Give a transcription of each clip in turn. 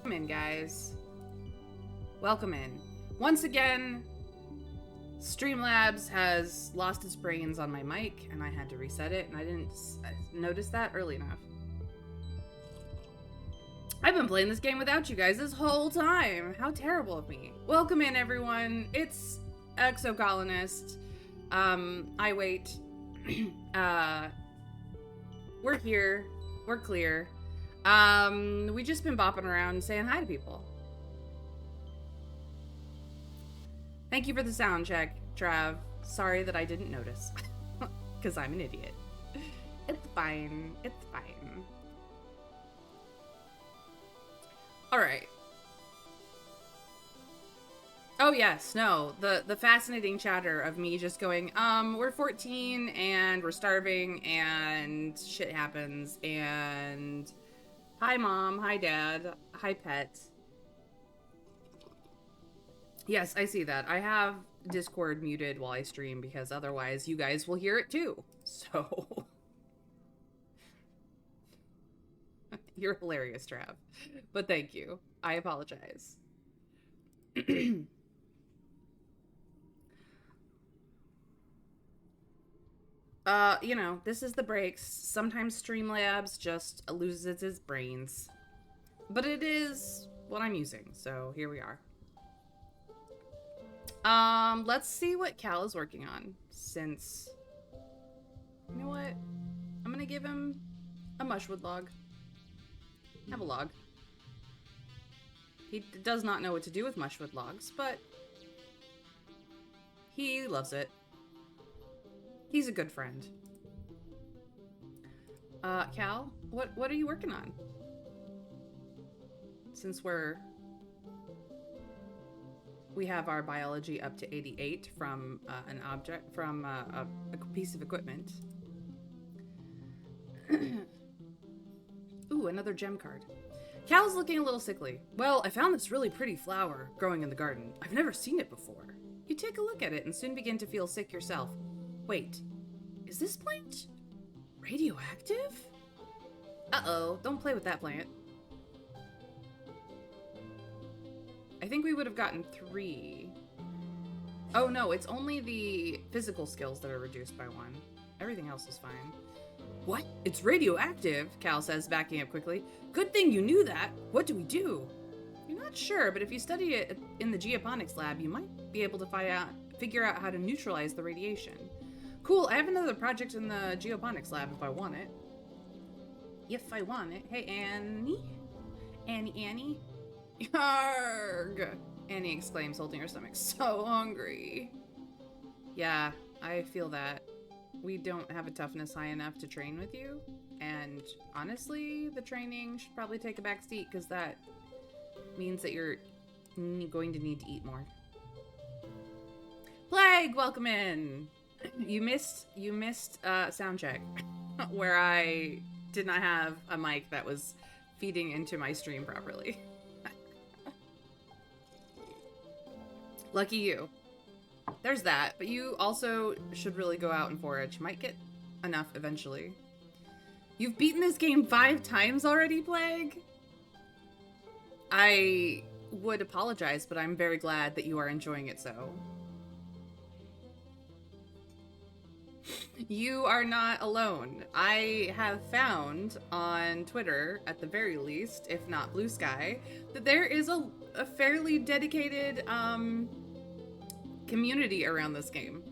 Welcome in, guys. Welcome in. Once again, Streamlabs has lost its brains on my mic, and I had to reset it, and I didn't notice that early enough. I've been playing this game without you guys this whole time. How terrible of me. Welcome in, everyone. It's Exocolonist. I wait. We're here. We're clear. We just been bopping around saying hi to people. Thank you for the sound check, Trav. Sorry that I didn't notice. Because I'm an idiot. It's fine. It's fine. Alright. Oh yes, no. The fascinating chatter of me just going, we're 14 and we're starving and shit happens and hi mom, hi dad, hi pet. Yes, I see that. I have Discord muted while I stream because otherwise you guys will hear it too. So you're hilarious, Trav. But thank you. I apologize. You know, this is the breaks. Sometimes Streamlabs just loses its brains. But it is what I'm using, so here we are. Let's see what Cal is working on, since... You know what? I'm gonna give him a mushwood log. Have a log. He does not know what to do with mushwood logs, but he loves it. He's a good friend. Cal, what are you working on? Since we have our biology up to 88 from an object, from a piece of equipment. Ooh, another gem card. Cal's looking a little sickly. Well, I found this really pretty flower growing in the garden. I've never seen it before. You take a look at it and soon begin to feel sick yourself. Wait, is this plant radioactive? Uh-oh, don't play with that plant. I think we would have gotten 3. Oh no, it's only the physical skills that are reduced by 1. Everything else is fine. What? It's radioactive, Cal says, backing up quickly. Good thing you knew that. What do we do? You're not sure, but if you study it in the geoponics lab, you might be able to figure out how to neutralize the radiation. Cool, I have another project in the geoponics lab if I want it. If I want it. Hey, Annie? Annie? Yarg! Annie exclaims, holding her stomach. So hungry. Yeah, I feel that. We don't have a toughness high enough to train with you. And honestly, the training should probably take a back seat because that means that you're going to need to eat more. Plague, welcome in! You missed sound check where I did not have a mic that was feeding into my stream properly. Lucky you. There's that, but you also should really go out and forage. You might get enough eventually. You've beaten this game 5 times already, Plague? I would apologize, but I'm very glad that you are enjoying it so. You are not alone. I have found on Twitter, at the very least, if not Blue Sky, that there is a fairly dedicated community around this game.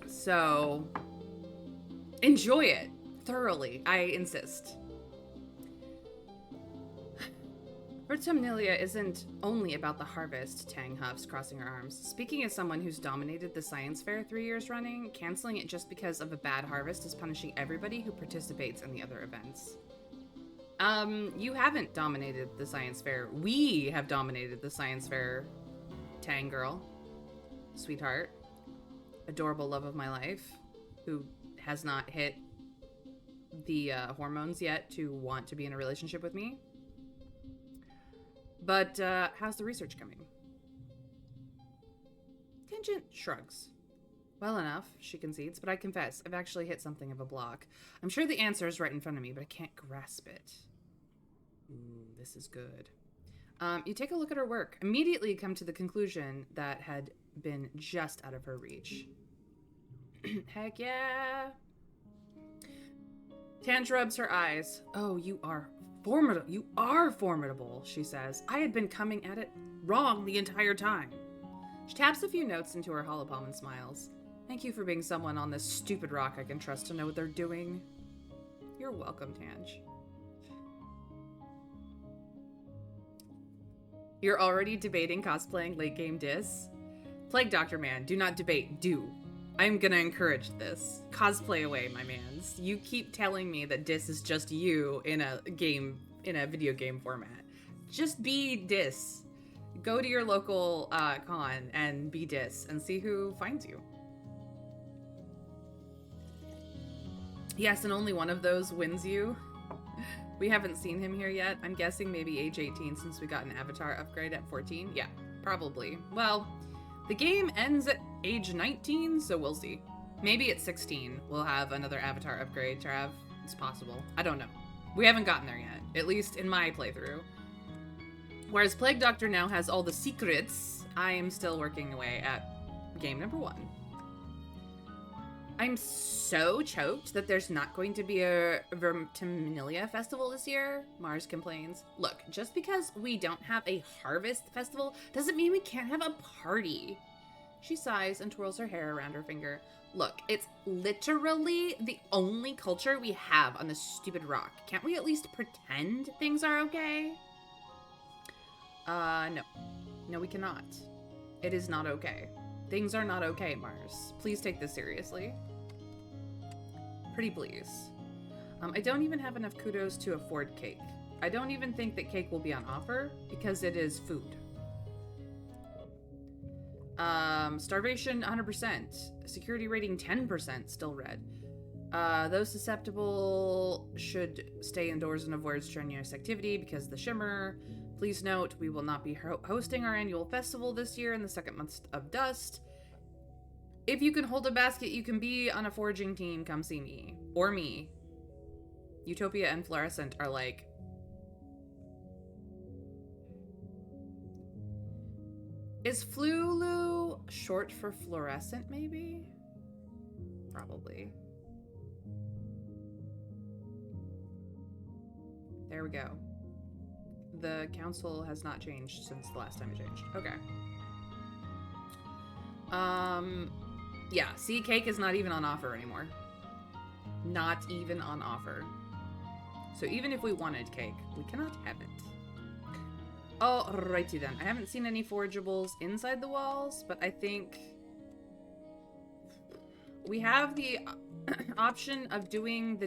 So, enjoy it thoroughly, I insist. Vertumnilia isn't only about the harvest, Tang huffs, crossing her arms. Speaking as someone who's dominated the science fair 3 years running, canceling it just because of a bad harvest is punishing everybody who participates in the other events. You haven't dominated the science fair. We have dominated the science fair, Tang girl. Sweetheart. Adorable love of my life, who has not hit the hormones yet to want to be in a relationship with me. But, how's the research coming? Tangent shrugs. Well enough, she concedes, but I confess, I've actually hit something of a block. I'm sure the answer is right in front of me, but I can't grasp it. Ooh, this is good. You take a look at her work. Immediately come to the conclusion that had been just out of her reach. Heck yeah. Tange rubs her eyes. Oh, you are formidable. You are formidable, she says. I had been coming at it wrong the entire time. She taps a few notes into her holopalm and smiles. Thank you for being someone on this stupid rock I can trust to know what they're doing. You're welcome, Tange. You're already debating cosplaying late game Dis? Plague Doctor Man, do not debate, do. I'm gonna encourage this. Cosplay away, my mans. You keep telling me that Dis is just you in a video game format. Just be Dis. Go to your local con and be Dis and see who finds you. Yes, and only one of those wins you. We haven't seen him here yet. I'm guessing maybe age 18 since we got an avatar upgrade at 14. Yeah, probably. Well, the game ends at age 19, so we'll see. Maybe at 16 we'll have another avatar upgrade, Trav. It's possible. I don't know. We haven't gotten there yet, at least in my playthrough. Whereas Plague Doctor now has all the secrets, I am still working away at game number 1. I'm so choked that there's not going to be a Verminilia festival this year, Mars complains. Look, just because we don't have a harvest festival doesn't mean we can't have a party. She sighs and twirls her hair around her finger. Look, it's literally the only culture we have on this stupid rock. Can't we at least pretend things are okay? No. No, we cannot. It is not okay. Things are not okay, Mars. Please take this seriously. Pretty please. I don't even have enough kudos to afford cake. I don't even think that cake will be on offer because it is food. Starvation 100%. Security rating 10%, still red. Those susceptible should stay indoors and avoid strenuous activity because of the shimmer. Please note, we will not be hosting our annual festival this year in the second month of Dust. If you can hold a basket, you can be on a foraging team, come see me. Or me. Utopia and Fluorescent are like... Is Flulu short for fluorescent, maybe? Probably. There we go. The council has not changed since the last time it changed. Okay. Yeah, see, cake is not even on offer anymore. Not even on offer. So even if we wanted cake, we cannot have it. Alrighty then. I haven't seen any forageables inside the walls, but I think we have the option of doing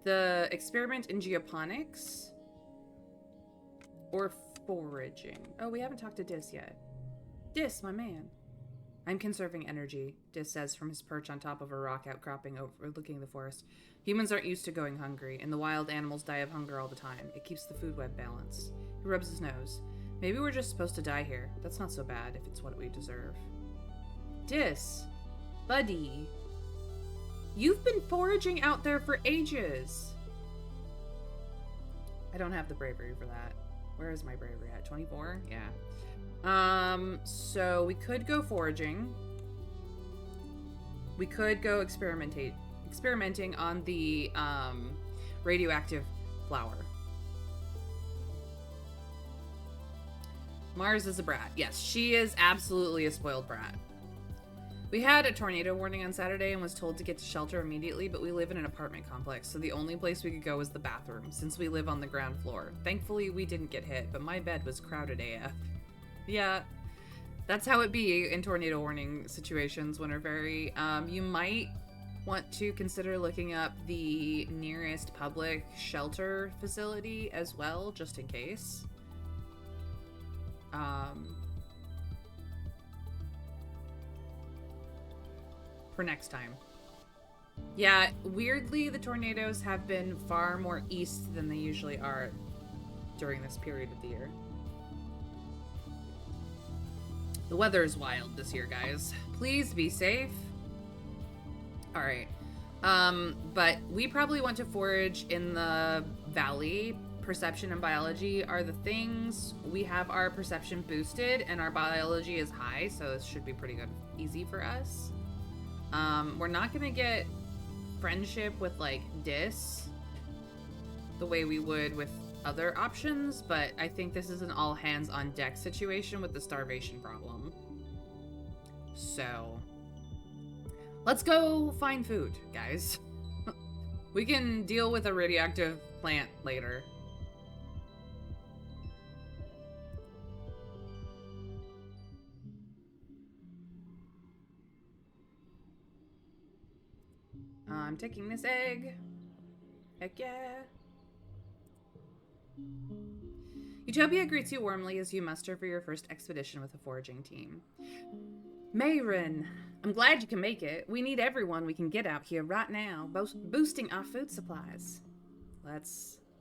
the experiment in geoponics or foraging. Oh, we haven't talked to Dis yet. Dis, my man. I'm conserving energy, Dis says from his perch on top of a rock outcropping overlooking the forest. Humans aren't used to going hungry, and the wild animals die of hunger all the time. It keeps the food web balanced. He rubs his nose. Maybe we're just supposed to die here. That's not so bad if it's what we deserve. Dis, buddy, you've been foraging out there for ages. I don't have the bravery for that. Where is my bravery at? 24? Yeah. So we could go foraging. We could go experimenting on the, radioactive flower. Mars is a brat. Yes, she is absolutely a spoiled brat. We had a tornado warning on Saturday and was told to get to shelter immediately, but we live in an apartment complex, so the only place we could go was the bathroom, since we live on the ground floor. Thankfully, we didn't get hit, but my bed was crowded AF. Yeah, that's how it be in tornado warning situations when are very, you might want to consider looking up the nearest public shelter facility as well, just in case. For next time. Yeah, weirdly, the tornadoes have been far more east than they usually are during this period of the year. The weather is wild this year, guys. Please be safe. Alright. But we probably want to forage in the valley perception and biology are the things we have our perception boosted and our biology is high, so this should be pretty good, easy for us. We're not gonna get friendship with like Dis the way we would with other options, but I think this is an all hands on deck situation with the starvation problem. So let's go find food, guys. We can deal with a radioactive plant later. I'm taking this egg. Heck yeah. Utopia greets you warmly as you muster for your first expedition with a foraging team. Mayrin, I'm glad you can make it. We need everyone we can get out here right now, boosting our food supplies.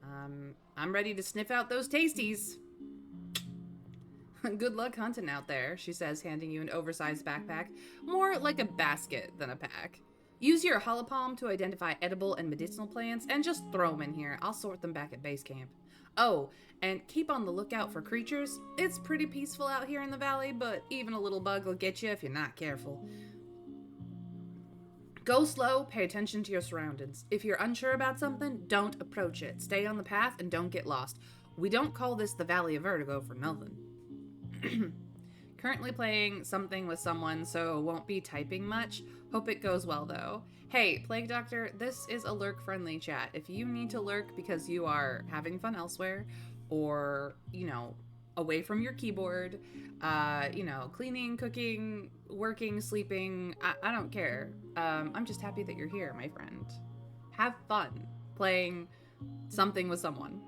I'm ready to sniff out those tasties. Good luck hunting out there, she says, handing you an oversized backpack, more like a basket than a pack. Use your holopalm to identify edible and medicinal plants, and just throw them in here. I'll sort them back at base camp. Oh, and keep on the lookout for creatures. It's pretty peaceful out here in the valley, but even a little bug will get you if you're not careful. Go slow, pay attention to your surroundings. If you're unsure about something, don't approach it. Stay on the path and don't get lost. We don't call this the Valley of Vertigo for nothing. Currently playing something with someone, so won't be typing much. Hope it goes well, though. Hey, Plague Doctor, this is a lurk-friendly chat. If you need to lurk because you are having fun elsewhere, or, you know, away from your keyboard, you know, cleaning, cooking, working, sleeping, I don't care. I'm just happy that you're here, my friend. Have fun playing something with someone.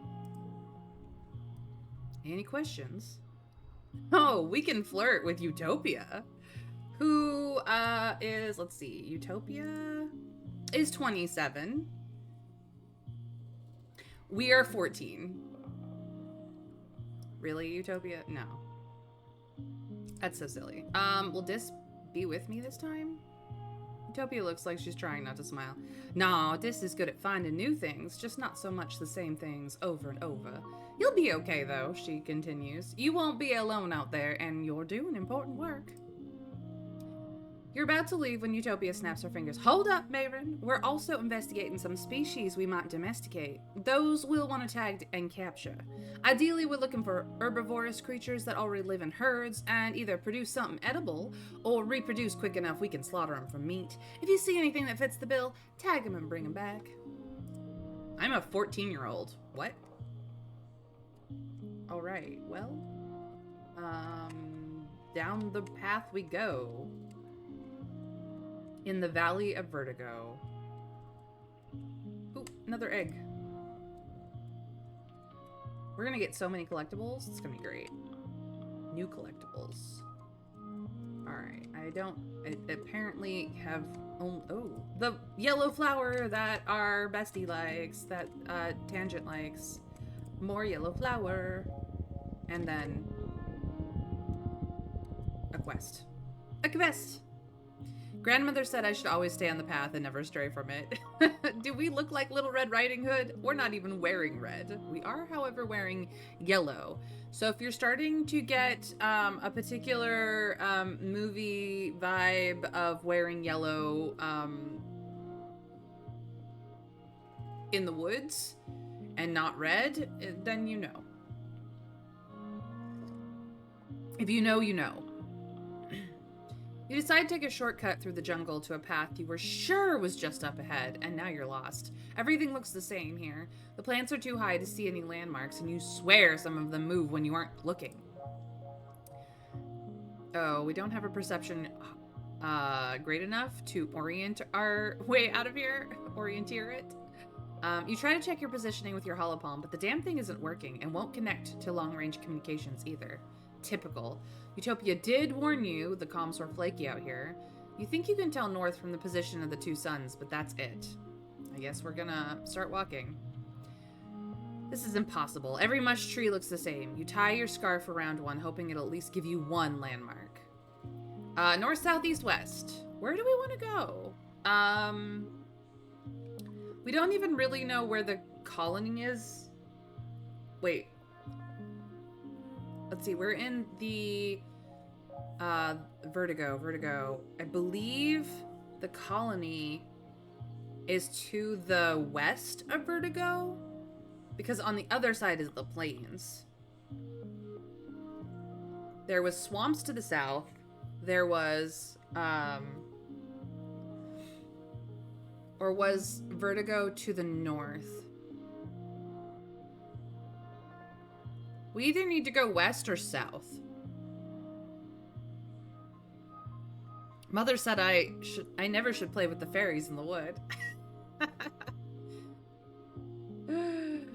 Any questions? Oh, we can flirt with Utopia, who is, let's see, Utopia is 27. We are 14. Really, Utopia? No. That's so silly. Will Dis be with me this time? Utopia looks like she's trying not to smile. Nah, Dis is good at finding new things, just not so much the same things over and over. You'll be okay, though, she continues. You won't be alone out there, and you're doing important work. You're about to leave when Utopia snaps her fingers. Hold up, Mayrin. We're also investigating some species we might domesticate. Those we'll want to tag and capture. Ideally, we're looking for herbivorous creatures that already live in herds and either produce something edible or reproduce quick enough we can slaughter them for meat. If you see anything that fits the bill, tag them and bring them back. I'm a 14-year-old. What? All right, well, down the path we go. In the Valley of Vertigo. Ooh, another egg. We're gonna get so many collectibles. It's gonna be great. New collectibles. Alright, I apparently have, the yellow flower that our bestie likes, that Tangent likes. More yellow flower. And then a quest. A quest! Grandmother said I should always stay on the path and never stray from it. Do we look like Little Red Riding Hood? We're not even wearing red. We are, however, wearing yellow. So if you're starting to get a particular movie vibe of wearing yellow in the woods and not red, then you know. If you know, you know. You decide to take a shortcut through the jungle to a path you were sure was just up ahead, and now you're lost. Everything looks the same here. The plants are too high to see any landmarks, and you swear some of them move when you aren't looking. Oh, we don't have a perception great enough to orient our way out of here. Orienteer it. You try to check your positioning with your holopalm, but the damn thing isn't working and won't connect to long-range communications either. Typical. Utopia did warn you the comms were flaky out here. You think you can tell north from the position of the two suns, but that's it. I guess we're gonna start walking. This is impossible. Every mush tree looks the same. You tie your scarf around one, hoping it'll at least give you one landmark. North, south, east, west. Where do we want to go? We don't even really know where the colony is Wait. Let's see. We're in the Vertigo. I believe the colony is to the west of Vertigo, because on the other side is the plains. There was swamps to the south. There was, or was Vertigo to the north? We either need to go west or south. Mother said I never should play with the fairies in the wood.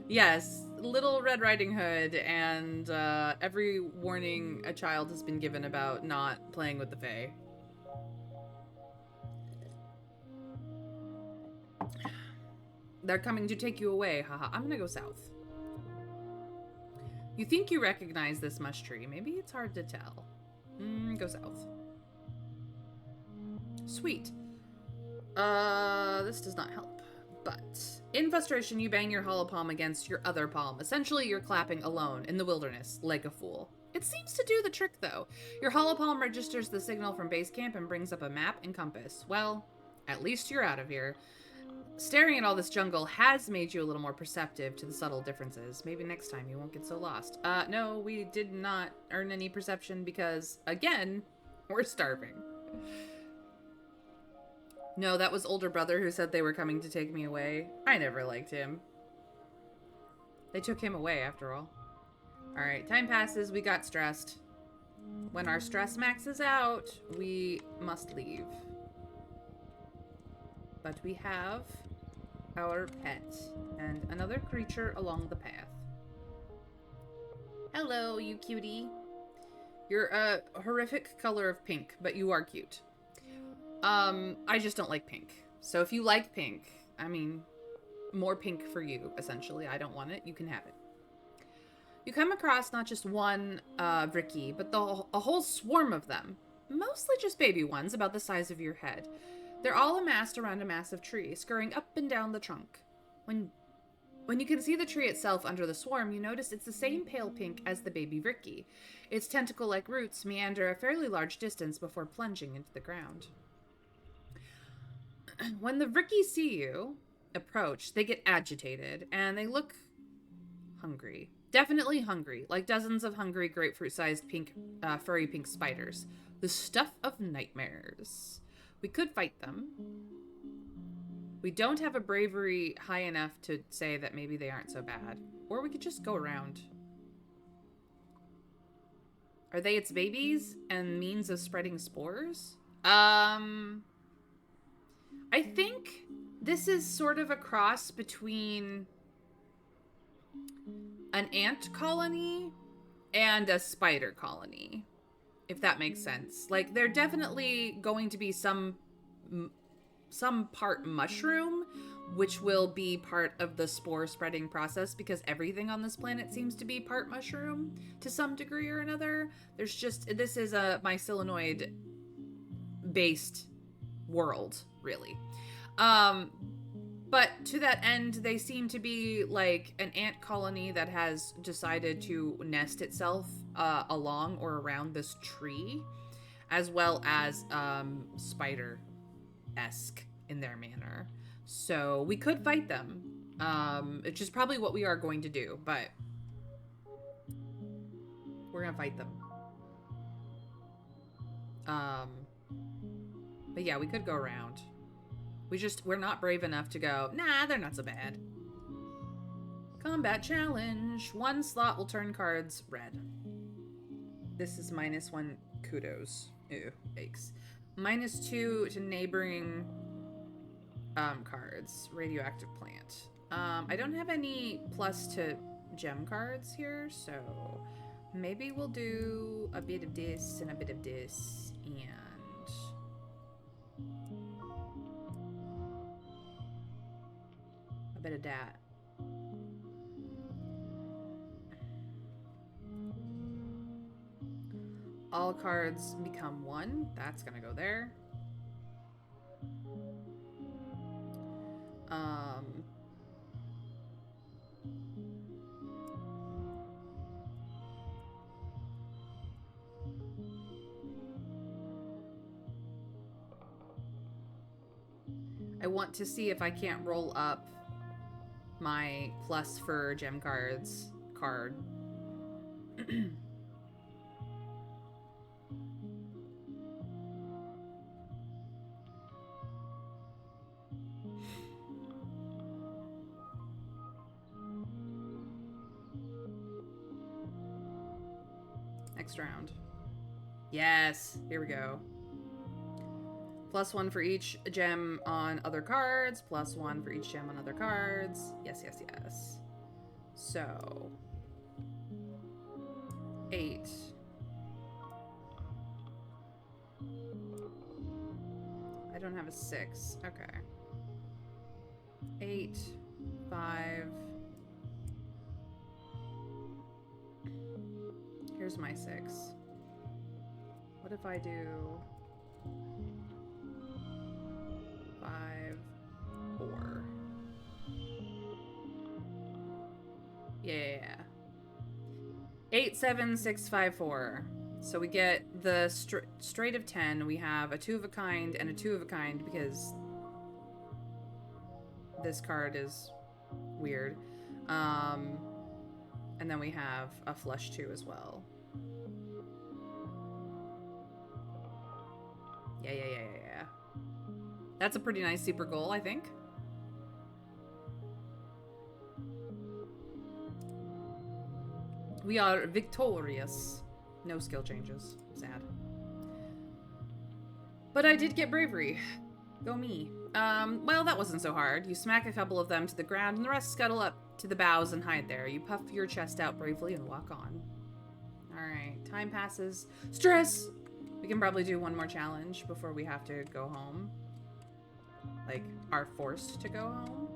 Yes, Little Red Riding Hood, and every warning a child has been given about not playing with the fae. They're coming to take you away, haha. I'm gonna go south. You think you recognize this mush tree. Maybe it's hard to tell. Go south. Sweet. This does not help. But in frustration, you bang your hollow palm against your other palm. Essentially, you're clapping alone in the wilderness, like a fool. It seems to do the trick, though. Your hollow palm registers the signal from base camp and brings up a map and compass. Well, at least you're out of here. Staring at all this jungle has made you a little more perceptive to the subtle differences. Maybe next time you won't get so lost. No, we did not earn any perception because, again, we're starving. No, that was older brother who said they were coming to take me away. I never liked him. They took him away, after all. Alright, time passes. We got stressed. When our stress maxes out, we must leave. But we have our pet and another creature along the path. Hello, you cutie. You're a horrific color of pink, but you are cute. I just don't like pink. So if you like pink, I mean, more pink for you, essentially. I don't want it. You can have it. You come across not just one Ricky, but a whole swarm of them. Mostly just baby ones about the size of your head. They're all amassed around a massive tree, scurrying up and down the trunk. When you can see the tree itself under the swarm, you notice it's the same pale pink as the baby Ricky. Its tentacle-like roots meander a fairly large distance before plunging into the ground. When the Ricky see you approach, they get agitated, and they look hungry. Definitely hungry, like dozens of hungry grapefruit-sized pink, furry pink spiders. The stuff of nightmares. We could fight them. We don't have a bravery high enough to say that maybe they aren't so bad. Or we could just go around. Are they its babies and means of spreading spores? I think this is sort of a cross between an ant colony and a spider colony, if that makes sense. Like, they're definitely going to be some part mushroom, which will be part of the spore spreading process, because everything on this planet seems to be part mushroom to some degree or another. This is a mycelium based world, really. But to that end, they seem to be like an ant colony that has decided to nest itself along or around this tree, as well as spider-esque in their manner. So we could fight them, which is probably what we are going to do, but we're gonna fight them. But yeah, we could go around. We're not brave enough to go, nah, they're not so bad. Combat challenge. 1 slot will turn cards red. This is -1 kudos. Ew, aches. -2 to neighboring cards. Radioactive plant. I don't have any plus to gem cards here, so maybe we'll do a bit of this and a bit of this, and a bit of that. All cards become 1. That's gonna go there. I want to see if I can't roll up my plus for gem cards card. Next round. Yes, here we go. +1 for each gem on other cards. +1 for each gem on other cards. Yes, yes, yes. So 8. I don't have a 6. Okay. 8, 5. Here's my 6. What if I do 5, 4? Yeah. 8, 7, 6, 5, 4. So we get the straight of 10. We have a 2 of a kind and a 2 of a kind because this card is weird. And then we have a flush 2 as well. Yeah. That's a pretty nice super goal, I think. We are victorious. No skill changes. Sad. But I did get bravery. Go me. Well, that wasn't so hard. You smack a couple of them to the ground, and the rest scuttle up to the boughs and hide there. You puff your chest out bravely and walk on. Alright, time passes. Stress! We can probably do one more challenge before we have to go home. Like, are forced to go home.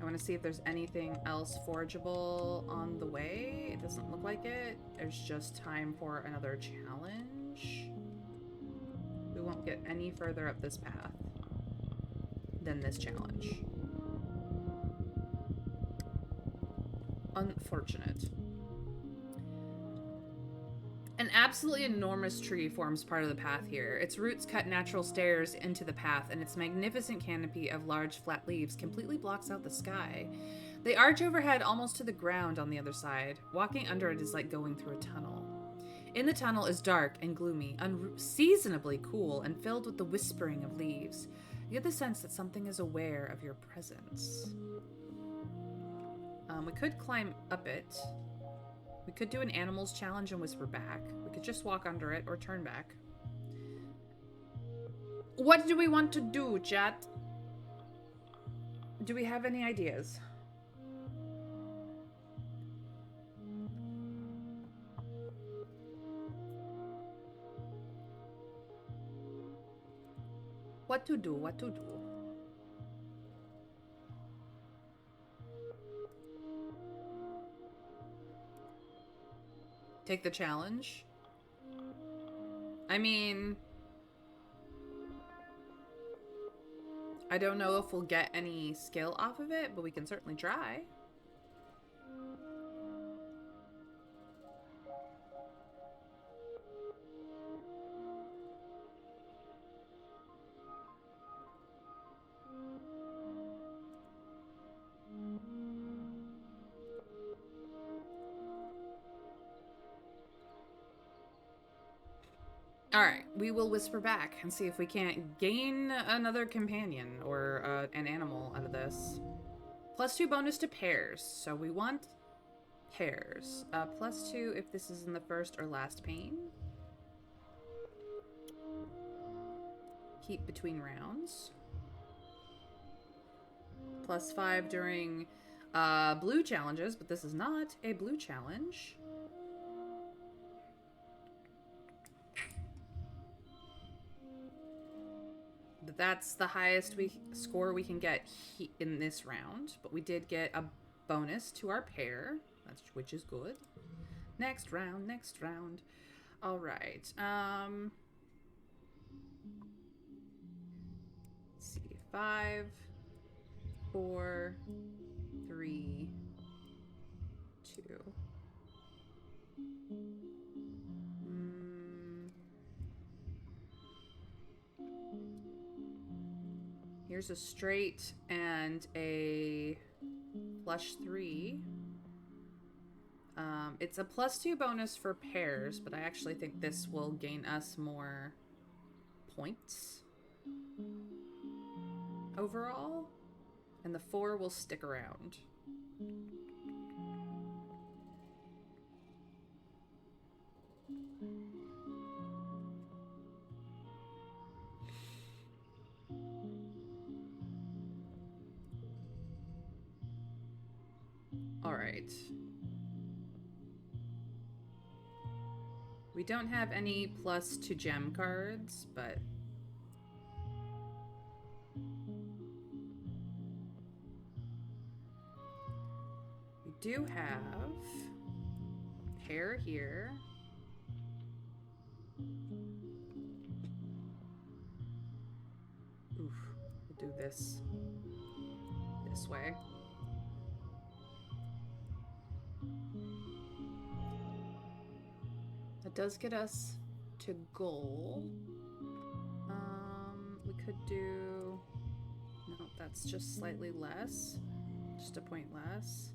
I want to see if there's anything else forageable on the way. It doesn't look like it. There's just time for another challenge. We won't get any further up this path than this challenge. Unfortunate. An absolutely enormous tree forms part of the path here. Its roots cut natural stairs into the path, and its magnificent canopy of large flat leaves completely blocks out the sky. They arch overhead almost to the ground on the other side. Walking under it is like going through a tunnel. In the tunnel is dark and gloomy, unseasonably cool, and filled with the whispering of leaves. You get the sense that something is aware of your presence. We could climb up it. We could do an animals challenge and whisper back. We could just walk under it or turn back. What do we want to do, chat? Do we have any ideas? What to do? What to do? Take the challenge? I mean, I don't know if we'll get any skill off of it, but we can certainly try. Alright, we will whisper back and see if we can't gain another companion or an animal out of this. +2 bonus to pairs, so we want pairs. +2 if this is in the first or last pane. Keep between rounds. +5 during blue challenges, but this is not a blue challenge. That's the highest score we can get in this round, but we did get a bonus to our pair, which is good. Next round, next round. All right. Let's see. 5, 4, 3, 2. Here's a straight and a +3. It's a +2 bonus for pairs, but I actually think this will gain us more points overall. And the 4 will stick around. All right. We don't have any +2 gem cards, but we do have pair here. Oof, we'll do this way. That does get us to goal. We could do... No, that's just slightly less. Just a point less.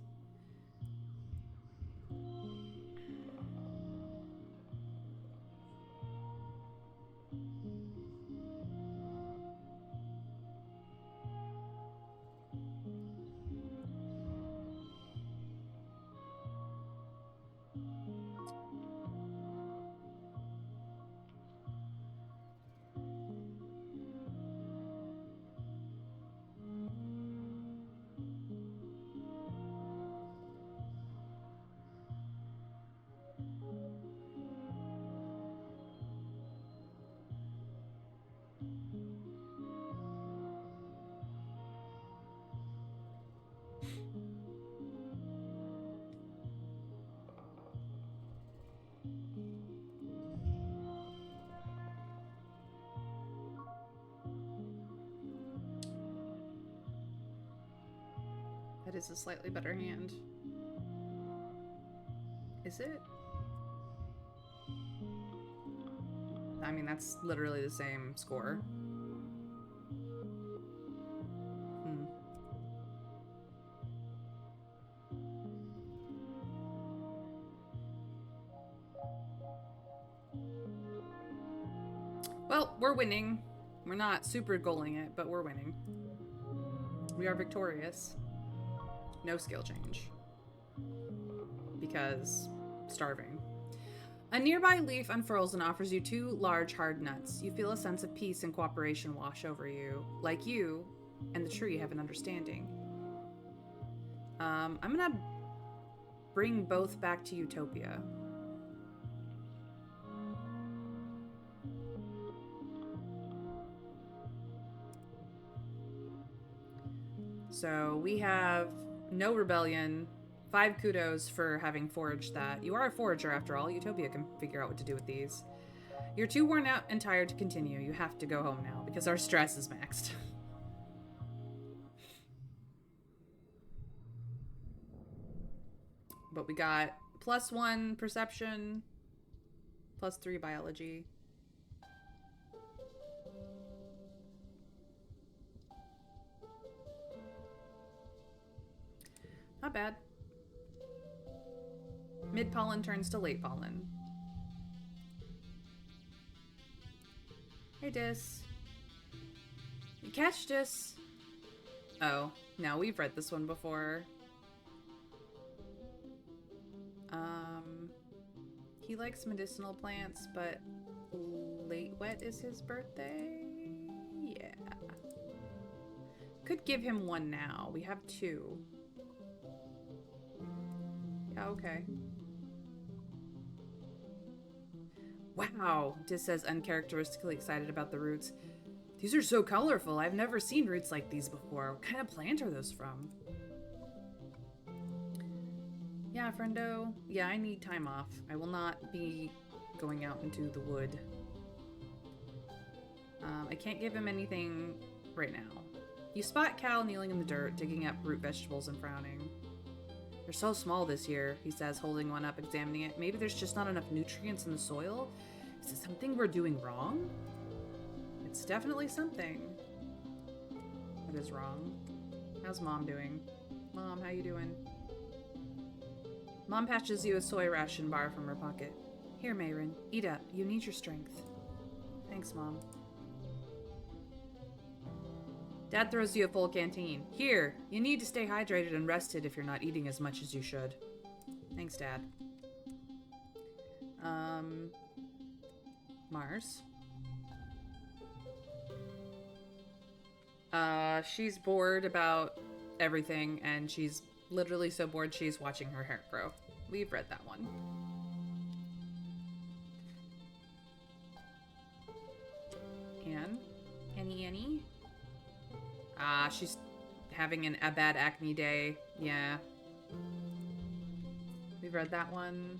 That is a slightly better hand. Is it? I mean, that's literally the same score. Well, we're winning. We're not super goaling it, but we're winning. We are victorious. No skill change. Because starving. A nearby leaf unfurls and offers you 2 large, hard nuts. You feel a sense of peace and cooperation wash over you. Like you and the tree have an understanding. I'm gonna bring both back to Utopia. So we have no rebellion, 5 kudos for having foraged that. You are a forager after all. Utopia can figure out what to do with these. You're too worn out and tired to continue. You have to go home now because our stress is maxed. But we got +1 perception, +3 biology. Not bad. Mid pollen turns to late pollen. Hey, Dis. You catch Dis? Oh, no, we've read this one before. He likes medicinal plants, but late wet is his birthday? Yeah. Could give him 1 now. We have 2. Yeah, okay. Wow, Dis says uncharacteristically excited about the roots. These are so colorful. I've never seen roots like these before. What kind of plant are those from? Yeah, friendo. Yeah, I need time off. I will not be going out into the wood. I can't give him anything right now. You spot Cal kneeling in the dirt, digging up root vegetables and frowning. They're so small this year, he says, holding one up, examining it. Maybe there's just not enough nutrients in the soil? Is it something we're doing wrong? It's definitely something. That is wrong. How's Mom doing? Mom, how you doing? Mom patches you a soy ration bar from her pocket. Here, Mayrin, eat up. You need your strength. Thanks, Mom. Dad throws you a full canteen. Here, you need to stay hydrated and rested if you're not eating as much as you should. Thanks, Dad. Mars. She's bored about everything, and she's literally so bored she's watching her hair grow. We've read that one. Annie? She's having a bad acne day. Yeah. We've read that one.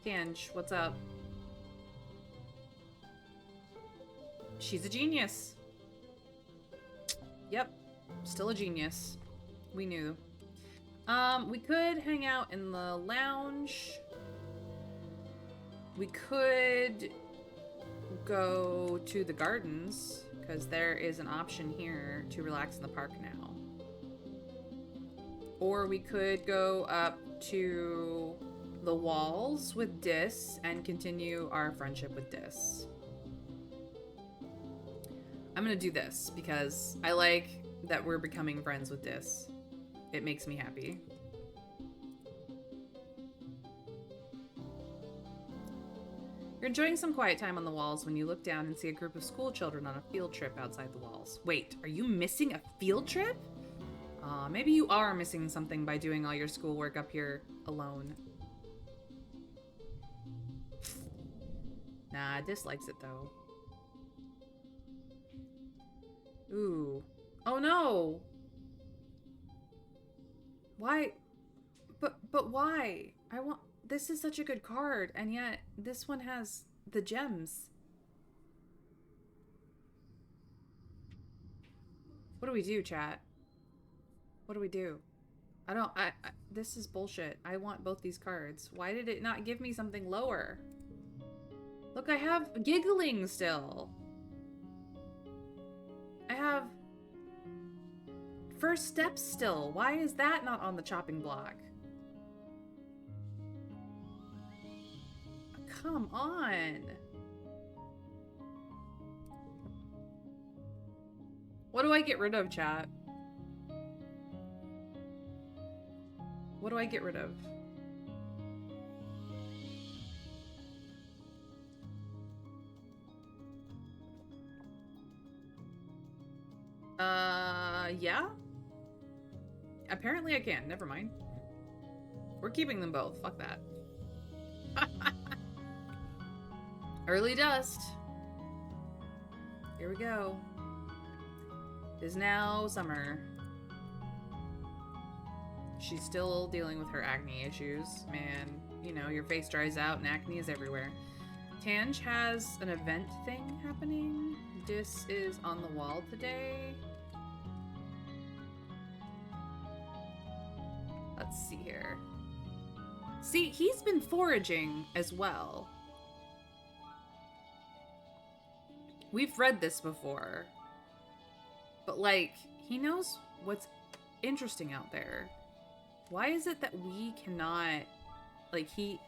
Tange, what's up? She's a genius. Yep. Still a genius. We knew. We could hang out in the lounge. We could go to the gardens, because there is an option here to relax in the park now. Or we could go up to the walls with Dis and continue our friendship with Dis. I'm gonna do this because I like that we're becoming friends with Dis. It makes me happy. You're enjoying some quiet time on the walls when you look down and see a group of school children on a field trip outside the walls. Wait, are you missing a field trip? Maybe you are missing something by doing all your schoolwork up here alone. Nah, Dis likes it though. Ooh. Oh no! Why? But why? This is such a good card, and yet this one has the gems. What do we do, chat? What do we do? This is bullshit. I want both these cards. Why did it not give me something lower? Look, I have giggling still. I have first steps still. Why is that not on the chopping block? Come on. What do I get rid of, chat? What do I get rid of? Yeah? Apparently I can. Never mind. We're keeping them both. Fuck that. Early dust. Here we go. It is now summer. She's still dealing with her acne issues. Man, you know, your face dries out and acne is everywhere. Tange has an event thing happening. Dis is on the wall today. Let's see here. See, he's been foraging as well. We've read this before. But, like, he knows what's interesting out there. Why is it that we cannot... Like, he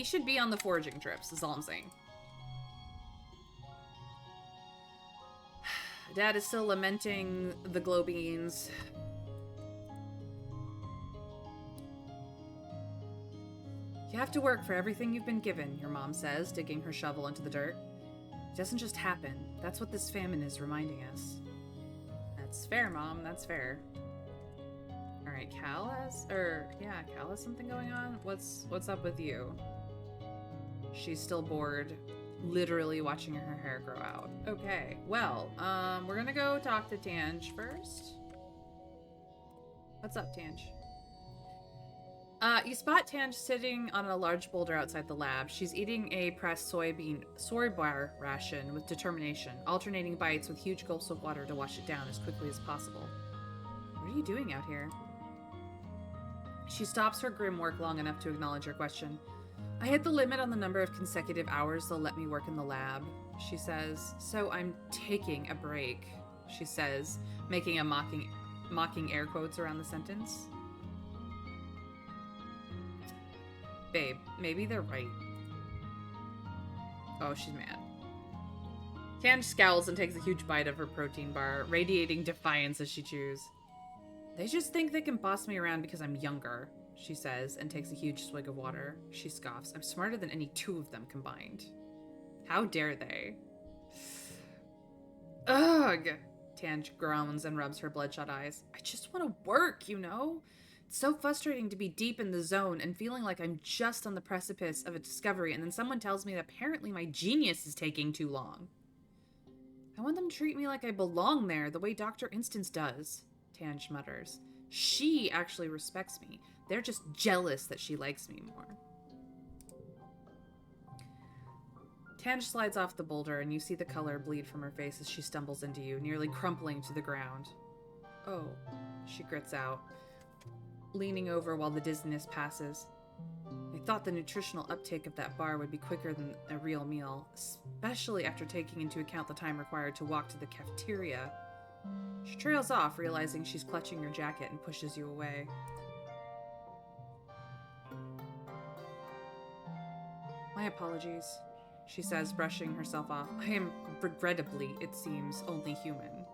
should be on the foraging trips, is all I'm saying. Dad is still lamenting the glow beans. You have to work for everything you've been given, your mom says, digging her shovel into the dirt. It doesn't just happen. That's what this famine is reminding us. That's fair, Mom. That's fair. Alright, Cal has something going on? What's up with you? She's still bored, literally watching her hair grow out. Okay, well, we're gonna go talk to Tange first. What's up, Tange? You spot Tange sitting on a large boulder outside the lab. She's eating a pressed soy bar ration with determination, alternating bites with huge gulps of water to wash it down as quickly as possible. What are you doing out here? She stops her grim work long enough to acknowledge her question. I hit the limit on the number of consecutive hours they'll let me work in the lab, she says, so I'm taking a break. she says, making a mocking air quotes around the sentence. Babe, maybe they're right. Oh, she's mad. Tanj scowls and takes a huge bite of her protein bar, radiating defiance as she chews. They just think they can boss me around because I'm younger, she says, and takes a huge swig of water. She scoffs. I'm smarter than any two of them combined. How dare they? Ugh! Tanj groans and rubs her bloodshot eyes. I just want to work, you know? It's so frustrating to be deep in the zone and feeling like I'm just on the precipice of a discovery, and then someone tells me that apparently my genius is taking too long. I want them to treat me like I belong there, the way Dr. Instance does, Tanj mutters. She actually respects me. They're just jealous that she likes me more. Tanj slides off the boulder, and you see the color bleed from her face as she stumbles into you, nearly crumpling to the ground. Oh, she grits out, leaning over while the dizziness passes. I thought the nutritional uptake of that bar would be quicker than a real meal, especially after taking into account the time required to walk to the cafeteria. She trails off, realizing she's clutching your jacket, and pushes you away. My apologies, she says, brushing herself off. I am, regrettably, it seems, only human.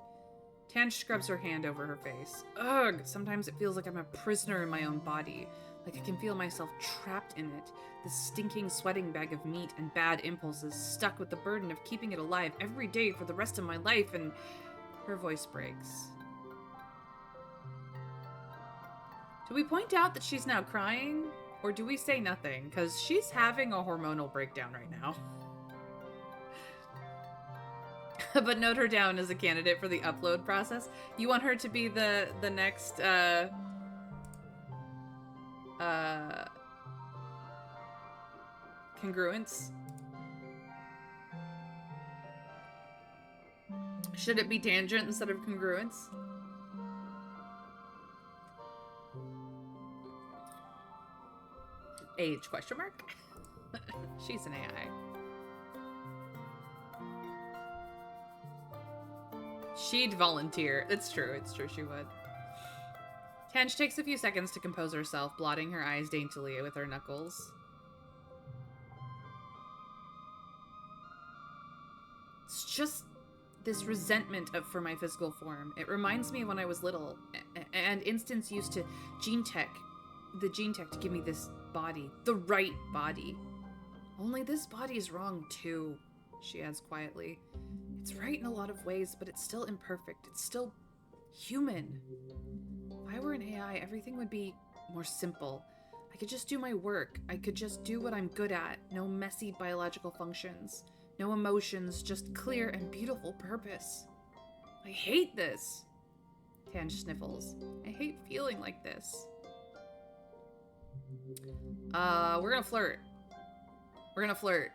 Tanj scrubs her hand over her face. Ugh, sometimes it feels like I'm a prisoner in my own body. Like I can feel myself trapped in it. This stinking sweating bag of meat and bad impulses, stuck with the burden of keeping it alive every day for the rest of my life, and... Her voice breaks. Do we point out that she's now crying? Or do we say nothing? Because she's having a hormonal breakdown right now. But note her down as a candidate for the upload process. You want her to be the next, congruence? Should it be tangent instead of congruence? Age question mark? She's an AI. She'd volunteer. It's true she would. Tanj takes a few seconds to compose herself, blotting her eyes daintily with her knuckles. It's just this resentment for my physical form. It reminds me of when I was little, and Instance used to the gene tech to give me this body, the right body. Only this body is wrong too, she adds quietly. It's right in a lot of ways, but it's still imperfect. It's still human. If I were an AI, everything would be more simple. I could just do my work. I could just do what I'm good at. No messy biological functions. No emotions, just clear and beautiful purpose. I hate this. Tanj sniffles. I hate feeling like this. We're gonna flirt. We're gonna flirt.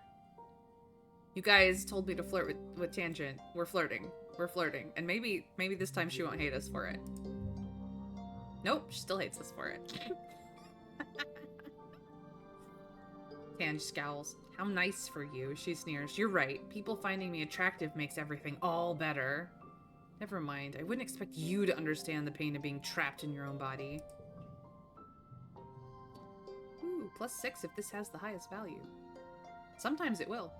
You guys told me to flirt with Tangent. We're flirting. We're flirting. And maybe this time she won't hate us for it. Nope, she still hates us for it. Tanj scowls. How nice for you, she sneers. You're right. People finding me attractive makes everything all better. Never mind. I wouldn't expect you to understand the pain of being trapped in your own body. Ooh, +6 if this has the highest value. Sometimes it will.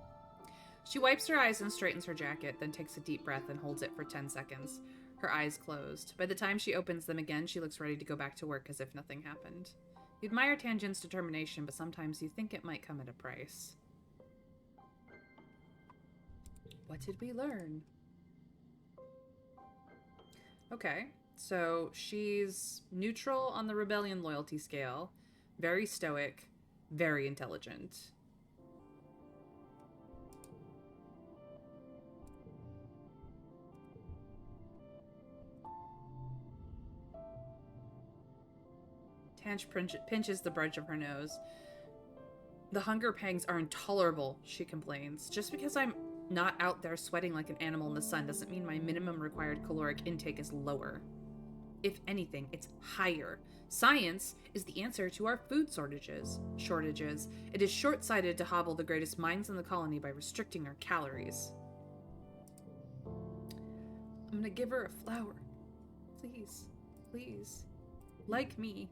She wipes her eyes and straightens her jacket, then takes a deep breath and holds it for 10 seconds. Her eyes closed. By the time she opens them again, she looks ready to go back to work as if nothing happened. You admire Tangent's determination, but sometimes you think it might come at a price. What did we learn? Okay, so she's neutral on the rebellion loyalty scale, very stoic, very intelligent. Tanj pinches the bridge of her nose. The hunger pangs are intolerable, she complains. Just because I'm not out there sweating like an animal in the sun doesn't mean my minimum required caloric intake is lower. If anything, it's higher. Science is the answer to our food shortages. It is short-sighted to hobble the greatest minds in the colony by restricting our calories. I'm gonna give her a flower. Please. Please. Like me.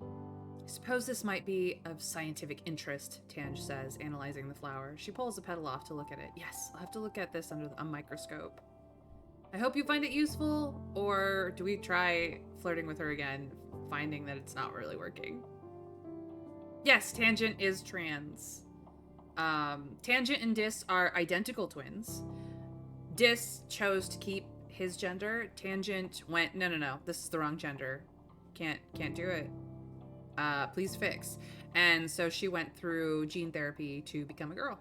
I suppose this might be of scientific interest, Tange says, analyzing the flower. She pulls the petal off to look at it. Yes, I'll have to look at this under a microscope. I hope you find it useful, or do we try flirting with her again, finding that it's not really working? Yes, Tangent is trans. Tangent and Dis are identical twins. Dis chose to keep his gender. Tangent went, no, this is the wrong gender. Can't do it. Please fix. And so she went through gene therapy to become a girl.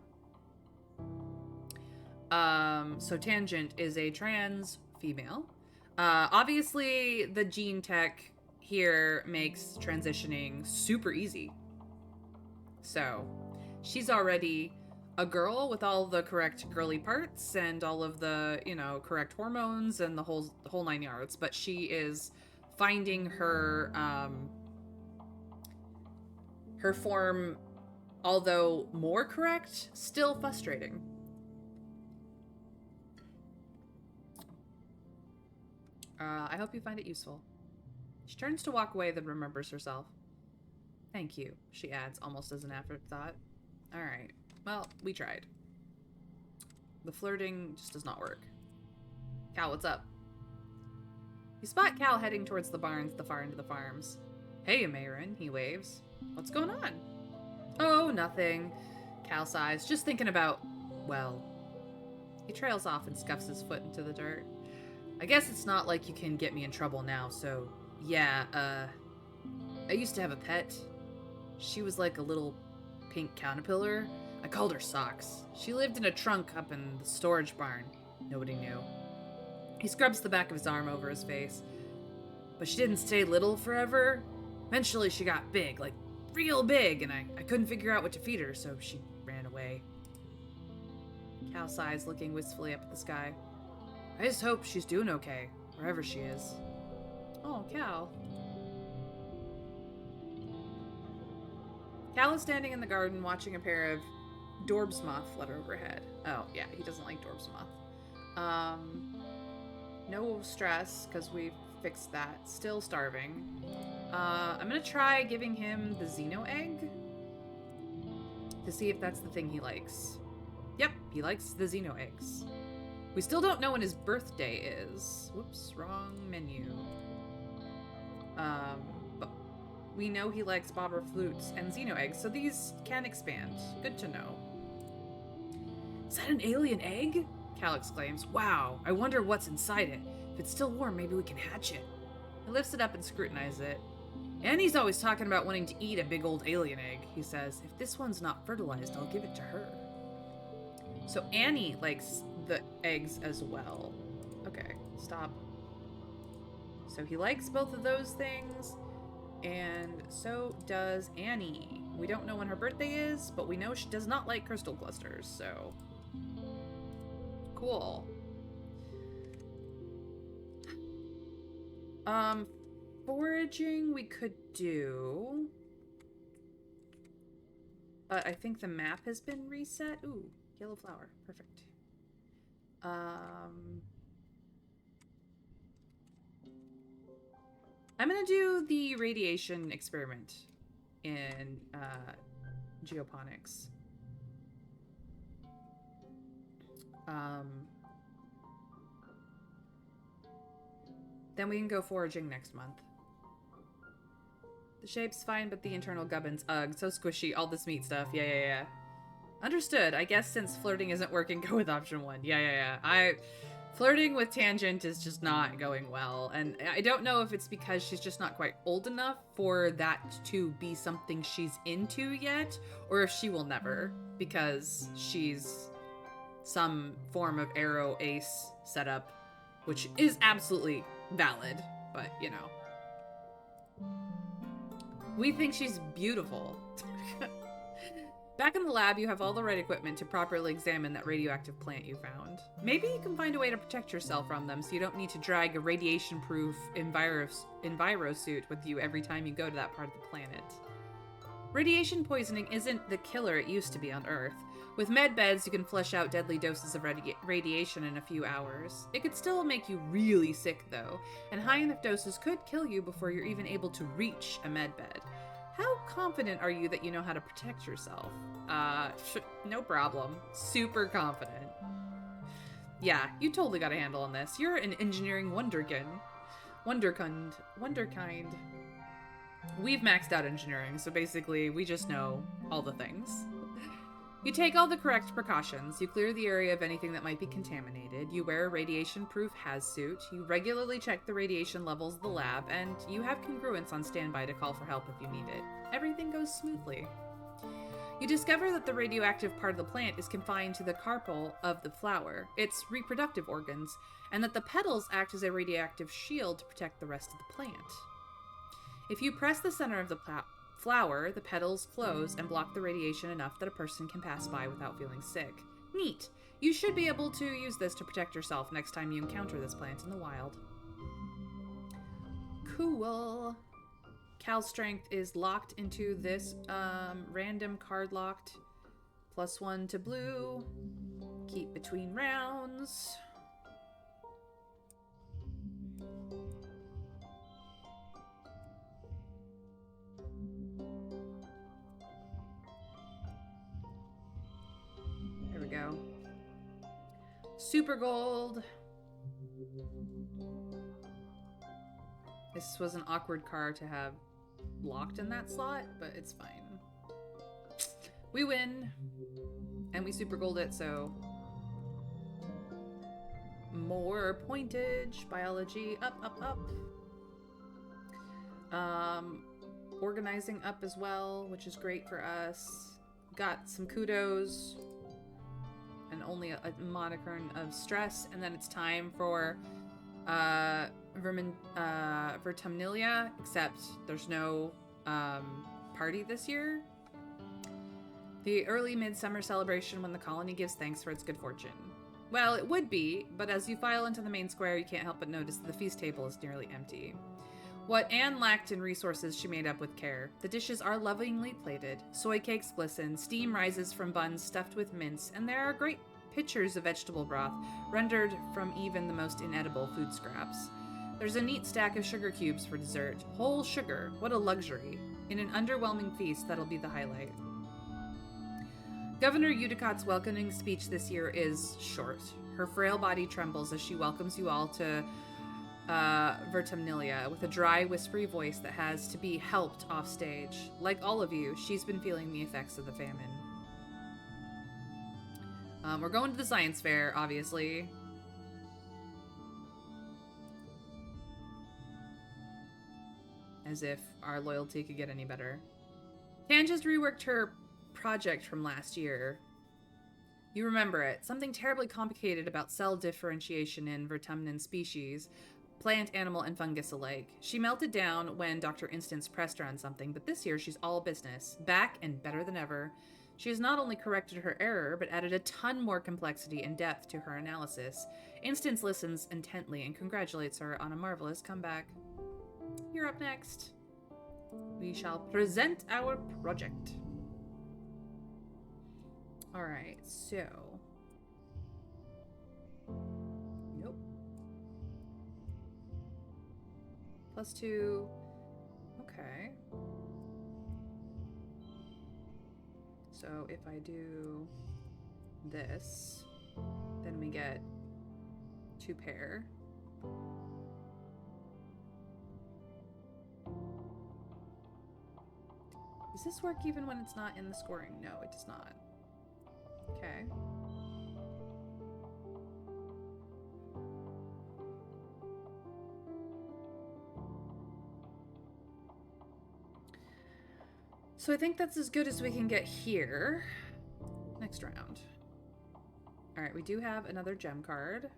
So Tangent is a trans female. Obviously the gene tech here makes transitioning super easy. So she's already a girl with all the correct girly parts and all of the, correct hormones and the whole 9 yards, but she is finding her her form, although more correct, still frustrating. I hope you find it useful. She turns to walk away, then remembers herself. Thank you, she adds, almost as an afterthought. Alright, well, we tried. The flirting just does not work. Cal, what's up? You spot Cal heading towards the barns at the far end of the farms. Hey, Mayrin, he waves. What's going on? Oh, nothing. Cal sighs, just thinking about, well. He trails off and scuffs his foot into the dirt. I guess it's not like you can get me in trouble now, so yeah, I used to have a pet. She was like a little pink caterpillar. I called her Socks. She lived in a trunk up in the storage barn. Nobody knew. He scrubs the back of his arm over his face. But she didn't stay little forever. Eventually she got big, like real big, and I couldn't figure out what to feed her, so she ran away. Cal sighs, looking wistfully up at the sky. I just hope she's doing okay, wherever she is. Oh, Cal. Cal is standing in the garden watching a pair of Dorbs moth flutter overhead. Oh, yeah, he doesn't like Dorbs moth. No stress, because we fixed that. Still starving. I'm gonna try giving him the Xeno egg to see if that's the thing he likes. Yep, he likes the Xeno eggs. We still don't know when his birthday is. Whoops, wrong menu. But we know he likes bobber flutes and Xeno eggs, so these can expand. Good to know. Is that an alien egg? Cal exclaims. Wow, I wonder what's inside it. If it's still warm, maybe we can hatch it. He lifts it up and scrutinizes it. Annie's always talking about wanting to eat a big old alien egg, he says. If this one's not fertilized, I'll give it to her. So Annie likes the eggs as well. Okay, stop. So he likes both of those things, and so does Annie. We don't know when her birthday is, but we know she does not like crystal clusters, so... Cool. Foraging we could do, but I think the map has been reset. Ooh, yellow flower. Perfect. I'm gonna do the radiation experiment in geoponics. Then we can go foraging next month. The shape's fine, but the internal gubbins, ugh, so squishy, all this meat stuff, yeah. Understood. I guess since flirting isn't working, go with option 1. Yeah. Flirting with Tangent is just not going well, and I don't know if it's because she's just not quite old enough for that to be something she's into yet, or if she will never, because she's some form of arrow ace setup, which is absolutely valid, but, you know. We think she's beautiful. Back in the lab, you have all the right equipment to properly examine that radioactive plant you found. Maybe you can find a way to protect yourself from them so you don't need to drag a radiation-proof enviro suit with you every time you go to that part of the planet. Radiation poisoning isn't the killer it used to be on Earth, With med beds, you can flush out deadly doses of radiation in a few hours. It could still make you really sick, though, and high enough doses could kill you before you're even able to reach a med bed. How confident are you that you know how to protect yourself? No problem. Super confident. Yeah, you totally got a handle on this. You're an engineering wonderkind. Wonderkind. We've maxed out engineering, so basically we just know all the things. You take all the correct precautions. You clear the area of anything that might be contaminated. You wear a radiation-proof hazsuit. You regularly check the radiation levels of the lab, and you have congruence on standby to call for help if you need it. Everything goes smoothly. You discover that the radioactive part of the plant is confined to the carpel of the flower, its reproductive organs, and that the petals act as a radioactive shield to protect the rest of the plant. If you press the center of the flower, the petals close and block the radiation enough that a person can pass by without feeling sick. Neat. You should be able to use this to protect yourself next time you encounter this plant in the wild. Cool. Cal's strength is locked into this random card locked. +1 to blue. Keep between rounds. There we go. Super gold. This was an awkward card to have locked in that slot, but it's fine. We win. And we super gold it, so more pointage. Biology up, up, up. Organizing up as well, which is great for us. Got some kudos. And only a modicum of stress. And then it's time for Vertumnilia, except there's no party this year. The early midsummer celebration when the colony gives thanks for its good fortune. Well, it would be, but as you file into the main square, you can't help but notice that the feast table is nearly empty. What Anne lacked in resources, she made up with care. The dishes are lovingly plated. Soy cakes glisten, steam rises from buns stuffed with mince, and there are great pitchers of vegetable broth, rendered from even the most inedible food scraps. There's a neat stack of sugar cubes for dessert. Whole sugar, what a luxury. In an underwhelming feast, that'll be the highlight. Governor Eudicott's welcoming speech this year is short. Her frail body trembles as she welcomes you all to Vertumnilia with a dry, whispery voice that has to be helped off stage. Like all of you, she's been feeling the effects of the famine. We're going to the science fair, obviously. As if our loyalty could get any better. Tan just reworked her project from last year. You remember it. Something terribly complicated about cell differentiation in vertumnan species, plant, animal, and fungus alike. She melted down when Dr. Instance pressed her on something, but this year she's all business. Back and better than ever. She has not only corrected her error, but added a ton more complexity and depth to her analysis. Instance listens intently and congratulates her on a marvelous comeback. You're up next. We shall present our project. Alright, so... Nope. +2. Okay. So if I do this, then we get 2 pair. Does this work even when it's not in the scoring? No, it does not. Okay. So I think that's as good as we can get here. Next round. Alright, we do have another gem card.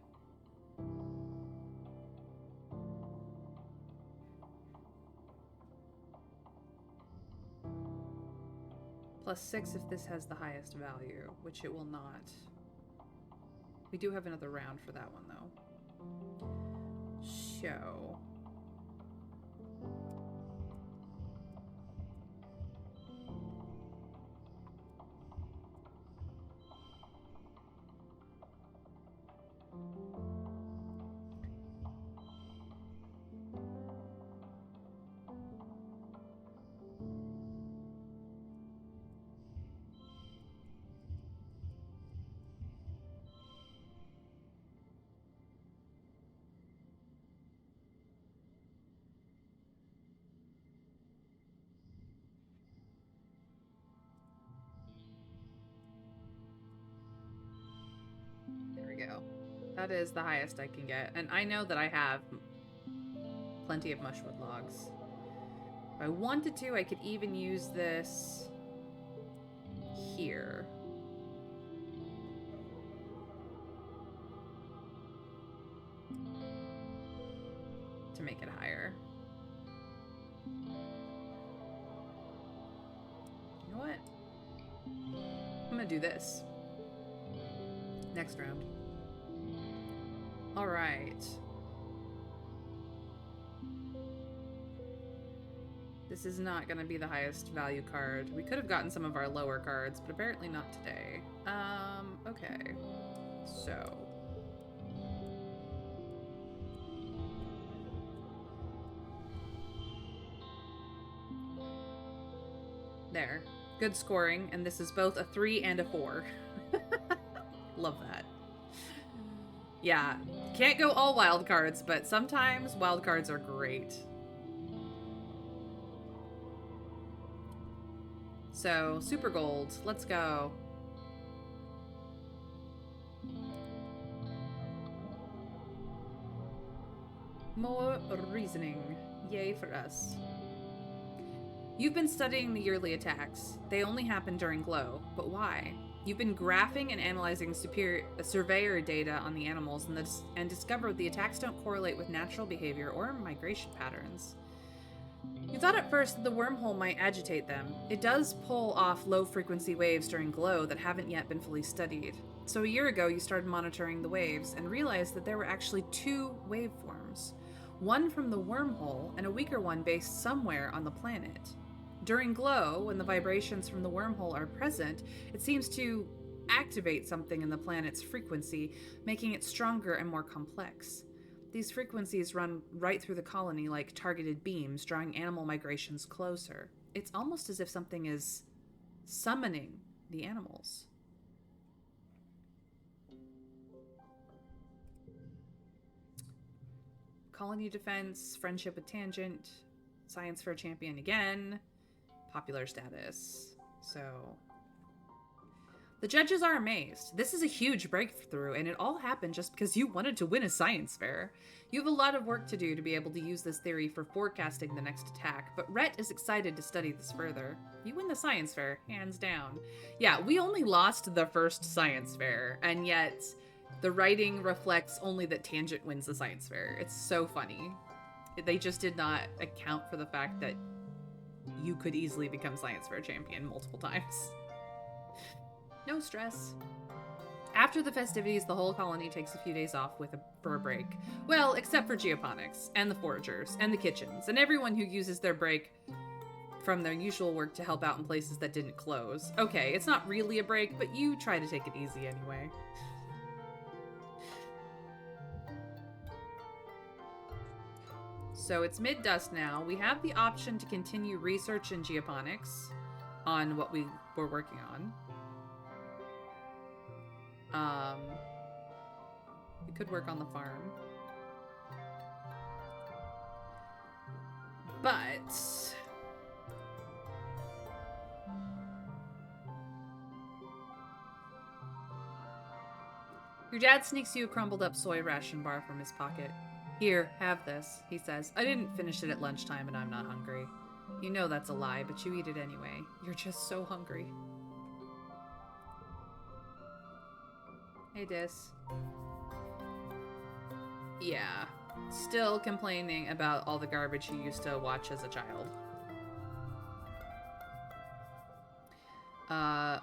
+6 if this has the highest value, which it will not. We do have another round for that one, though. So... That is the highest I can get. And I know that I have plenty of mushwood logs. If I wanted to, I could even use this here. To make it higher. You know what? I'm gonna do this. Next round. Alright. This is not gonna be the highest value card. We could have gotten some of our lower cards, but apparently not today. Okay. So. There. Good scoring, and this is both a 3 and a 4. Love that. Yeah, can't go all wild cards, but sometimes wild cards are great. So, super gold, let's go. More reasoning. Yay for us. You've been studying the yearly attacks. They only happen during glow, but why? You've been graphing and analyzing surveyor data on the animals and discovered the attacks don't correlate with natural behavior or migration patterns. You thought at first that the wormhole might agitate them. It does pull off low-frequency waves during glow that haven't yet been fully studied. So a year ago, you started monitoring the waves and realized that there were actually 2 waveforms. One from the wormhole and a weaker one based somewhere on the planet. During glow, when the vibrations from the wormhole are present, it seems to activate something in the planet's frequency, making it stronger and more complex. These frequencies run right through the colony like targeted beams, drawing animal migrations closer. It's almost as if something is summoning the animals. Colony defense, friendship with Tangent, science fair champion again, popular status. So the judges are amazed. This is a huge breakthrough, and it all happened just because you wanted to win a science fair. You have a lot of work to do to be able to use this theory for forecasting the next attack, but Rhett is excited to study this further. You win the science fair, hands down. Yeah, we only lost the first science fair, and yet the writing reflects only that Tangent wins the science fair. It's so funny. They just did not account for the fact that you could easily become science fair champion multiple times. No stress. After the festivities, the whole colony takes a few days off for a break. Well, except for geoponics, and the foragers, and the kitchens, and everyone who uses their break from their usual work to help out in places that didn't close. Okay, it's not really a break, but you try to take it easy anyway. So it's mid-dusk now. We have the option to continue research in geoponics on what we were working on. We could work on the farm. But your dad sneaks you a crumbled up soy ration bar from his pocket. Here, have this, he says. I didn't finish it at lunchtime and I'm not hungry. You know that's a lie, but you eat it anyway. You're just so hungry. Hey, Dis. Yeah. Still complaining about all the garbage you used to watch as a child.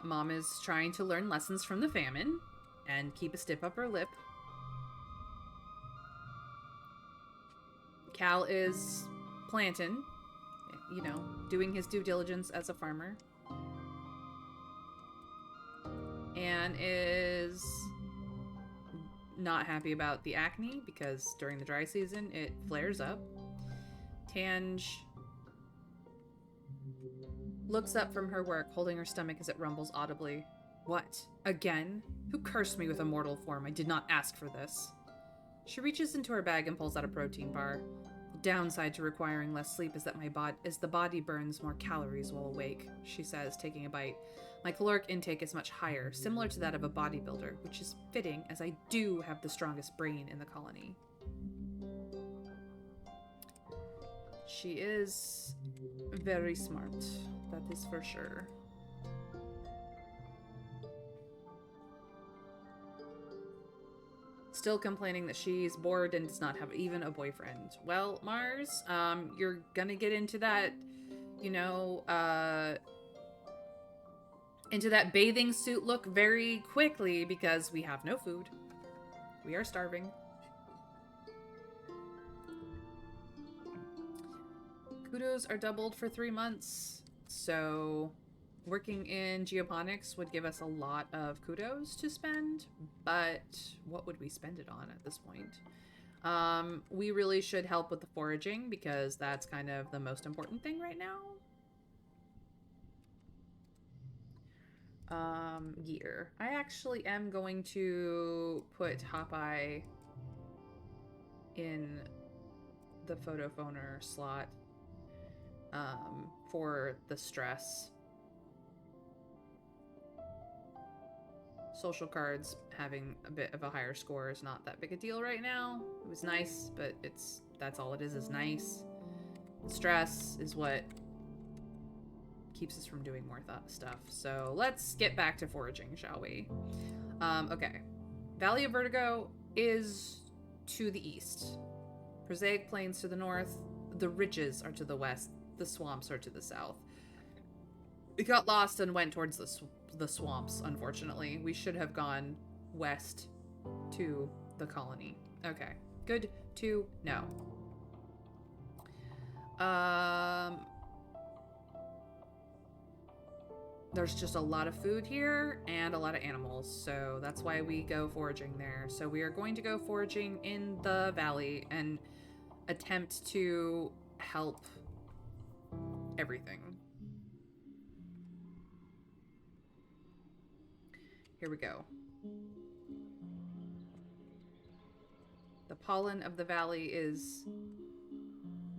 Mom is trying to learn lessons from the famine and keep a stiff upper lip. Cal is planting, you know, doing his due diligence as a farmer. Anne is not happy about the acne because during the dry season it flares up. Tange looks up from her work, holding her stomach as it rumbles audibly. What? Again? Who cursed me with a mortal form? I did not ask for this. She reaches into her bag and pulls out a protein bar. Downside to requiring less sleep is that the body burns more calories while awake, she says, taking a bite. My caloric intake is much higher, similar to that of a bodybuilder, which is fitting as I do have the strongest brain in the colony. She is very smart, that is for sure. Still complaining that she's bored and does not have even a boyfriend. Well, Mars, you're gonna get into that, you know, into that bathing suit look very quickly because we have no food. We are starving. Kudos are doubled for 3 months, so working in geoponics would give us a lot of kudos to spend, but what would we spend it on at this point? We really should help with the foraging because that's kind of the most important thing right now. Gear. I actually am going to put Hopeye in the photophoner slot for the stress. Social cards having a bit of a higher score is not that big a deal right now. It was nice, but that's all it is nice. Stress is what keeps us from doing more stuff. So let's get back to foraging, shall we? Okay. Valley of Vertigo is to the east. Prosaic Plains to the north. The ridges are to the west. The swamps are to the south. We got lost and went towards the swamps, unfortunately. We should have gone west to the colony. Okay. Good to know. There's just a lot of food here and a lot of animals, so that's why we go foraging there. So we are going to go foraging in the valley and attempt to help everything. Here we go. The pollen of the valley is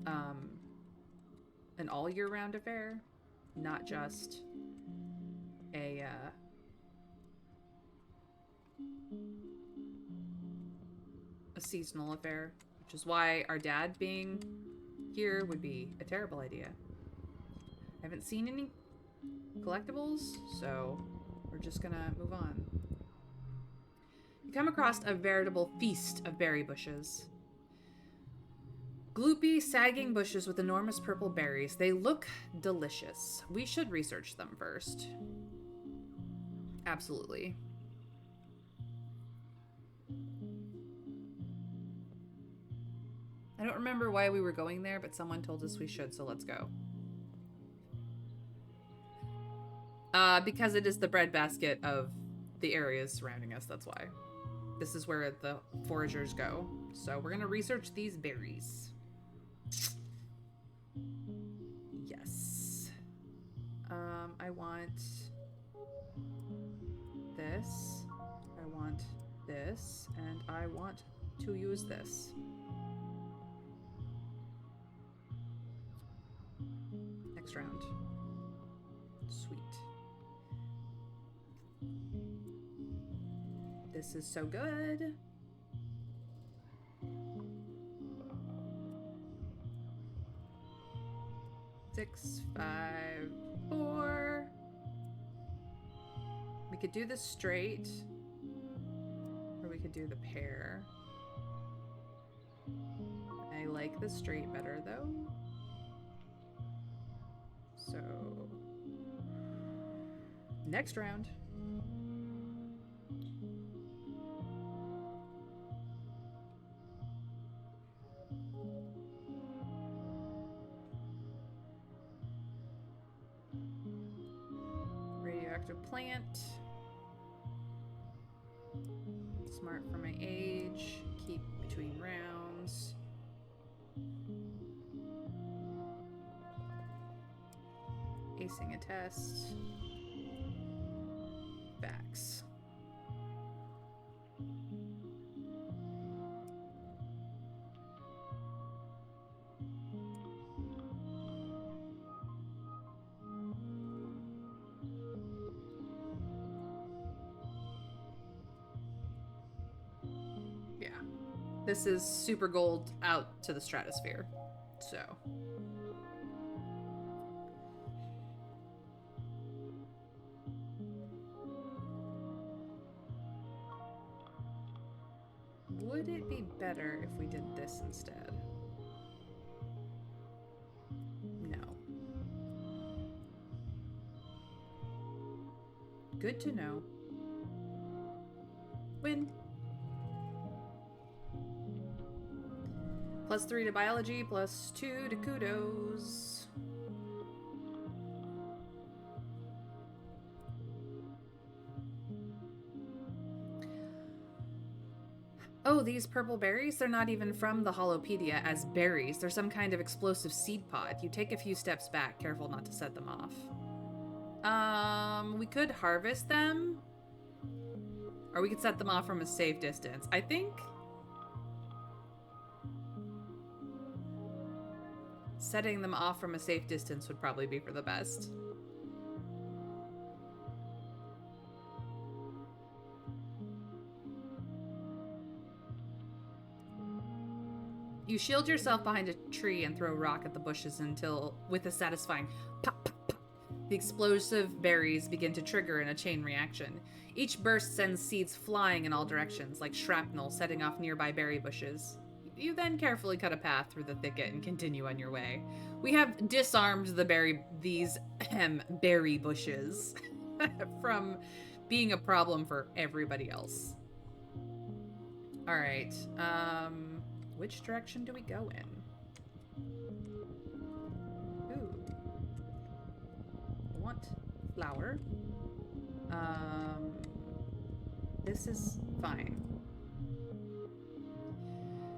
an all year round affair, not just a seasonal affair, which is why our dad being here would be a terrible idea. I haven't seen any collectibles, so we're just gonna move on. You come across a veritable feast of berry bushes. Gloopy, sagging bushes with enormous purple berries. They look delicious. We should research them first. Absolutely. I don't remember why we were going there, but someone told us we should, so let's go. Because it is the breadbasket of the areas surrounding us, that's why. This is where the foragers go. So we're gonna research these berries. Yes. I want this. I want this. And I want to use this. Next round. Sweet. This is so good. Six, 5, 4. We could do this straight, or we could do the pair. I like the straight better though. So, next round. Radioactive plant. Smart for my age. Keep between rounds. Acing a test. Facts. This is super gold out to the stratosphere. So. Would it be better if we did this instead? No. Good to know. Win. +3 to biology, +2 to kudos. Oh, these purple berries? They're not even from the Holopedia as berries. They're some kind of explosive seed pod. You take a few steps back, careful not to set them off. We could harvest them. Or we could set them off from a safe distance. I think setting them off from a safe distance would probably be for the best. You shield yourself behind a tree and throw a rock at the bushes until, with a satisfying pop, pop, pop, the explosive berries begin to trigger in a chain reaction. Each burst sends seeds flying in all directions, like shrapnel setting off nearby berry bushes. You then carefully cut a path through the thicket and continue on your way. We have disarmed these berry bushes from being a problem for everybody else. All right. Which direction do we go in? Ooh. I want flour. This is fine.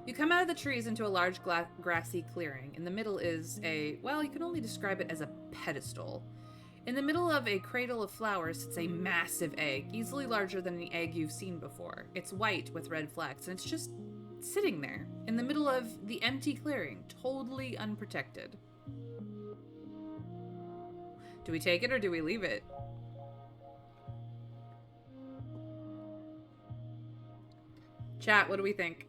You come out of the trees into a large grassy clearing. In the middle is well, you can only describe it as a pedestal. In the middle of a cradle of flowers sits a massive egg, easily larger than any egg you've seen before. It's white with red flecks, and it's just sitting there in the middle of the empty clearing, totally unprotected. Do we take it or do we leave it? Chat, what do we think?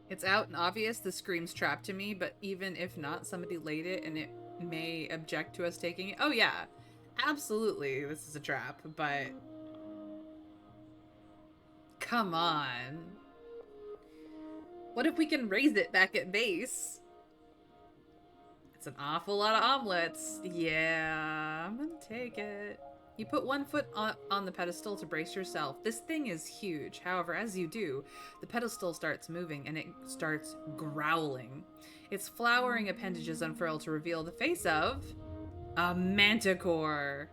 It's out and obvious the scream's trapped to me, but even if not, somebody laid it and it may object to us taking it. Oh yeah, absolutely this is a trap, but come on. What if we can raise it back at base? It's an awful lot of omelets. Yeah, I'm gonna take it. You put one foot on the pedestal to brace yourself. This thing is huge. However, as you do, the pedestal starts moving and it starts growling. Its flowering appendages unfurl to reveal the face of a manticore.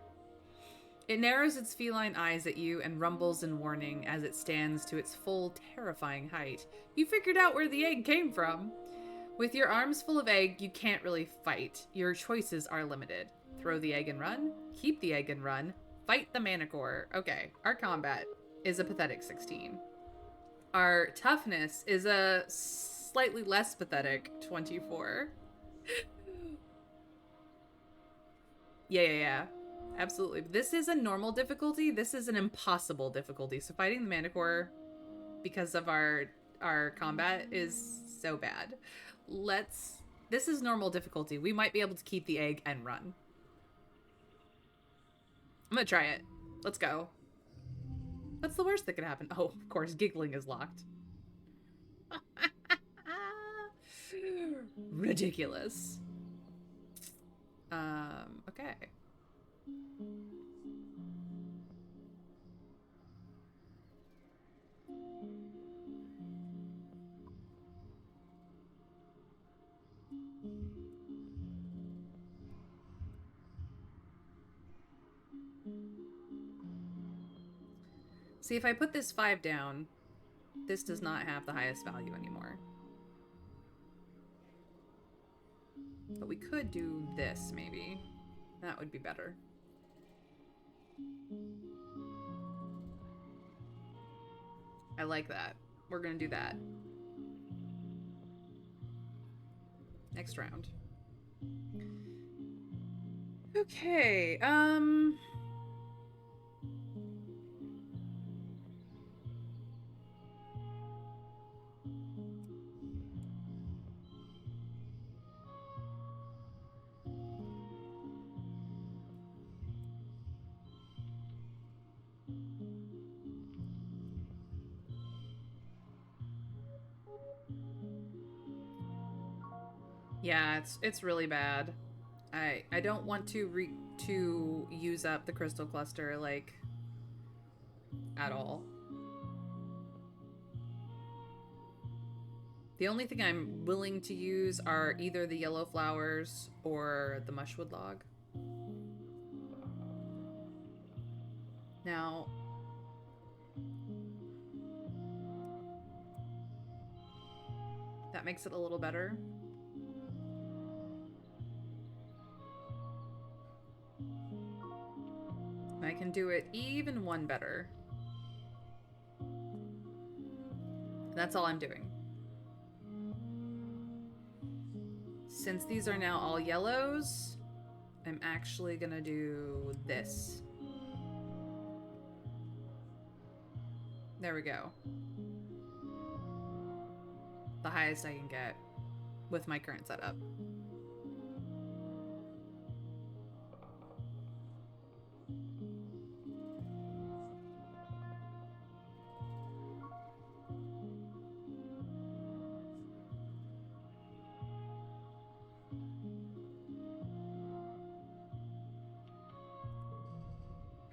It narrows its feline eyes at you and rumbles in warning as it stands to its full, terrifying height. You figured out where the egg came from. With your arms full of egg, you can't really fight. Your choices are limited. Throw the egg and run, keep the egg and run, fight the manticore. Okay, our combat is a pathetic 16. Our toughness is a slightly less pathetic 24. Yeah. Absolutely. This is a normal difficulty. This is an impossible difficulty. So fighting the manticore because of our combat is so bad. This is normal difficulty. We might be able to keep the egg and run. I'm gonna try it. Let's go. What's the worst that could happen? Oh, of course, giggling is locked. Ridiculous. Okay. See, if I put this 5 down, this does not have the highest value anymore. But we could do this, maybe. That would be better. I like that. We're gonna do that. Next round. Okay, yeah, it's really bad. I don't want to use up the crystal cluster like at all. The only thing I'm willing to use are either the yellow flowers or the mushwood log. Now, that makes it a little better. I can do it even one better. That's all I'm doing. Since these are now all yellows, I'm actually gonna do this. There we go. The highest I can get with my current setup.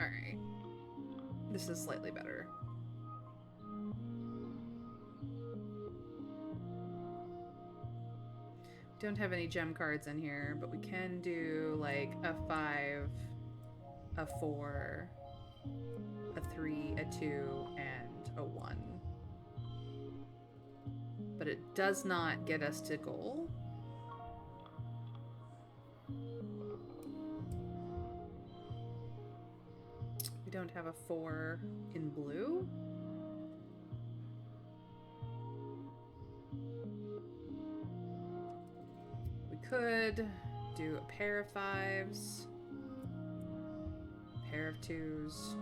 Alright. This is slightly better. Don't have any gem cards in here, but we can do like a 5, a 4, a 3, a 2, and a 1. But it does not get us to goal. We don't have a 4 in blue. We could do a pair of 5s, pair of 2s,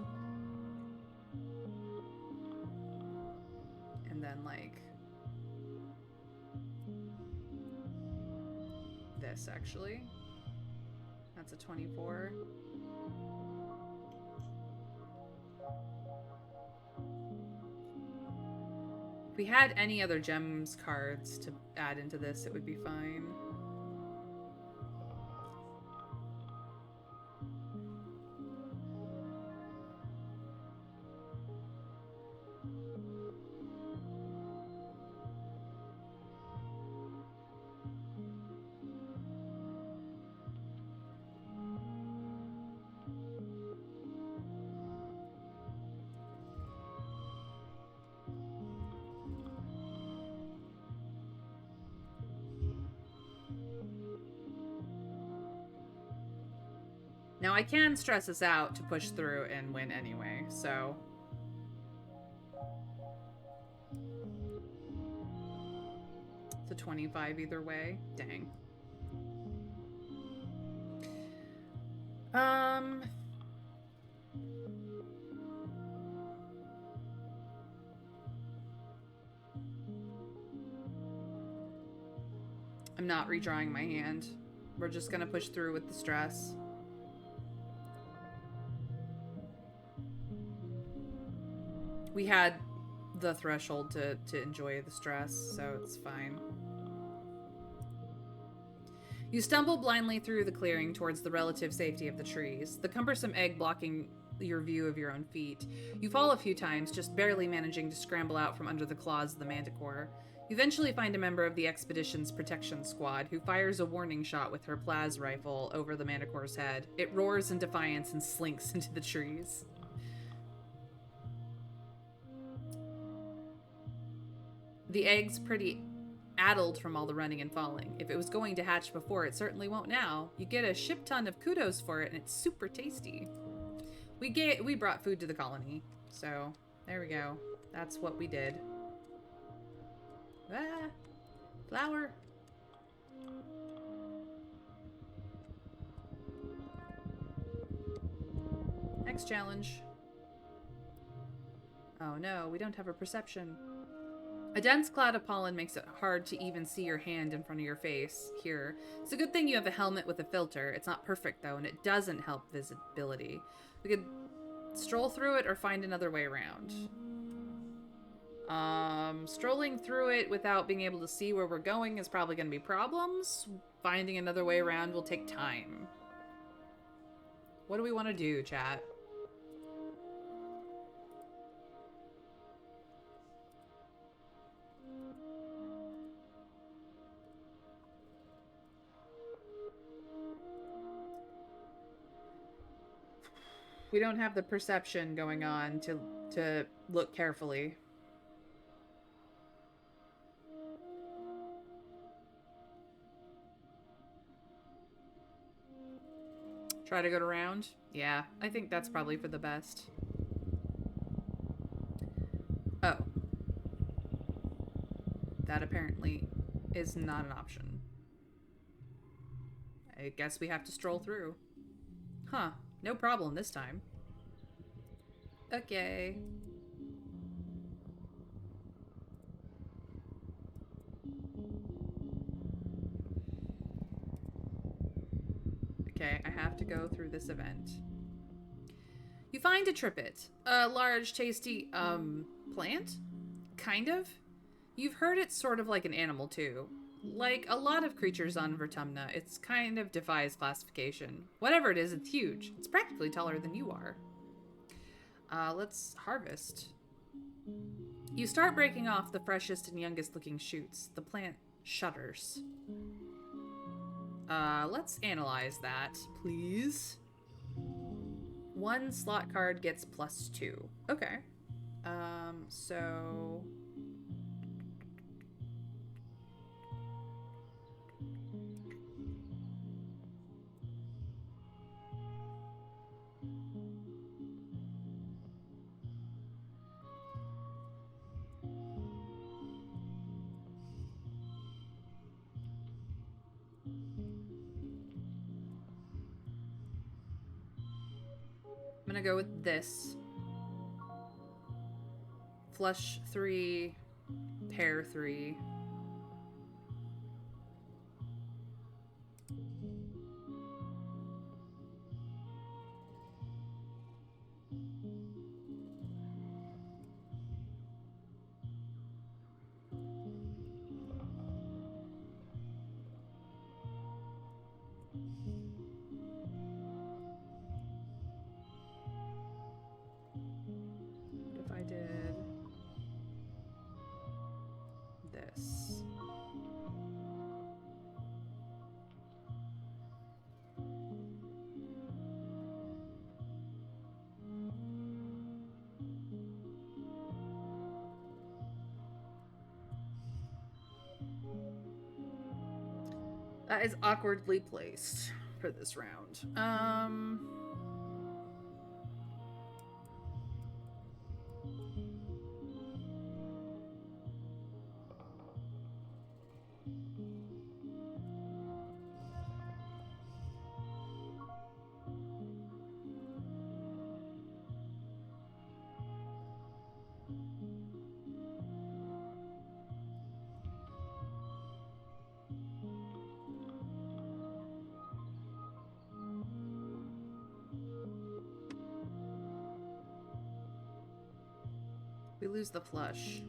and then like this actually. That's a 24. If we had any other gems cards to add into this, it would be fine. Now I can stress this out to push through and win anyway, so... It's a 25 either way. Dang. I'm not redrawing my hand. We're just gonna push through with the stress. We had the threshold to enjoy the stress, so it's fine. You stumble blindly through the clearing towards the relative safety of the trees, the cumbersome egg blocking your view of your own feet. You fall a few times, just barely managing to scramble out from under the claws of the manticore. You eventually find a member of the expedition's protection squad who fires a warning shot with her plas rifle over the manticore's head. It roars in defiance and slinks into the trees. The egg's pretty addled from all the running and falling. If it was going to hatch before, it certainly won't now. You get a ship ton of kudos for it, and it's super tasty. We brought food to the colony, so there we go. That's what we did. Ah! Flower! Next challenge. Oh no, we don't have a perception. A dense cloud of pollen makes it hard to even see your hand in front of your face here. It's a good thing you have a helmet with a filter. It's not perfect though, and it doesn't help visibility. We could stroll through it or find another way around. Strolling through it without being able to see where we're going is probably going to be problems. Finding another way around will take time. What do we want to do, chat? We don't have the perception going on to look carefully. Try to go around? Yeah, I think that's probably for the best. Oh. That apparently is not an option. I guess we have to stroll through. Huh. No problem this time. Okay. Okay, I have to go through this event. You find a trippet. A large, tasty, plant? Kind of? You've heard it's sort of like an animal, too. Like a lot of creatures on Vertumna, it's kind of defies classification. Whatever it is, it's huge. It's practically taller than you are. Let's harvest. You start breaking off the freshest and youngest looking shoots. The plant shudders. Let's analyze that, please. 1 slot card gets +2. Okay. So... I'm gonna go with this. Flush 3, pair 3. What if I did this? That is awkwardly placed for this round. We lose the flush.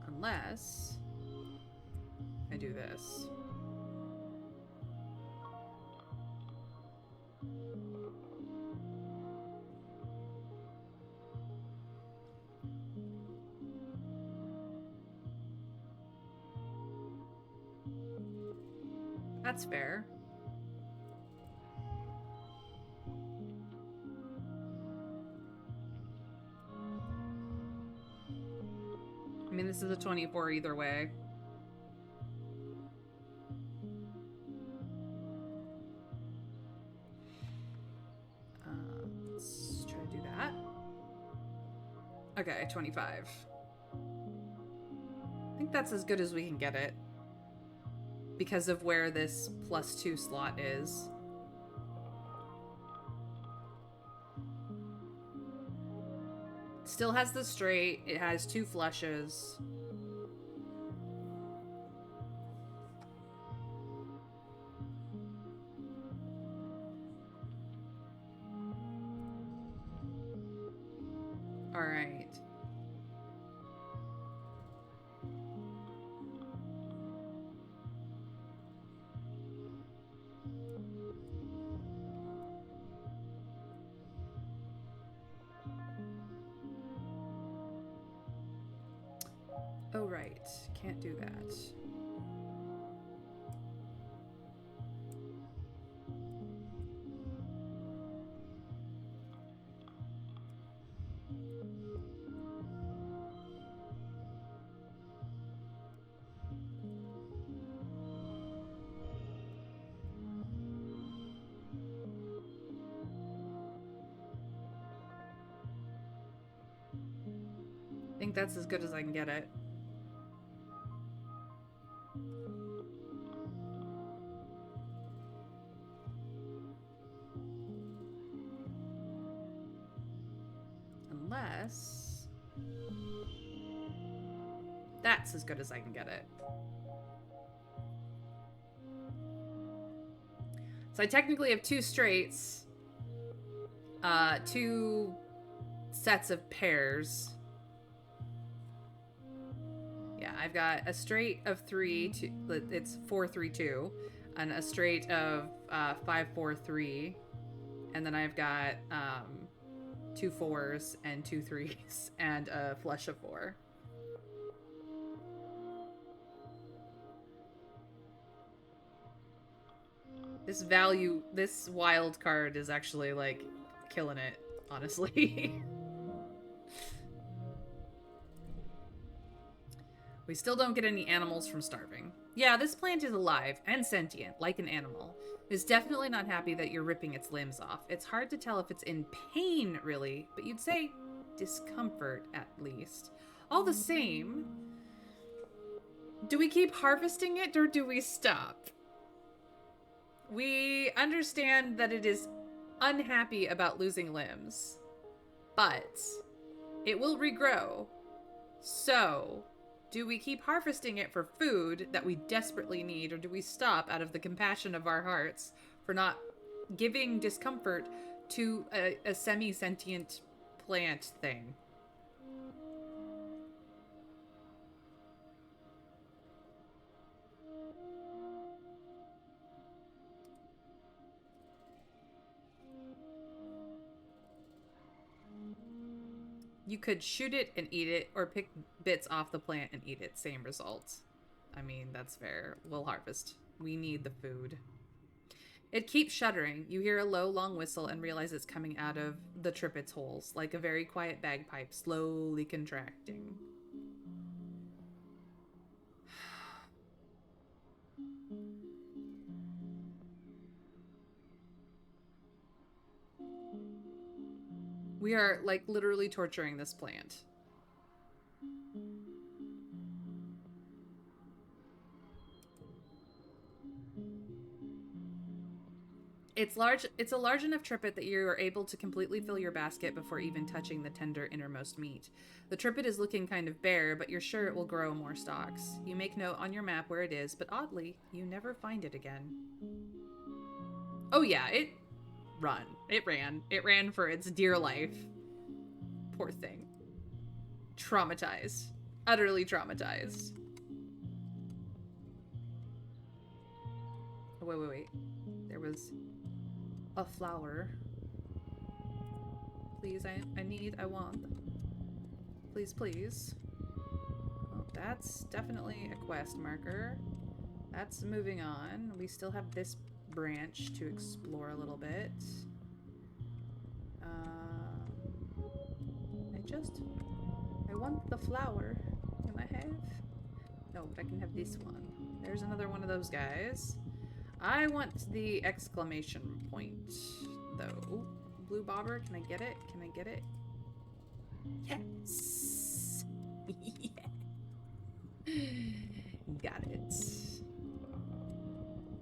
Unless I do this. That's fair. I mean, this is a 24 either way. Okay, 25. I think that's as good as we can get it. Because of where this +2 slot is. Still has the straight. It has 2 flushes. All right. Oh, right. Can't do that. I think that's as good as I can get it. Unless... that's as good as I can get it. So I technically have 2 straights. 2 sets of pairs. Yeah, I've got a straight of 3, it's 4, 3, 2, and a straight of 5, 4, 3, and then I've got 2 4s and 2 3s and a flush of 4. This wild card is actually like killing it, honestly. We still don't get any animals from starving. Yeah, this plant is alive and sentient, like an animal. It's definitely not happy that you're ripping its limbs off. It's hard to tell if it's in pain, really, but you'd say discomfort, at least. All the same, do we keep harvesting it or do we stop? We understand that it is unhappy about losing limbs, but it will regrow. So... do we keep harvesting it for food that we desperately need, or do we stop out of the compassion of our hearts for not giving discomfort to a semi-sentient plant thing? You could shoot it and eat it, or pick bits off the plant and eat it. Same result. I mean, that's fair. We'll harvest. We need the food. It keeps shuddering. You hear a low, long whistle and realize it's coming out of the tripet's holes, like a very quiet bagpipe, slowly contracting. We are, like, literally torturing this plant. It's a large enough tripet that you are able to completely fill your basket before even touching the tender innermost meat. The tripet is looking kind of bare, but you're sure it will grow more stalks. You make note on your map where it is, but oddly, you never find it again. Oh yeah, it ran. It ran for its dear life. Poor thing. Traumatized. Utterly traumatized. Oh, wait. There was a flower. Please, I want. Please. Oh, that's definitely a quest marker. That's moving on. We still have this branch to explore a little bit. I want the flower. Can I have? No, but I can have this one. There's another one of those guys. I want the exclamation point, though. Ooh, blue bobber, can I get it? Can I get it? Yes. Yeah. Got it.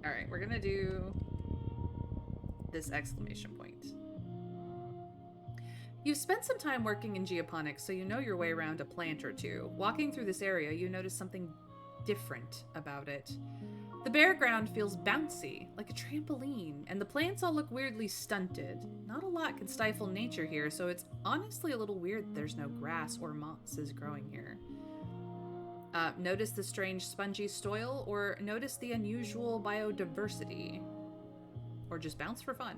All right, we're gonna do this exclamation point. You've spent some time working in geoponics, so you know your way around a plant or two. Walking through this area, you notice something different about it. The bare ground feels bouncy, like a trampoline, and the plants all look weirdly stunted. Not a lot can stifle nature here, so it's honestly a little weird that there's no grass or mosses growing here. Notice the strange spongy soil, or notice the unusual biodiversity. Or just bounce for fun.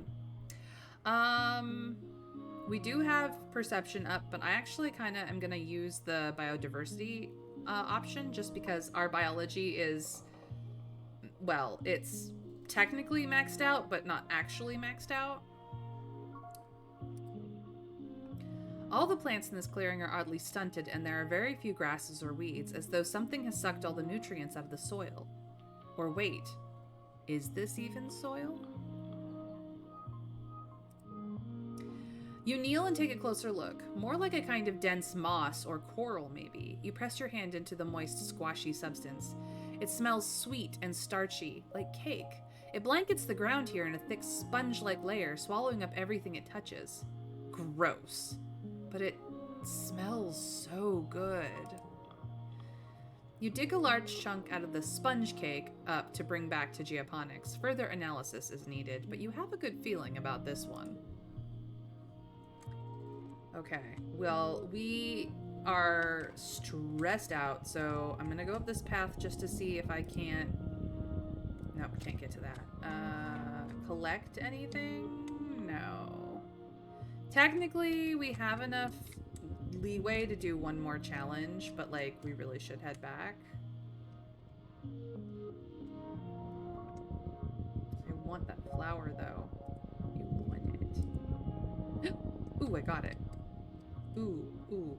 We do have perception up, but I actually kind of am going to use the biodiversity option just because our biology is, well, it's technically maxed out, but not actually maxed out. All the plants in this clearing are oddly stunted, and there are very few grasses or weeds, as though something has sucked all the nutrients out of the soil. Or wait, is this even soil? You kneel and take a closer look. More like a kind of dense moss or coral, maybe. You press your hand into the moist, squashy substance. It smells sweet and starchy, like cake. It blankets the ground here in a thick sponge-like layer, swallowing up everything it touches. Gross. But it smells so good. You dig a large chunk out of the sponge cake up to bring back to geoponics. Further analysis is needed, but you have a good feeling about this one. Okay, well, we are stressed out, so I'm gonna go up this path just to see if I can't... Nope, can't get to that. Collect anything? No. Technically, we have enough leeway to do one more challenge, but, like, we really should head back. I want that flower, though. You want it. Ooh, I got it. Ooh, ooh.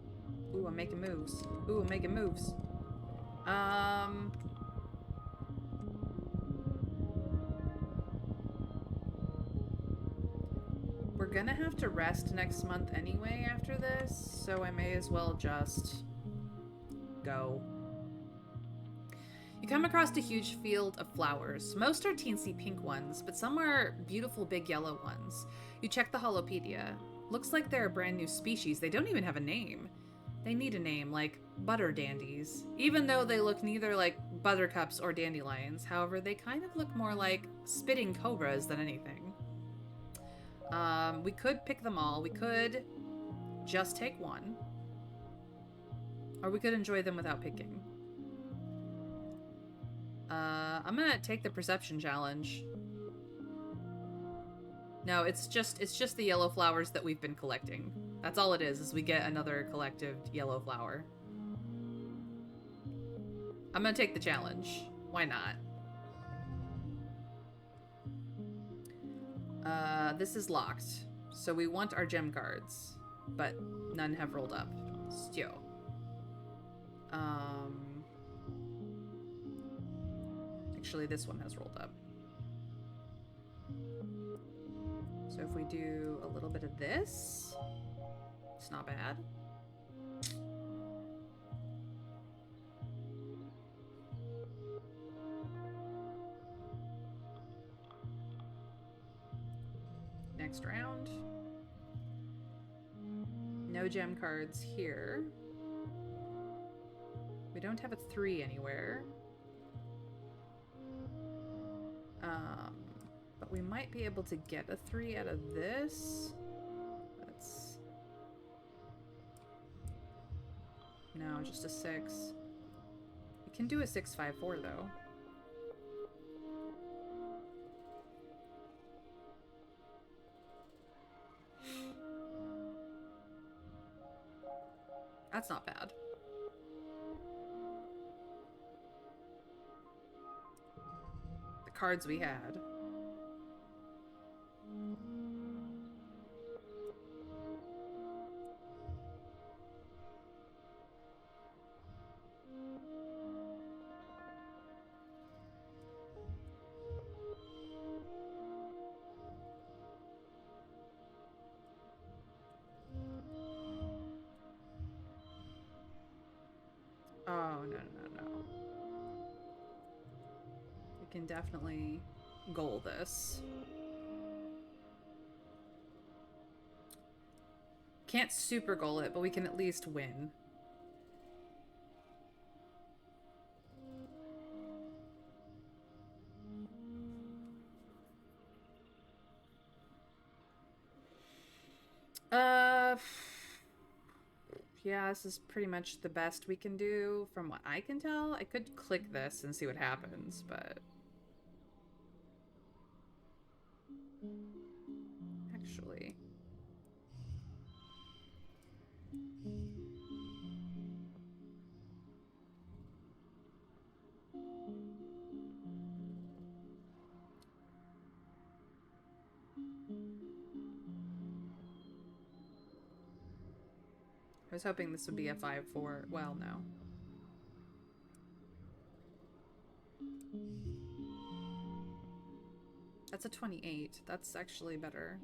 Ooh, I'm making moves. Ooh, I'm making moves. We're gonna have to rest next month anyway after this, so I may as well just go. You come across a huge field of flowers. Most are teensy pink ones, but some are beautiful big yellow ones. You check the holopedia. Looks like they're a brand new species. They don't even have a name. They need a name, like butter dandies. Even though they look neither like buttercups or dandelions, however, they kind of look more like spitting cobras than anything. We could pick them all. We could just take one. Or we could enjoy them without picking. I'm gonna take the perception challenge. No, it's just the yellow flowers that we've been collecting. That's all it is we get another collective yellow flower. I'm gonna take the challenge. Why not? This is locked. So we want our gem cards, but none have rolled up. Still. Actually, this one has rolled up. So if we do a little bit of this, it's not bad. Next round. No gem cards here. We don't have a 3 anywhere. But we might be able to get a 3 out of this. That's... No, just a 6. We can do a 6-5-4 though. That's not bad. The cards we had. Oh, no, no, no. We can definitely goal this. Can't super goal it, but we can at least win. Uh, yeah, this is pretty much the best we can do from what I can tell. I could click this and see what happens, but actually, I was hoping this would be a 5-4. Well, no. That's a 28. That's actually better.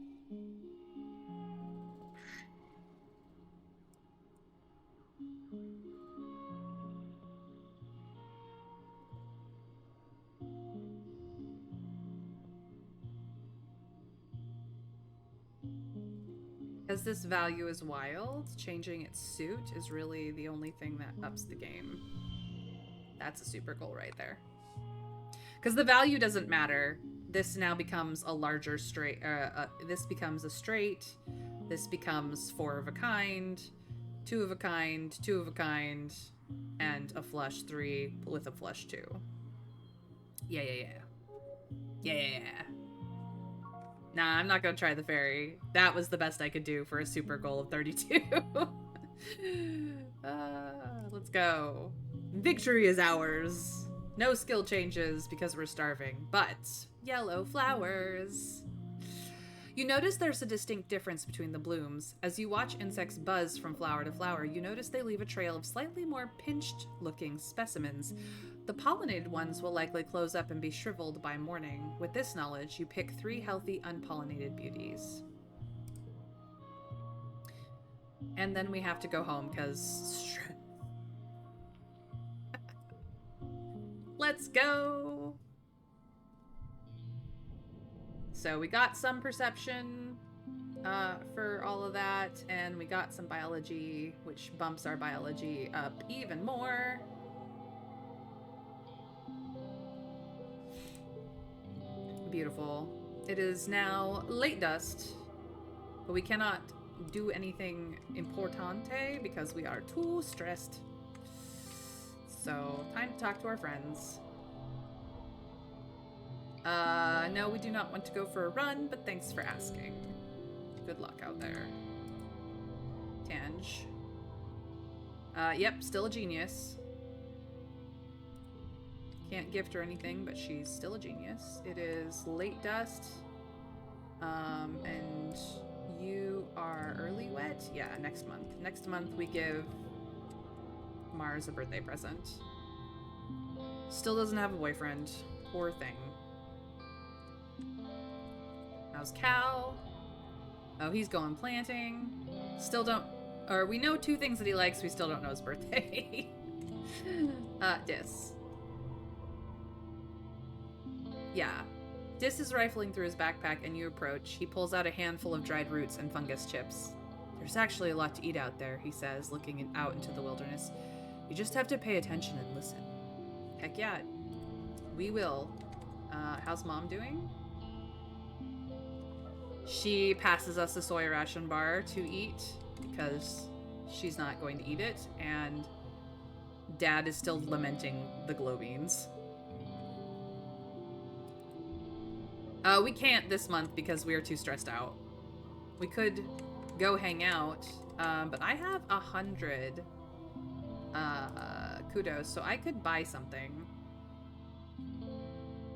As this value is wild, changing its suit is really the only thing that ups the game. That's a super goal right there. Because the value doesn't matter. This now becomes a larger straight. This becomes a straight. This becomes 4 of a kind, 2 of a kind, 2 of a kind, and a flush 3 with a flush 2. Yeah, yeah, yeah. Yeah, yeah, yeah. Nah, I'm not gonna try the fairy. That was the best I could do for a super goal of 32. Let's go. Victory is ours. No skill changes because we're starving, but yellow flowers. You notice there's a distinct difference between the blooms. As you watch insects buzz from flower to flower, you notice they leave a trail of slightly more pinched-looking specimens. The pollinated ones will likely close up and be shriveled by morning. With this knowledge, you pick 3 healthy, unpollinated beauties. And then we have to go home, because... Let's go! So we got some perception for all of that, and we got some biology, which bumps our biology up even more. Beautiful. It is now late dust, but we cannot do anything importante because we are too stressed. So, time to talk to our friends. No, we do not want to go for a run, but thanks for asking. Good luck out there. Tange. Yep, still a genius. Can't gift her anything, but she's still a genius. It is late dust. And you are early wet? Yeah, next month. Next month we give Mars a birthday present. Still doesn't have a boyfriend. Poor thing. How's Cal? Oh, he's going planting. Still don't... Or we know 2 things that he likes, we still don't know his birthday. Dis. Yeah. Dis is rifling through his backpack and you approach. He pulls out a handful of dried roots and fungus chips. There's actually a lot to eat out there, he says, looking out into the wilderness. You just have to pay attention and listen. Heck yeah. We will. How's Mom doing? She passes us a soy ration bar to eat because she's not going to eat it, and Dad is still lamenting the glow beans. We can't this month because we are too stressed out. We could go hang out, but I have 100 kudos, so I could buy something.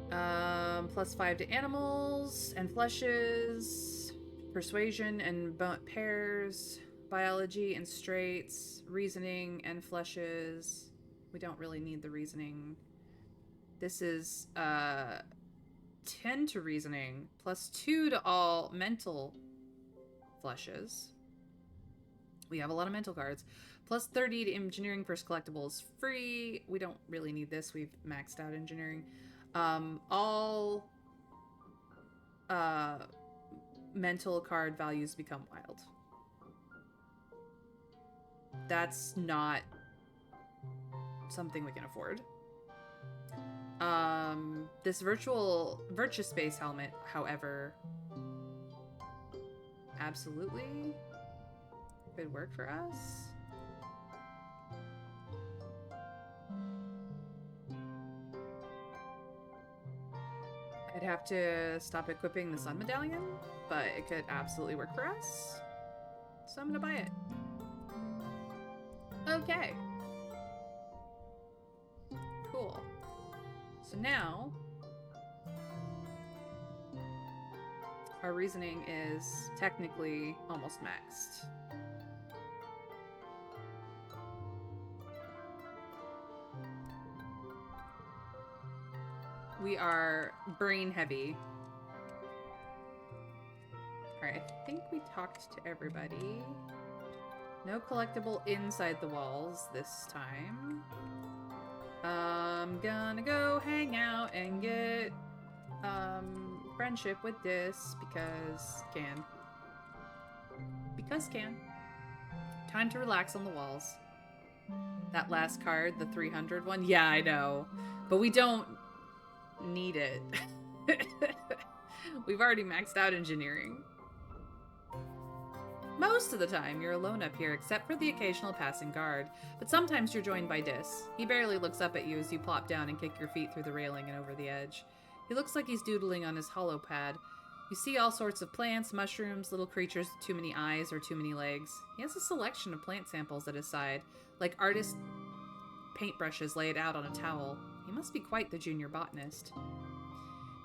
+5 to animals and fleshes, persuasion and pairs, biology and straights, reasoning and fleshes. We don't really need the reasoning. This is 10 to reasoning, +2 to all mental fleshes. We have a lot of mental cards. Plus 30 to engineering first collectible is free. We don't really need this. We've maxed out engineering. All mental card values become wild. That's not something we can afford. This Virtua Space helmet, however, absolutely could work for us. I'd have to stop equipping the Sun Medallion, but it could absolutely work for us. So I'm gonna buy it. Okay. Cool. So now, our reasoning is technically almost maxed. We are brain heavy. Alright, I think we talked to everybody. No collectible inside the walls this time. I'm gonna go hang out and get friendship with this because can. Because can. Time to relax on the walls. That last card, the 300 one. Yeah, I know. But we don't need it. We've already maxed out engineering. Most of the time, you're alone up here, except for the occasional passing guard. But sometimes you're joined by Dis. He barely looks up at you as you plop down and kick your feet through the railing and over the edge. He looks like he's doodling on his hollow pad. You see all sorts of plants, mushrooms, little creatures with too many eyes or too many legs. He has a selection of plant samples at his side, like artist paintbrushes laid out on a towel. He must be quite the junior botanist.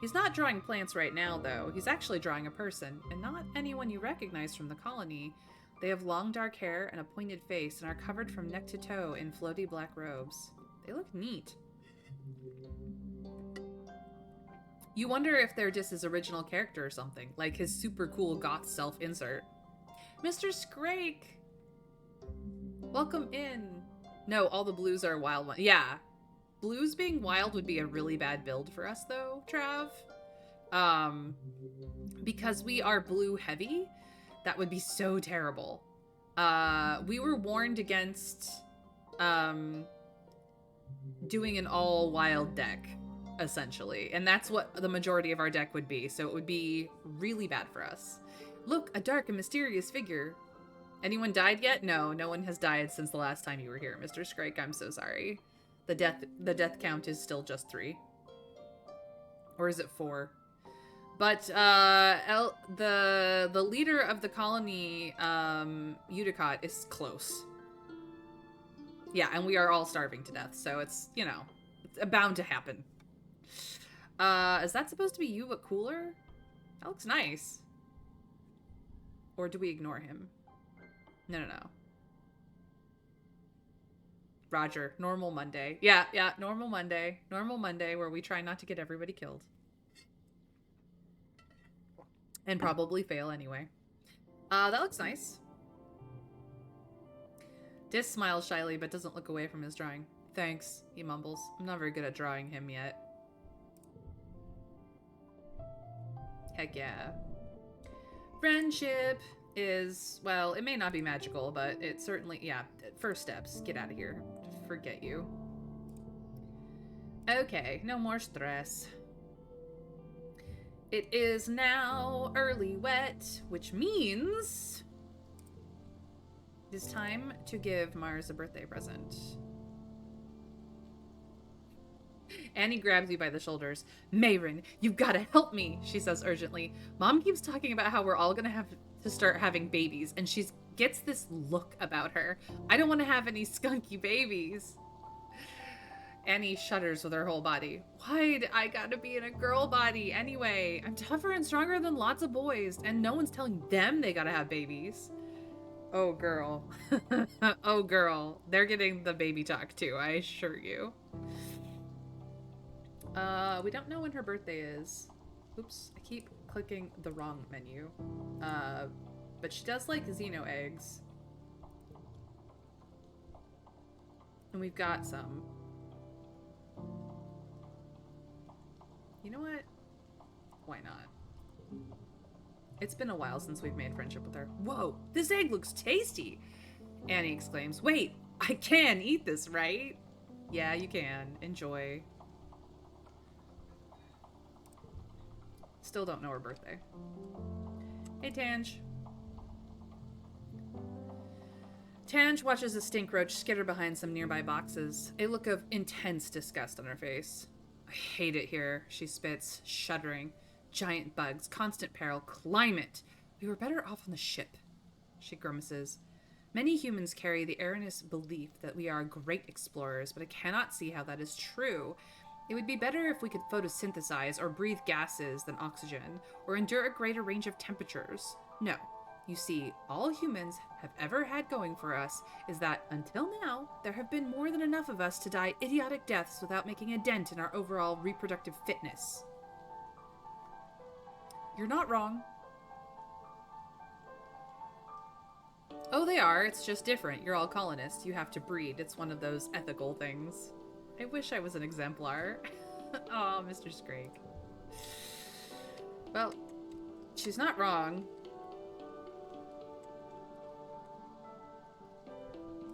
He's not drawing plants right now, though. He's actually drawing a person, and not anyone you recognize from the colony. They have long dark hair and a pointed face and are covered from neck to toe in floaty black robes. They look neat. You wonder if they're just his original character or something, like his super cool goth self-insert. Mr. Scrake! Welcome in. No, all the blues are wild ones. Yeah. Blues being wild would be a really bad build for us, though, Trav. Because we are blue heavy, that would be so terrible. We were warned against doing an all wild deck, essentially. And that's what the majority of our deck would be. So it would be really bad for us. Look, a dark and mysterious figure. Anyone died yet? No, no one has died since the last time you were here, Mr. Scrake. I'm so sorry. The death count is still just 3. Or is it 4? But the leader of the colony, Udicott, is close. Yeah, and we are all starving to death, so it's, you know, it's bound to happen. Is that supposed to be you but cooler? That looks nice. Or do we ignore him? No. Roger, normal Monday. Yeah, normal Monday. Normal Monday where we try not to get everybody killed. And probably fail anyway. That looks nice. Dis smiles shyly but doesn't look away from his drawing. Thanks, he mumbles. I'm not very good at drawing him yet. Heck yeah. Friendship is, well, it may not be magical, but it certainly, yeah, first steps. Get out of here. Forget you. Okay, no more stress. It is now early wet, which means it is time to give Mars a birthday present. Annie grabs you by the shoulders. Mayrin, you've got to help me, she says urgently. Mom keeps talking about how we're all going to have to start having babies, and she gets this look about her. I don't want to have any skunky babies. Annie shudders with her whole body. Why'd I gotta be in a girl body anyway? I'm tougher and stronger than lots of boys, and no one's telling them they gotta have babies. Oh, girl. Oh, girl. They're getting the baby talk, too, I assure you. We don't know when her birthday is. Oops, I keep clicking the wrong menu. But she does like Xeno eggs. And we've got some. You know what? Why not? It's been a while since we've made friendship with her. Whoa, this egg looks tasty! Annie exclaims. Wait, I can eat this, right? Yeah, you can. Enjoy. Still don't know her birthday. Hey, Tange. Tange watches a stink roach skitter behind some nearby boxes, a look of intense disgust on her face. I hate it here, she spits, shuddering. Giant bugs, constant peril, climate. We were better off on the ship. She grimaces. Many humans carry the erroneous belief that we are great explorers, but I cannot see how that is true. It would be better if we could photosynthesize or breathe gases than oxygen, or endure a greater range of temperatures. No. You see, all humans have ever had going for us is that, until now, there have been more than enough of us to die idiotic deaths without making a dent in our overall reproductive fitness. You're not wrong. Oh, they are. It's just different. You're all colonists. You have to breed. It's one of those ethical things. I wish I was an exemplar. Oh, Mr. Scrake. Well, she's not wrong.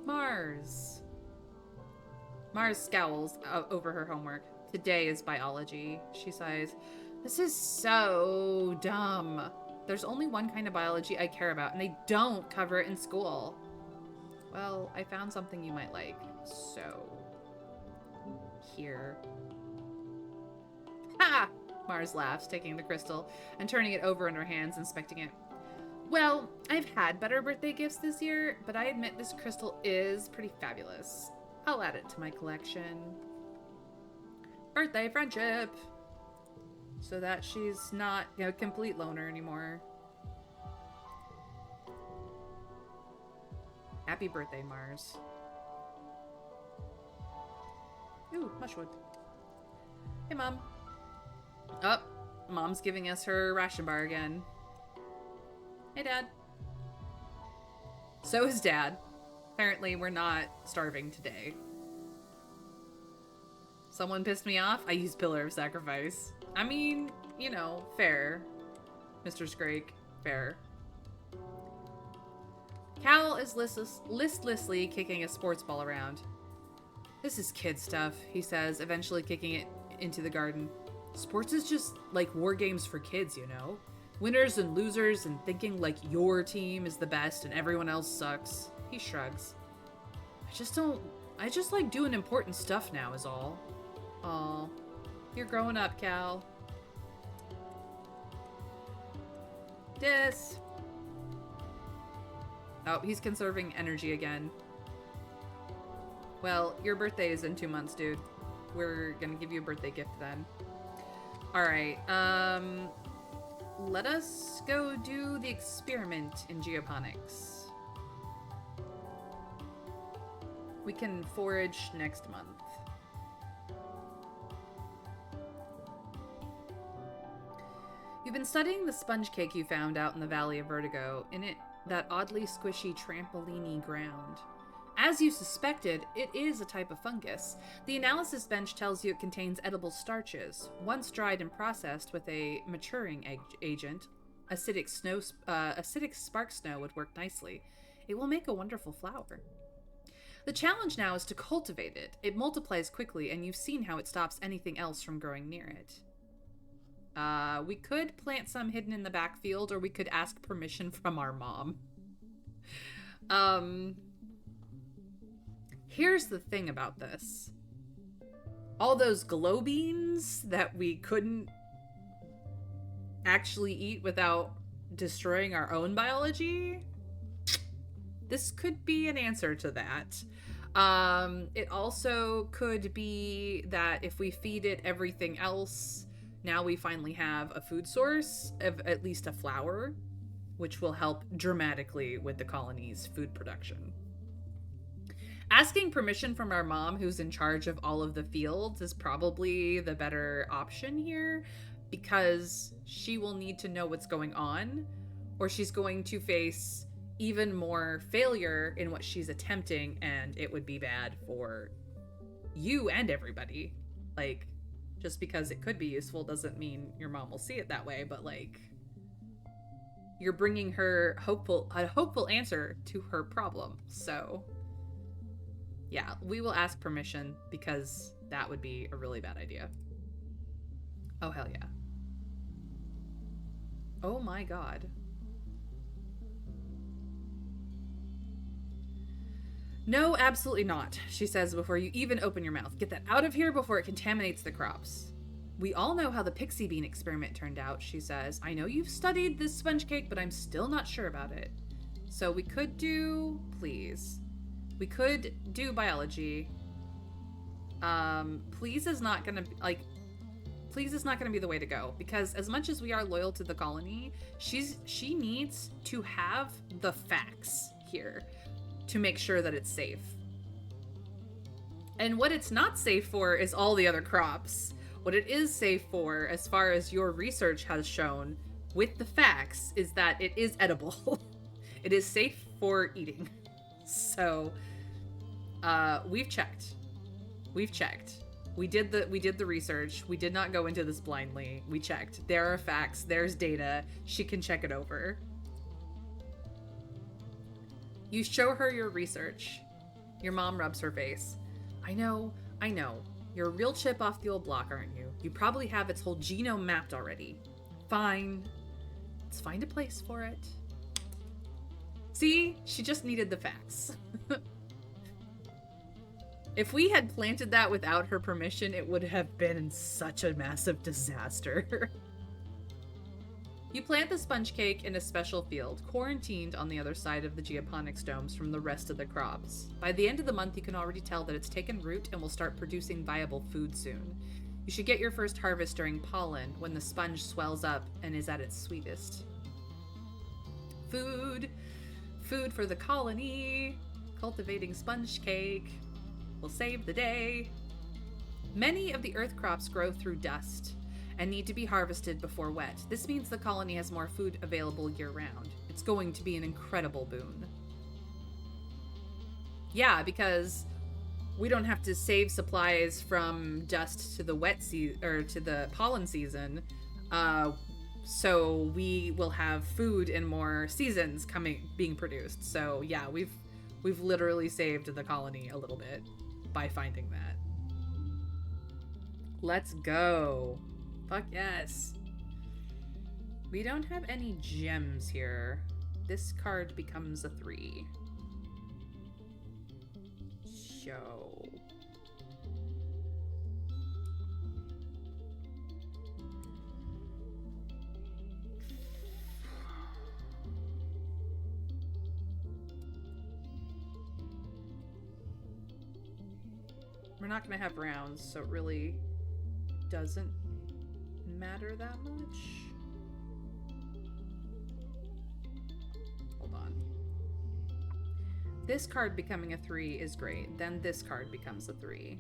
Mars. Mars scowls over her homework. Today is biology, she sighs. This is so dumb. There's only one kind of biology I care about, and they don't cover it in school. Well, I found something you might like, so... Here. Ha! Mars laughs, taking the crystal and turning it over in her hands, inspecting it. Well, I've had better birthday gifts this year, but I admit this crystal is pretty fabulous. I'll add it to my collection. Birthday friendship! So that she's not a complete loner anymore. Happy birthday, Mars. Ooh, mushwood. Hey, Mom. Oh, Mom's giving us her ration bar again. Hey, Dad. So is Dad. Apparently, we're not starving today. Someone pissed me off? I used Pillar of Sacrifice. I mean, you know, fair. Mr. Scrake, fair. Cal is listlessly kicking a sports ball around. This is kid stuff, he says, eventually kicking it into the garden. Sports is just like war games for kids, you know? Winners and losers and thinking like your team is the best and everyone else sucks. He shrugs. I just like doing important stuff now is all. Aw. You're growing up, Cal. Dis. Oh, he's conserving energy again. Well, your birthday is in 2 months, dude. We're gonna give you a birthday gift then. Alright, let us go do the experiment in geoponics. We can forage next month. You've been studying the sponge cake you found out in the Valley of Vertigo, in it that oddly squishy trampoline ground. As you suspected, it is a type of fungus. The analysis bench tells you it contains edible starches. Once dried and processed with a maturing agent, acidic spark snow would work nicely. It will make a wonderful flour. The challenge now is to cultivate it. It multiplies quickly, and you've seen how it stops anything else from growing near it. We could plant some hidden in the backfield, or we could ask permission from our mom. Here's the thing about this. All those glow beans that we couldn't actually eat without destroying our own biology, this could be an answer to that. It also could be that if we feed it everything else, now we finally have a food source of at least a flour, which will help dramatically with the colony's food production. Asking permission from our mom, who's in charge of all of the fields, is probably the better option here, because she will need to know what's going on, or she's going to face even more failure in what she's attempting, and it would be bad for you and everybody. Like, just because it could be useful doesn't mean your mom will see it that way, but like, you're bringing her a hopeful answer to her problem. So yeah, we will ask permission, because that would be a really bad idea. Oh, hell yeah. Oh my god. No, absolutely not, she says before you even open your mouth. Get that out of here before it contaminates the crops. We all know how the pixie bean experiment turned out, she says. I know you've studied this sponge cake, but I'm still not sure about it. So we could do, please. We could do biology. Please is not gonna, like, please is not gonna be the way to go, because as much as we are loyal to the colony, she needs to have the facts here to make sure that it's safe. And what it's not safe for is all the other crops. What it is safe for, as far as your research has shown with the facts, is that it is edible. It is safe for eating. So, we've checked. We've checked. We did the research. We did not go into this blindly. We checked. There are facts. There's data. She can check it over. You show her your research. Your mom rubs her face. I know. You're a real chip off the old block, aren't you? You probably have its whole genome mapped already. Fine. Let's find a place for it. See? She just needed the facts. If we had planted that without her permission, it would have been such a massive disaster. You plant the sponge cake in a special field, quarantined on the other side of the geoponics domes from the rest of the crops. By the end of the month, you can already tell that it's taken root and will start producing viable food soon. You should get your first harvest during pollen, when the sponge swells up and is at its sweetest. Food. Food for the colony. Cultivating sponge cake will save the day. Many of the earth crops grow through dust and need to be harvested before wet. This means the colony has more food available year-round. It's going to be an incredible boon. Yeah, because we don't have to save supplies from dust to the wet or to the pollen season. So we will have food in more seasons being produced. So yeah, we've literally saved the colony a little bit by finding that. Let's go. Fuck yes. We don't have any gems here. This card becomes a 3. So. We're not gonna have rounds, so it really doesn't matter that much. Hold on. This card becoming a 3 is great. Then this card becomes a 3.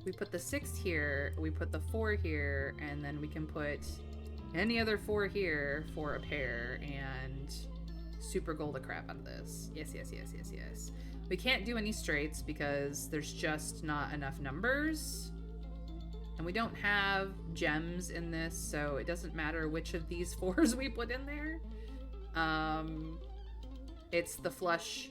We put the 6 here, we put the 4 here, and then we can put any other 4 here for a pair and super gold the crap out of this. Yes. We can't do any straights because there's just not enough numbers. And we don't have gems in this, so it doesn't matter which of these 4s we put in there. It's the flush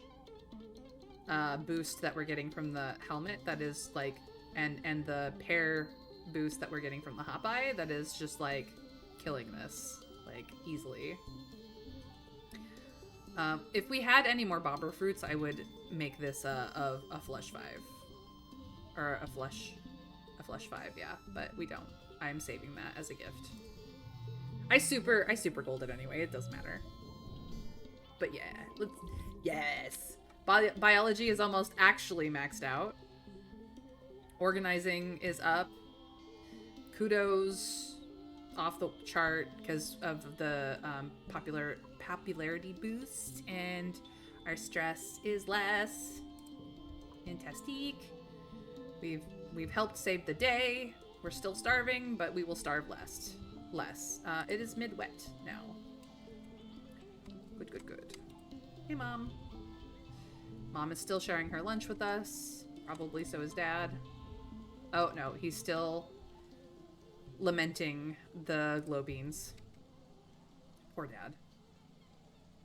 boost that we're getting from the helmet that is like, and the pair boost that we're getting from the hop eye that is just like killing this, like, easily. If we had any more bobber fruits, I would make this a flush 5. Or a flush 5, yeah, but we don't. I'm saving that as a gift. I super gold it anyway, it doesn't matter. But yeah, yes! Biology is almost actually maxed out. Organizing is up. Kudos off the chart because of the popularity boost, and our stress is less. Fantastique. We've helped save the day. We're still starving, but we will starve less. It is mid-wet now. Good. Hey, Mom. Mom is still sharing her lunch with us. Probably so is Dad. Oh, no, he's still lamenting the glow beans. Poor Dad.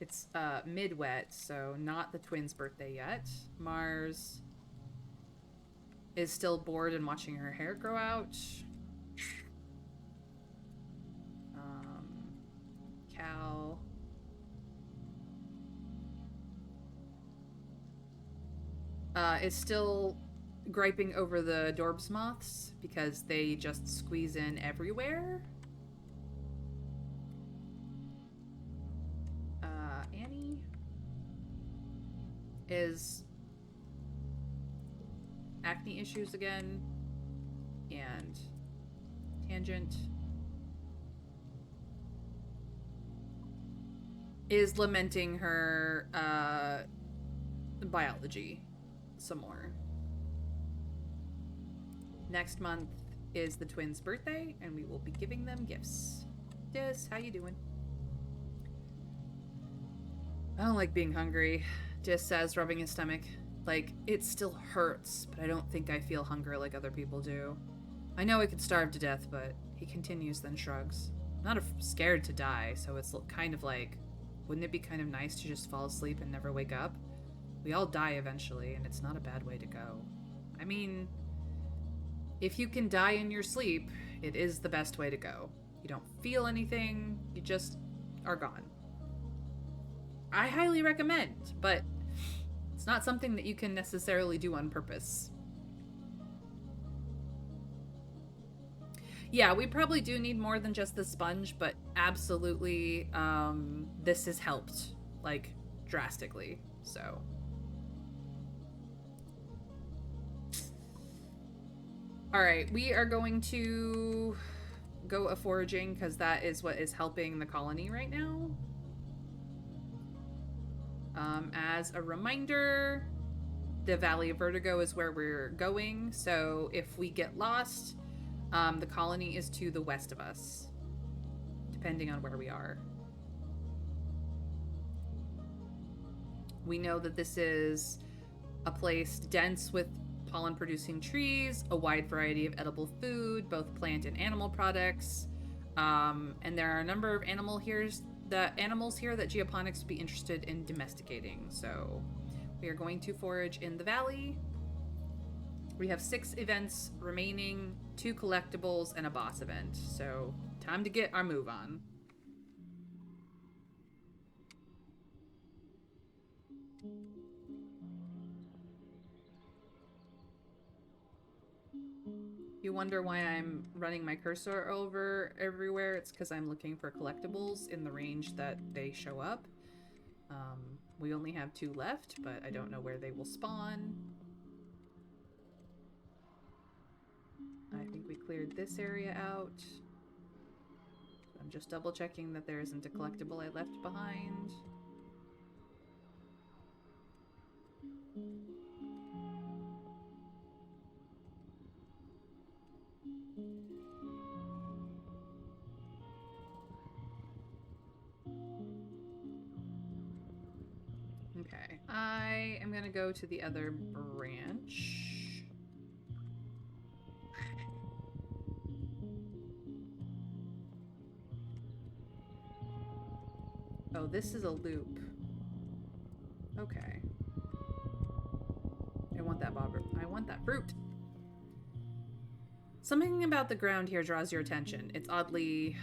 It's mid-wet, so not the twins' birthday yet. Mars is still bored and watching her hair grow out. Cal is still griping over the Dorbs moths because they just squeeze in everywhere. Annie is acne issues again, and Tangent is lamenting her biology some more. Next month is the twins' birthday, and we will be giving them gifts. Dis, how you doing? I don't like being hungry, Dis says, rubbing his stomach. Like, it still hurts, but I don't think I feel hunger like other people do. I know I could starve to death, but he continues, then shrugs. I'm not scared to die, so it's kind of like, wouldn't it be kind of nice to just fall asleep and never wake up? We all die eventually, and it's not a bad way to go. I mean, if you can die in your sleep, it is the best way to go. You don't feel anything, you just are gone. I highly recommend, but it's not something that you can necessarily do on purpose. Yeah, we probably do need more than just the sponge, but absolutely, this has helped, like, drastically, so. Alright, we are going to go a-foraging, because that is what is helping the colony right now. As a reminder, the Valley of Vertigo is where we're going, so if we get lost, the colony is to the west of us, depending on where we are. We know that this is a place dense with pollen-producing trees, a wide variety of edible food, both plant and animal products, and there are a number of animals here that geoponics would be interested in domesticating. So we are going to forage in the valley. We have 6 events remaining, 2 collectibles, and a boss event. So time to get our move on. You wonder why I'm running my cursor over everywhere? It's because I'm looking for collectibles in the range that they show up. We only have 2 left, but I don't know where they will spawn. I think we cleared this area out. I'm just double checking that there isn't a collectible I left behind. Okay, I am gonna go to the other branch. Oh, this is a loop. Okay. I want that bobber. I want that fruit. Something about the ground here draws your attention. It's oddly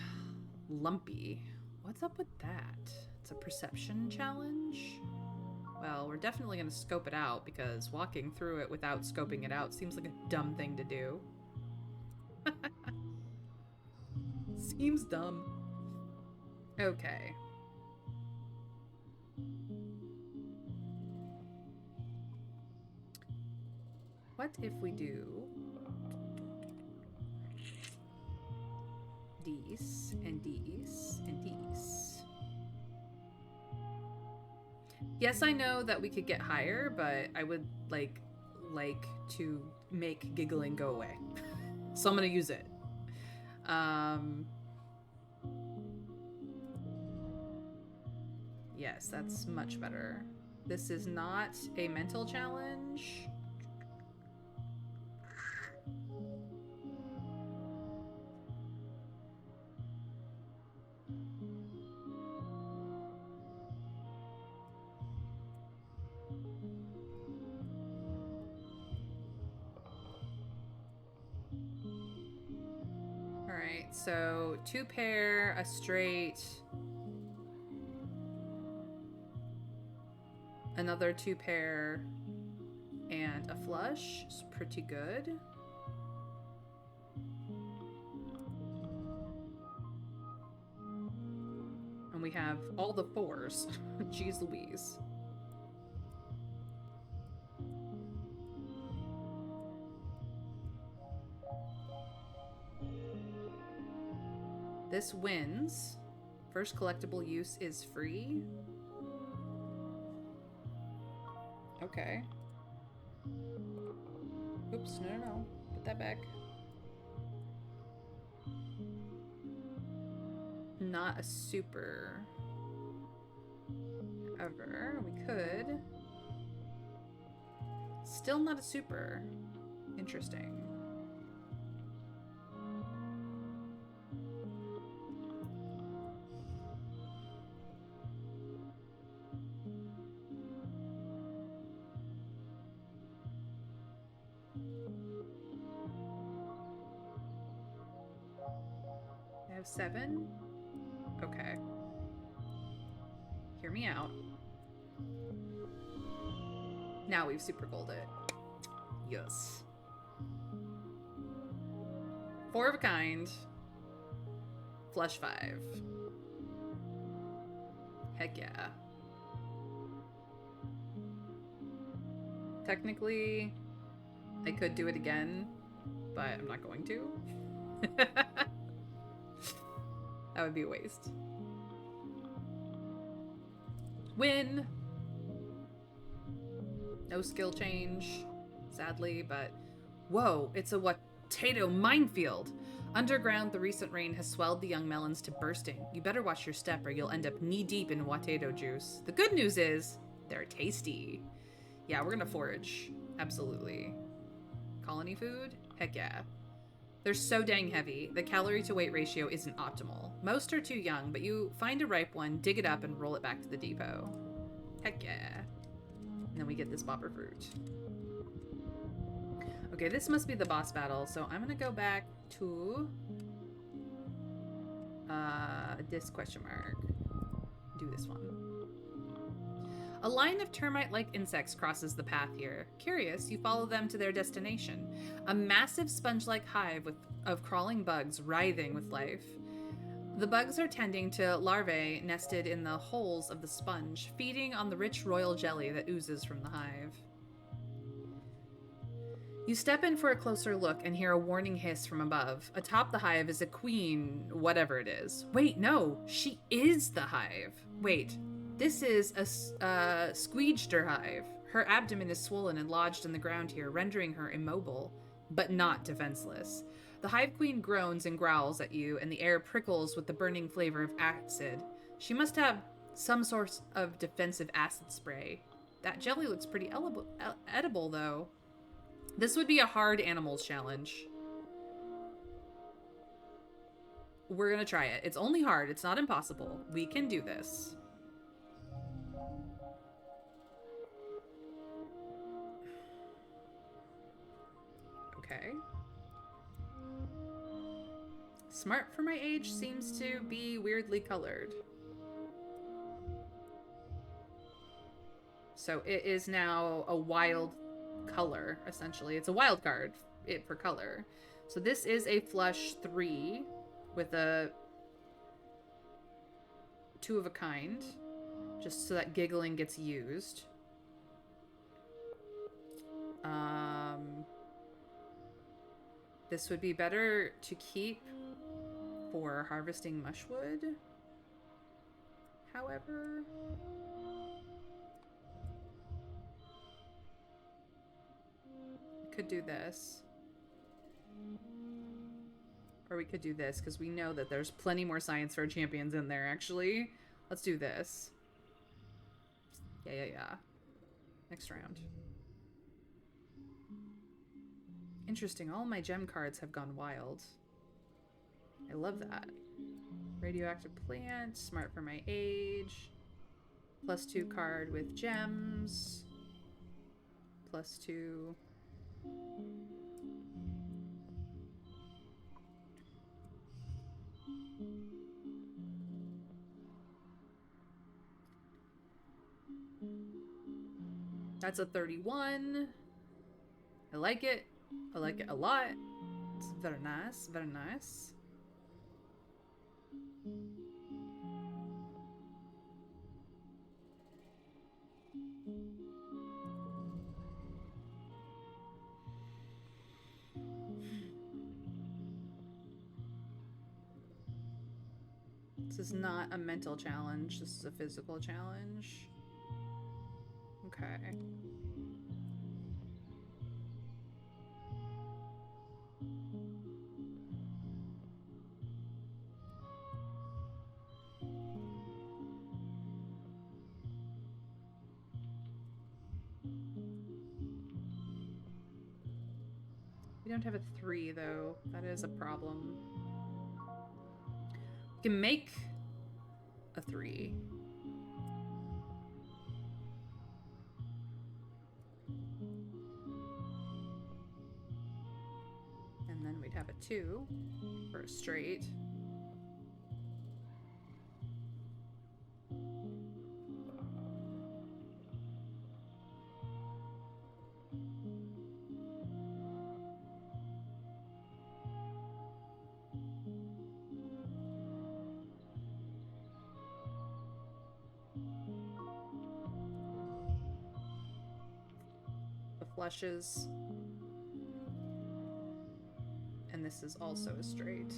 lumpy. What's up with that? It's a perception challenge? Well, we're definitely going to scope it out because walking through it without scoping it out seems like a dumb thing to do. Seems dumb. Okay. What if we do these and these and these? Yes, I know that we could get higher, but I would like to make giggling go away. So I'm gonna use it. Yes, that's much better. This is not a mental challenge. Alright, so 2 pair, a straight, another 2 pair, and a flush. It's pretty good. And we have all the 4s. Jeez Louise. This wins. First collectible use is free. Okay. Oops, no. Put that back. Not a super. However, we could. Still not a super. Interesting. I have 7. Okay. Hear me out. Now we've super gold it. Yes. 4 of a kind. Flush 5. Heck yeah. Technically, I could do it again, but I'm not going to. That would be a waste. Win! No skill change, sadly, but... Whoa, it's a potato minefield! Underground, the recent rain has swelled the young melons to bursting. You better watch your step or you'll end up knee-deep in potato juice. The good news is, they're tasty. Yeah, we're gonna forage. Absolutely. Colony food? Heck yeah. They're so dang heavy. The calorie to weight ratio isn't optimal. Most are too young, but you find a ripe one, dig it up, and roll it back to the depot. Heck yeah. And then we get this bopper fruit. Okay, this must be the boss battle, so I'm gonna go back to this question mark. Do this one. A line of termite-like insects crosses the path here. Curious, you follow them to their destination. A massive sponge-like hive of crawling bugs writhing with life. The bugs are tending to larvae nested in the holes of the sponge, feeding on the rich royal jelly that oozes from the hive. You step in for a closer look and hear a warning hiss from above. Atop the hive is a queen, whatever it is. Wait, no, she is the hive. Wait. This is a squeegster hive. Her abdomen is swollen and lodged in the ground here, rendering her immobile, but not defenseless. The hive queen groans and growls at you, and the air prickles with the burning flavor of acid. She must have some sort of defensive acid spray. That jelly looks pretty edible, though. This would be a hard animals challenge. We're gonna try it. It's only hard. It's not impossible. We can do this. Okay. Smart for my age seems to be weirdly colored. So it is now a wild color, essentially. It's a wild card for color. So this is a flush 3 with a 2 of a kind, just so that giggling gets used. This would be better to keep for harvesting mushwood. However, could do this. Or we could do this, because we know that there's plenty more science fair champions in there, actually. Let's do this. Yeah. Next round. Interesting. All my gem cards have gone wild. I love that. Radioactive plant. Smart for my age. +2 card with gems. +2. That's a 31. I like it. I like it a lot. It's very nice. Very nice. This is not a mental challenge. This is a physical challenge. Okay. We don't have a 3, though. That is a problem. We can make a 3. And then we'd have a 2 for a straight. Flushes. And this is also a straight.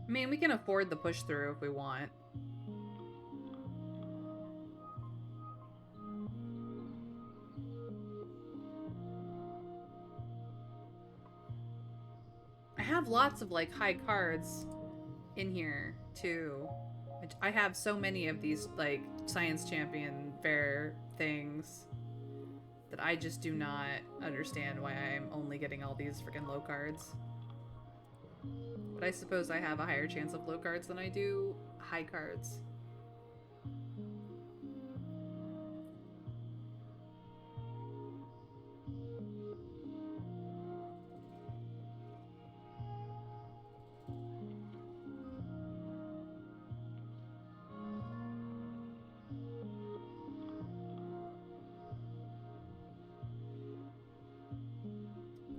I mean, we can afford the push through if we want. I have lots of like high cards in here too. I have so many of these like science champion fair things that I just do not understand why I'm only getting all these freaking low cards. But I suppose I have a higher chance of low cards than I do high cards.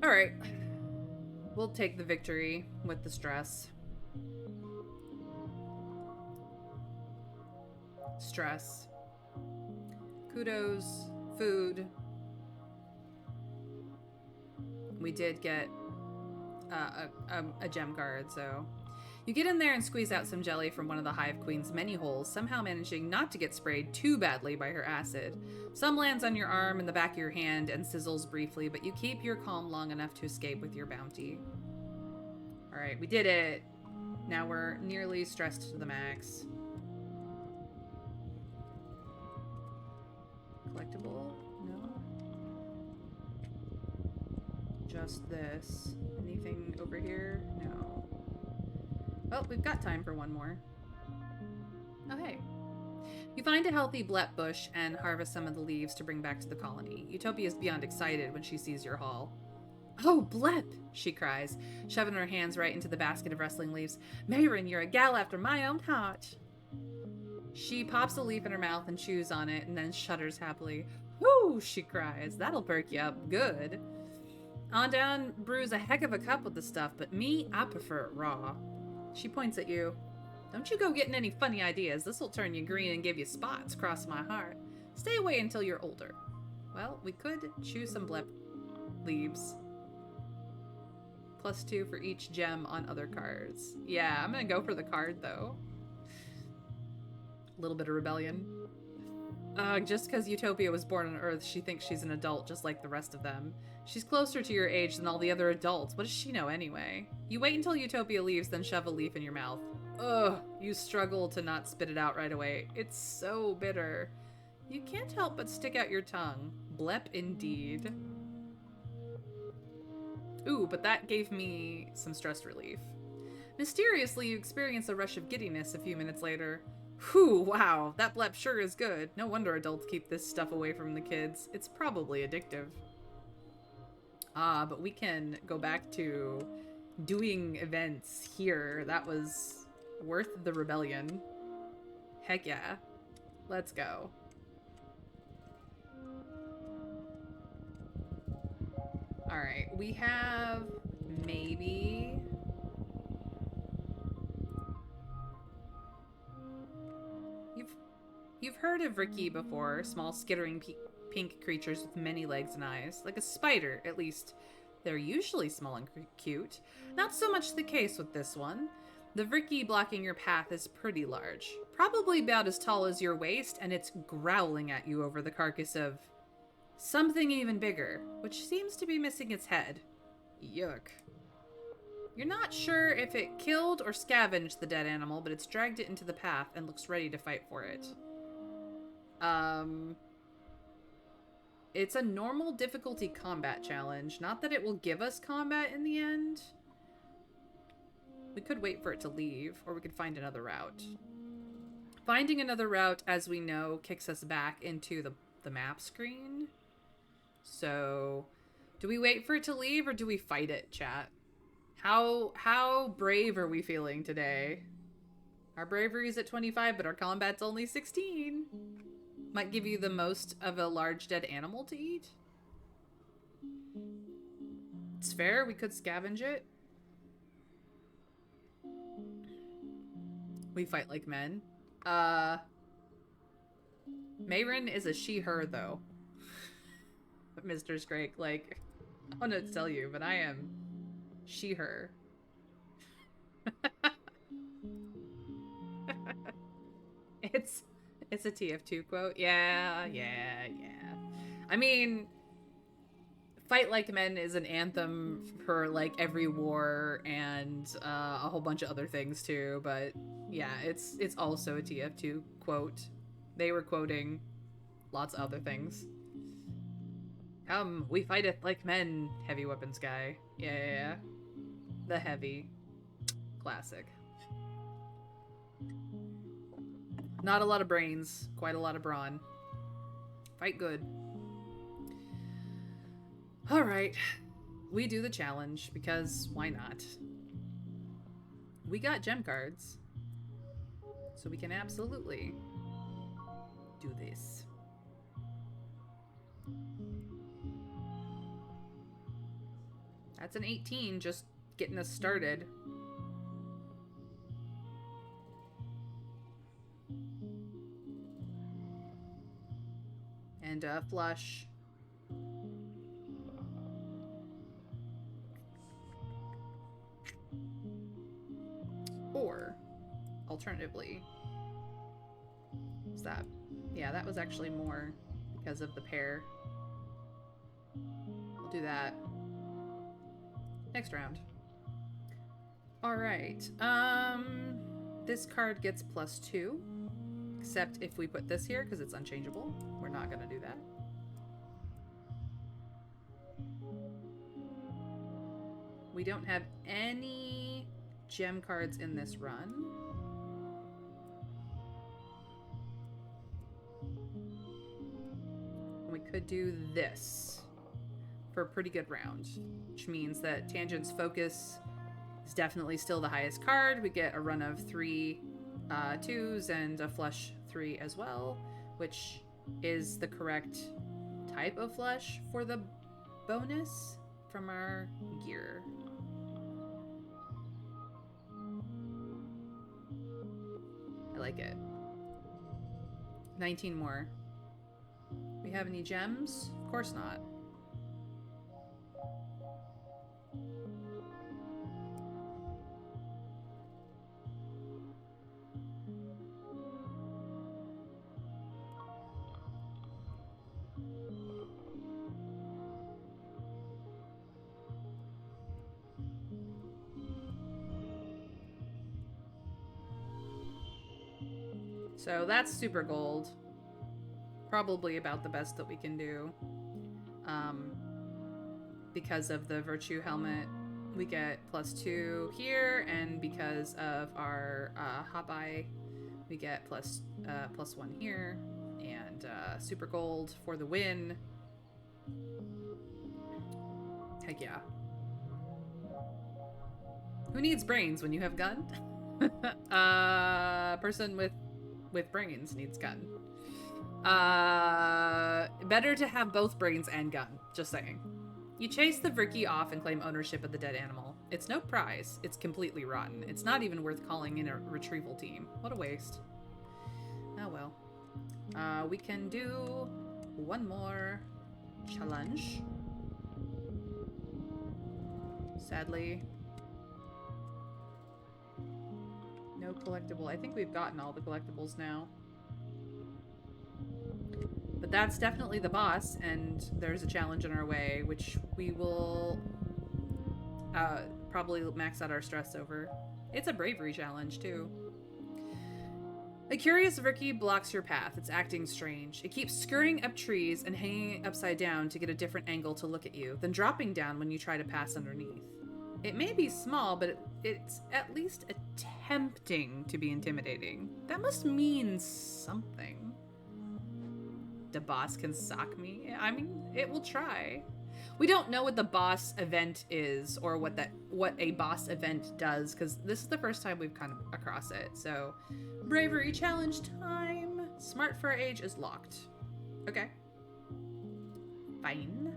All right. We'll take the victory with the stress. Stress. Kudos. Food. We did get a gem card, so... You get in there and squeeze out some jelly from one of the Hive Queen's many holes, somehow managing not to get sprayed too badly by her acid. Some lands on your arm and the back of your hand and sizzles briefly, but you keep your calm long enough to escape with your bounty. Alright, we did it. Now we're nearly stressed to the max. Collectible? No. Just this. Anything over here? No. Well, we've got time for one more. Oh, hey. You find a healthy blep bush and harvest some of the leaves to bring back to the colony. Utopia is beyond excited when she sees your haul. Oh, blep, she cries, shoving her hands right into the basket of rustling leaves. Mayron, you're a gal after my own heart. She pops a leaf in her mouth and chews on it and then shudders happily. Whoo, she cries. That'll perk you up good. On down brews a heck of a cup with the stuff, but me, I prefer it raw. She points at you. Don't you go getting any funny ideas. This'll turn you green and give you spots, cross my heart. Stay away until you're older. Well, we could choose some blep leaves. +2 for each gem on other cards. Yeah, I'm gonna go for the card, though. A little bit of rebellion. Just because Utopia was born on Earth, she thinks she's an adult just like the rest of them. She's closer to your age than all the other adults. What does she know anyway? You wait until Utopia leaves, then shove a leaf in your mouth. Ugh, you struggle to not spit it out right away. It's so bitter. You can't help but stick out your tongue. Blep indeed. Ooh, but that gave me some stress relief. Mysteriously, you experience a rush of giddiness a few minutes later. Whew, wow, that blep sure is good. No wonder adults keep this stuff away from the kids. It's probably addictive. But we can go back to doing events here. That was worth the rebellion. Heck yeah. Let's go. Alright, we have maybe... You've heard of Ricky before, small skittering pink creatures with many legs and eyes. Like a spider, at least. They're usually small and cute. Not so much the case with this one. The Ricky blocking your path is pretty large. Probably about as tall as your waist, and it's growling at you over the carcass of something even bigger, which seems to be missing its head. Yuck. You're not sure if it killed or scavenged the dead animal, but it's dragged it into the path and looks ready to fight for it. It's a normal difficulty combat challenge. Not that it will give us combat in the end. We could wait for it to leave, or we could find another route. Finding another route, as we know, kicks us back into the map screen. So, do we wait for it to leave, or do we fight it, chat? How brave are we feeling today? Our bravery is at 25, but our combat's only 16. Might give you the most of a large dead animal to eat. It's fair, we could scavenge it. We fight like men. Mayrin is a she-her, though. Mr. Scrake, like, I want to tell you, but I am she-her. It's a TF2 quote. Yeah. I mean, Fight Like Men is an anthem for, like, every war and a whole bunch of other things, too. But, yeah, it's also a TF2 quote. They were quoting lots of other things. Come, we fighteth like men, heavy weapons guy. Yeah. The heavy. Classic. Not a lot of brains, quite a lot of brawn. Fight good. Alright. We do the challenge, because why not? We got gem cards. So we can absolutely do this. That's an 18, just getting us started. And flush. Or, alternatively, is that? Yeah, that was actually more because of the pair. We'll do that next round. Alright, this card gets +2. Except if we put this here, because it's unchangeable. We're not going to do that. We don't have any gem cards in this run. We could do this for a pretty good round, which means that Tangent's Focus is definitely still the highest card. We get a run of 3 2s and a flush 3 as well, which is the correct type of flush for the bonus from our gear. like it. 19 more. We have any gems? Of course not. So that's super gold. Probably about the best that we can do. Because of the virtue helmet, we get +2 here, and because of our hop eye, we get +1 here, and super gold for the win. Heck yeah. Who needs brains when you have gun? Person with brains needs gun. Better to have both brains and gun, just saying. You chase the Vriki off and claim ownership of the dead animal. It's no prize. It's completely rotten. It's not even worth calling in a retrieval team. What a waste. Oh well. We can do one more challenge. Sadly. No collectible. I think we've gotten all the collectibles now. But that's definitely the boss, and there's a challenge in our way, which we will probably max out our stress over. It's a bravery challenge, too. A curious Vriki blocks your path. It's acting strange. It keeps scurrying up trees and hanging upside down to get a different angle to look at you, then dropping down when you try to pass underneath. It may be small, but it's at least attempting to be intimidating. That must mean something. The boss can sock me. I mean, it will try. We don't know what the boss event is or what a boss event does, because this is the first time we've come across it. So, bravery challenge time. Smart for our age is locked. Okay. Fine.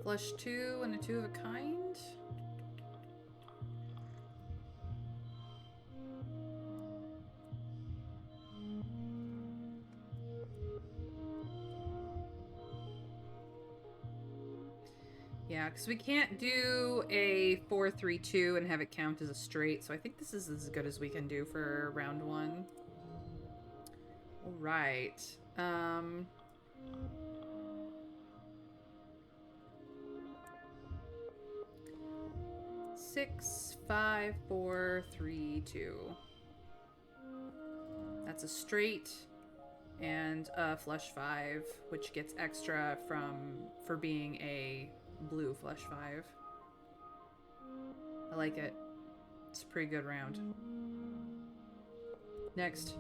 Flush 2 and a 2 of a kind. Yeah, because we can't do a 4-3-2 and have it count as a straight, so I think this is as good as we can do for round 1. All right. 6, 5, 4, 3, 2. That's a straight and a flush 5, which gets extra for being a blue flush 5. I like it. It's a pretty good round. Next.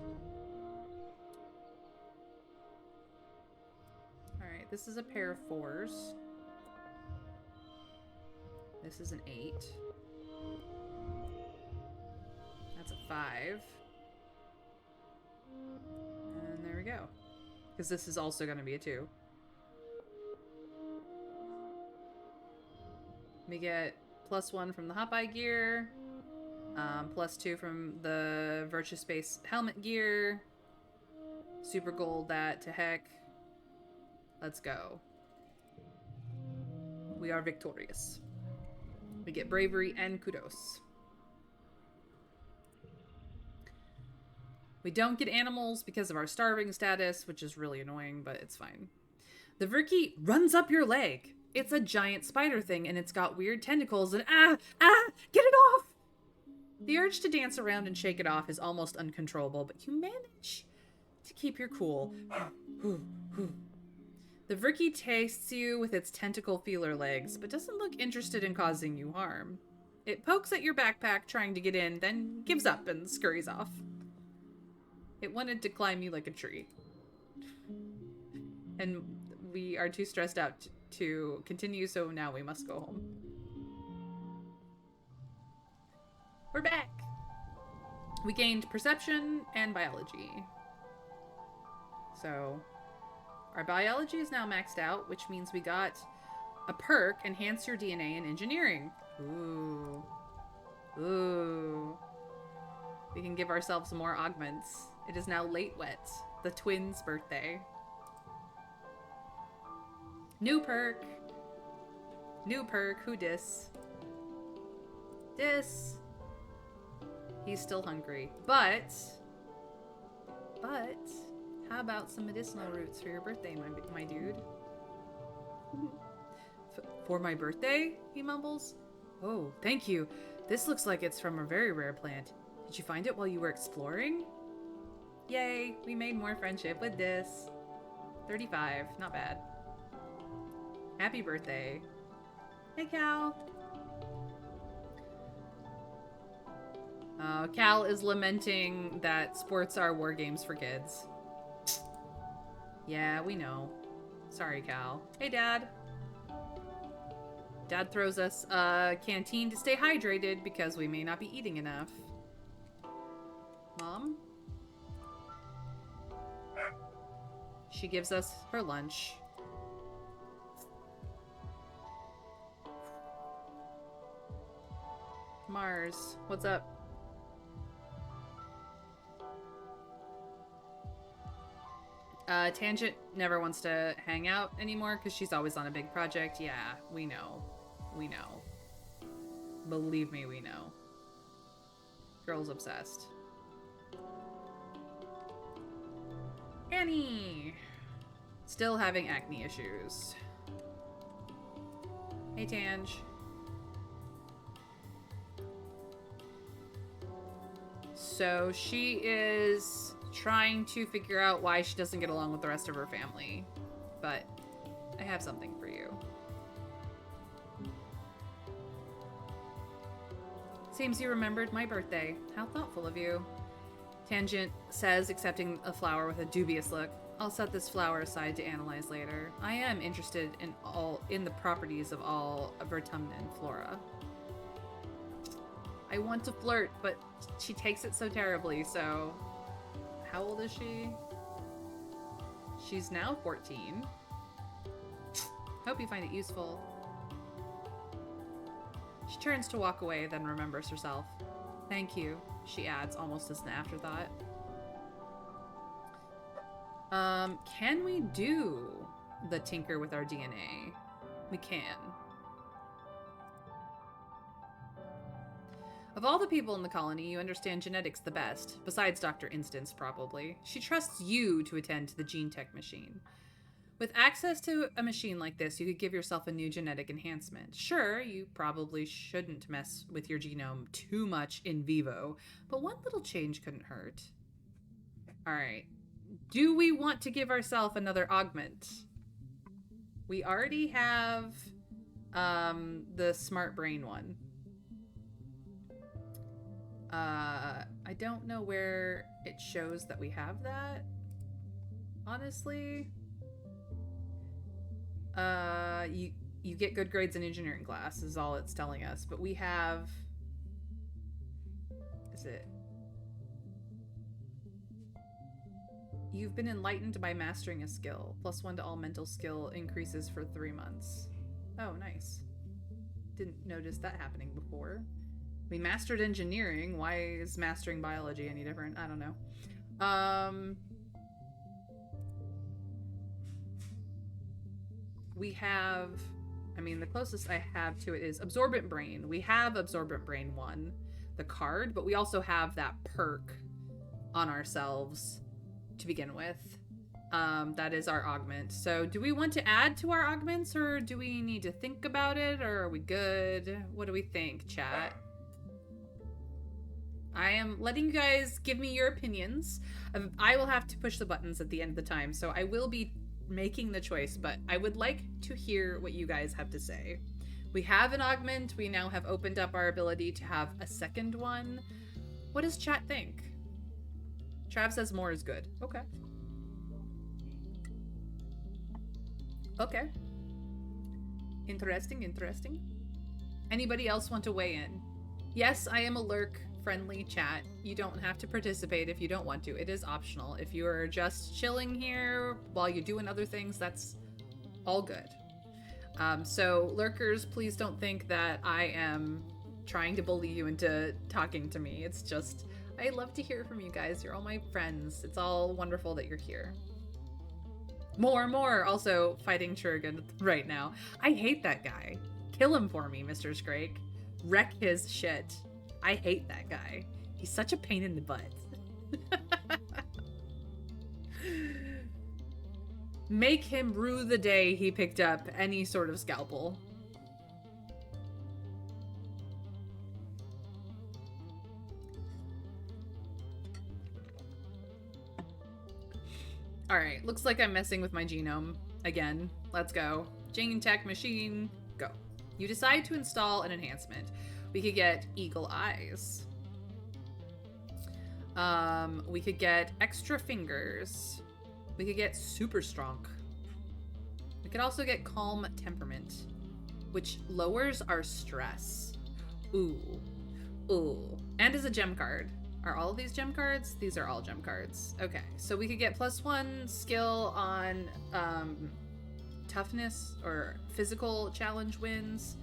Alright, this is a pair of 4s. This is an 8. That's a 5. And there we go. Because this is also going to be a 2. We get +1 from the Hop Eye gear. +2 from the Virtue Space helmet gear. Super gold that to heck. Let's go. We are victorious. We get bravery and kudos. We don't get animals because of our starving status, which is really annoying, but it's fine. The Vriki runs up your leg. It's a giant spider thing, and it's got weird tentacles and get it off! The urge to dance around and shake it off is almost uncontrollable, but you manage to keep your cool. The Vriki tastes you with its tentacle feeler legs, but doesn't look interested in causing you harm. It pokes at your backpack, trying to get in, then gives up and scurries off. It wanted to climb you like a tree. And we are too stressed out to continue, so now we must go home. We're back! We gained perception and biology. So our biology is now maxed out, which means we got a perk, enhance your DNA in engineering. Ooh. Ooh. We can give ourselves more augments. It is now late wet, the twins' birthday. New perk. New perk. Who dis? Dis. He's still hungry. But, how about some medicinal roots for your birthday, my dude? For my birthday? He mumbles. Oh, thank you. This looks like it's from a very rare plant. Did you find it while you were exploring? Yay, we made more friendship with this. 35, not bad. Happy birthday. Hey, Cal. Cal is lamenting that sports are war games for kids. Yeah, we know. Sorry, Cal. Hey, Dad. Dad throws us a canteen to stay hydrated because we may not be eating enough. Mom? She gives us her lunch. Mars, what's up? Tangent never wants to hang out anymore because she's always on a big project. Yeah, we know. We know. Believe me, we know. Girl's obsessed. Annie! Still having acne issues. Hey, Tange. So she is trying to figure out why she doesn't get along with the rest of her family. But I have something for you. Seems you remembered my birthday. How thoughtful of you. Tangent says, accepting a flower with a dubious look. I'll set this flower aside to analyze later. I am interested in the properties of all Vertumnan flora. I want to flirt, but she takes it so terribly, so... How old is she? She's now 14. Hope you find it useful. She turns to walk away, then remembers herself. Thank you, she adds, almost as an afterthought. Can we do the tinker with our DNA? We can. Of all the people in the colony, you understand genetics the best, besides Dr. Instance, probably. She trusts you to attend to the gene tech machine. With access to a machine like this, you could give yourself a new genetic enhancement. Sure, you probably shouldn't mess with your genome too much in vivo, but one little change couldn't hurt. Alright. Do we want to give ourselves another augment? We already have the smart brain one. I don't know where it shows that we have that. Honestly. You get good grades in engineering class is all it's telling us. But we have... Is it... You've been enlightened by mastering a skill. +1 to all mental skill increases for 3 months. Oh, nice. Didn't notice that happening before. We mastered engineering. Why is mastering biology any different? I don't know. We have... I mean, the closest I have to it is Absorbent Brain. We have Absorbent Brain 1, the card, but we also have that perk on ourselves to begin with. That is our augment. So do we want to add to our augments, or do we need to think about it, or are we good? What do we think, chat? I am letting you guys give me your opinions. I will have to push the buttons at the end of the time, so I will be making the choice, but I would like to hear what you guys have to say. We have an augment. We now have opened up our ability to have a second one. What does chat think? Trav says more is good. Okay. Okay. Interesting, interesting. Anybody else want to weigh in? Yes, I am a lurk friendly chat. You don't have to participate if you don't want to. It is optional. If you are just chilling here while you're doing other things, that's all good. So lurkers, please don't think that I am trying to bully you into talking to me. It's just, I love to hear from you guys. You're all my friends. It's all wonderful that you're here. More. Also fighting Churgan right now. I hate that guy. Kill him for me, Mr. Scrake. Wreck his shit. I hate that guy. He's such a pain in the butt. Make him rue the day he picked up any sort of scalpel. Alright, looks like I'm messing with my genome again. Let's go. Gene Tech Machine, go. You decide to install an enhancement. We could get Eagle Eyes. We could get Extra Fingers. We could get Super Strong. We could also get Calm Temperament, which lowers our stress. Ooh. And is a gem card. Are all of these gem cards? These are all gem cards. Okay, so we could get +1 skill on toughness or physical challenge wins.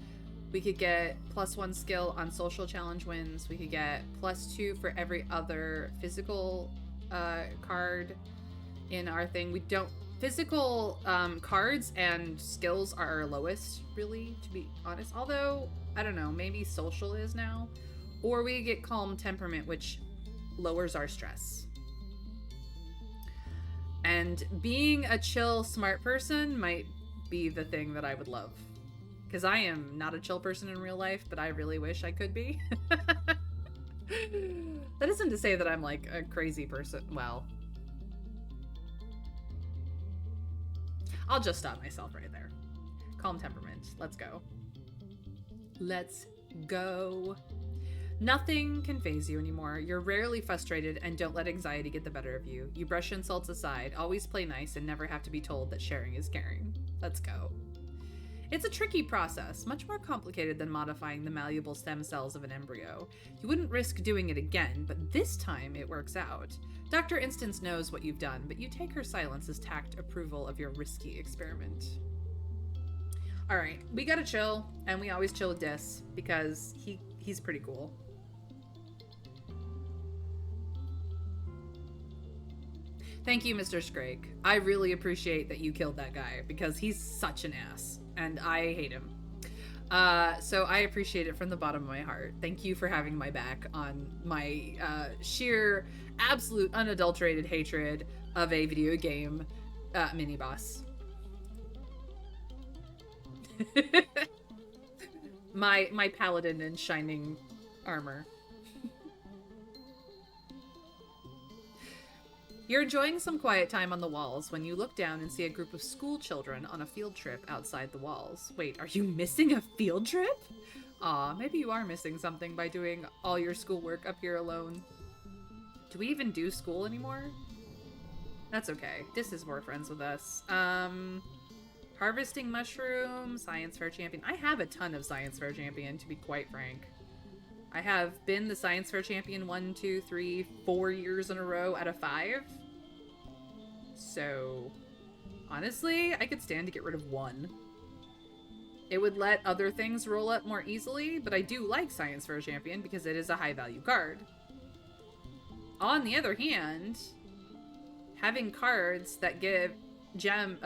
We could get +1 skill on social challenge wins. We could get +2 for every other physical card in our thing. We don't... Physical cards and skills are our lowest, really, to be honest. Although, I don't know, maybe social is now. Or we get Calm Temperament, which lowers our stress. And being a chill, smart person might be the thing that I would love. Because I am not a chill person in real life, but I really wish I could be. That isn't to say that I'm like a crazy person. Well, I'll just stop myself right there. Calm Temperament. Let's go. Let's go. Nothing can faze you anymore. You're rarely frustrated and don't let anxiety get the better of you. You brush insults aside, always play nice, and never have to be told that sharing is caring. Let's go. It's a tricky process, much more complicated than modifying the malleable stem cells of an embryo. You wouldn't risk doing it again, but this time it works out. Dr. Instance knows what you've done, but you take her silence as tact approval of your risky experiment. Alright, we gotta chill, and we always chill with Dis, because he's pretty cool. Thank you, Mr. Scrake. I really appreciate that you killed that guy, because he's such an ass, and I hate him. So I appreciate it from the bottom of my heart. Thank you for having my back on my sheer, absolute, unadulterated hatred of a video game mini-boss. my paladin in shining armor. You're enjoying some quiet time on the walls when you look down and see a group of school children on a field trip outside the walls. Wait, are you missing a field trip? Aw, maybe you are missing something by doing all your schoolwork up here alone. Do we even do school anymore? That's okay. Dis is more friends with us. Harvesting mushroom, science fair champion. I have a ton of science fair champion, to be quite frank. I have been the science fair champion 1, 2, 3, 4 years in a row out of 5. So, honestly, I could stand to get rid of 1. It would let other things roll up more easily, but I do like science fair champion because it is a high value card. On the other hand, having cards that give gem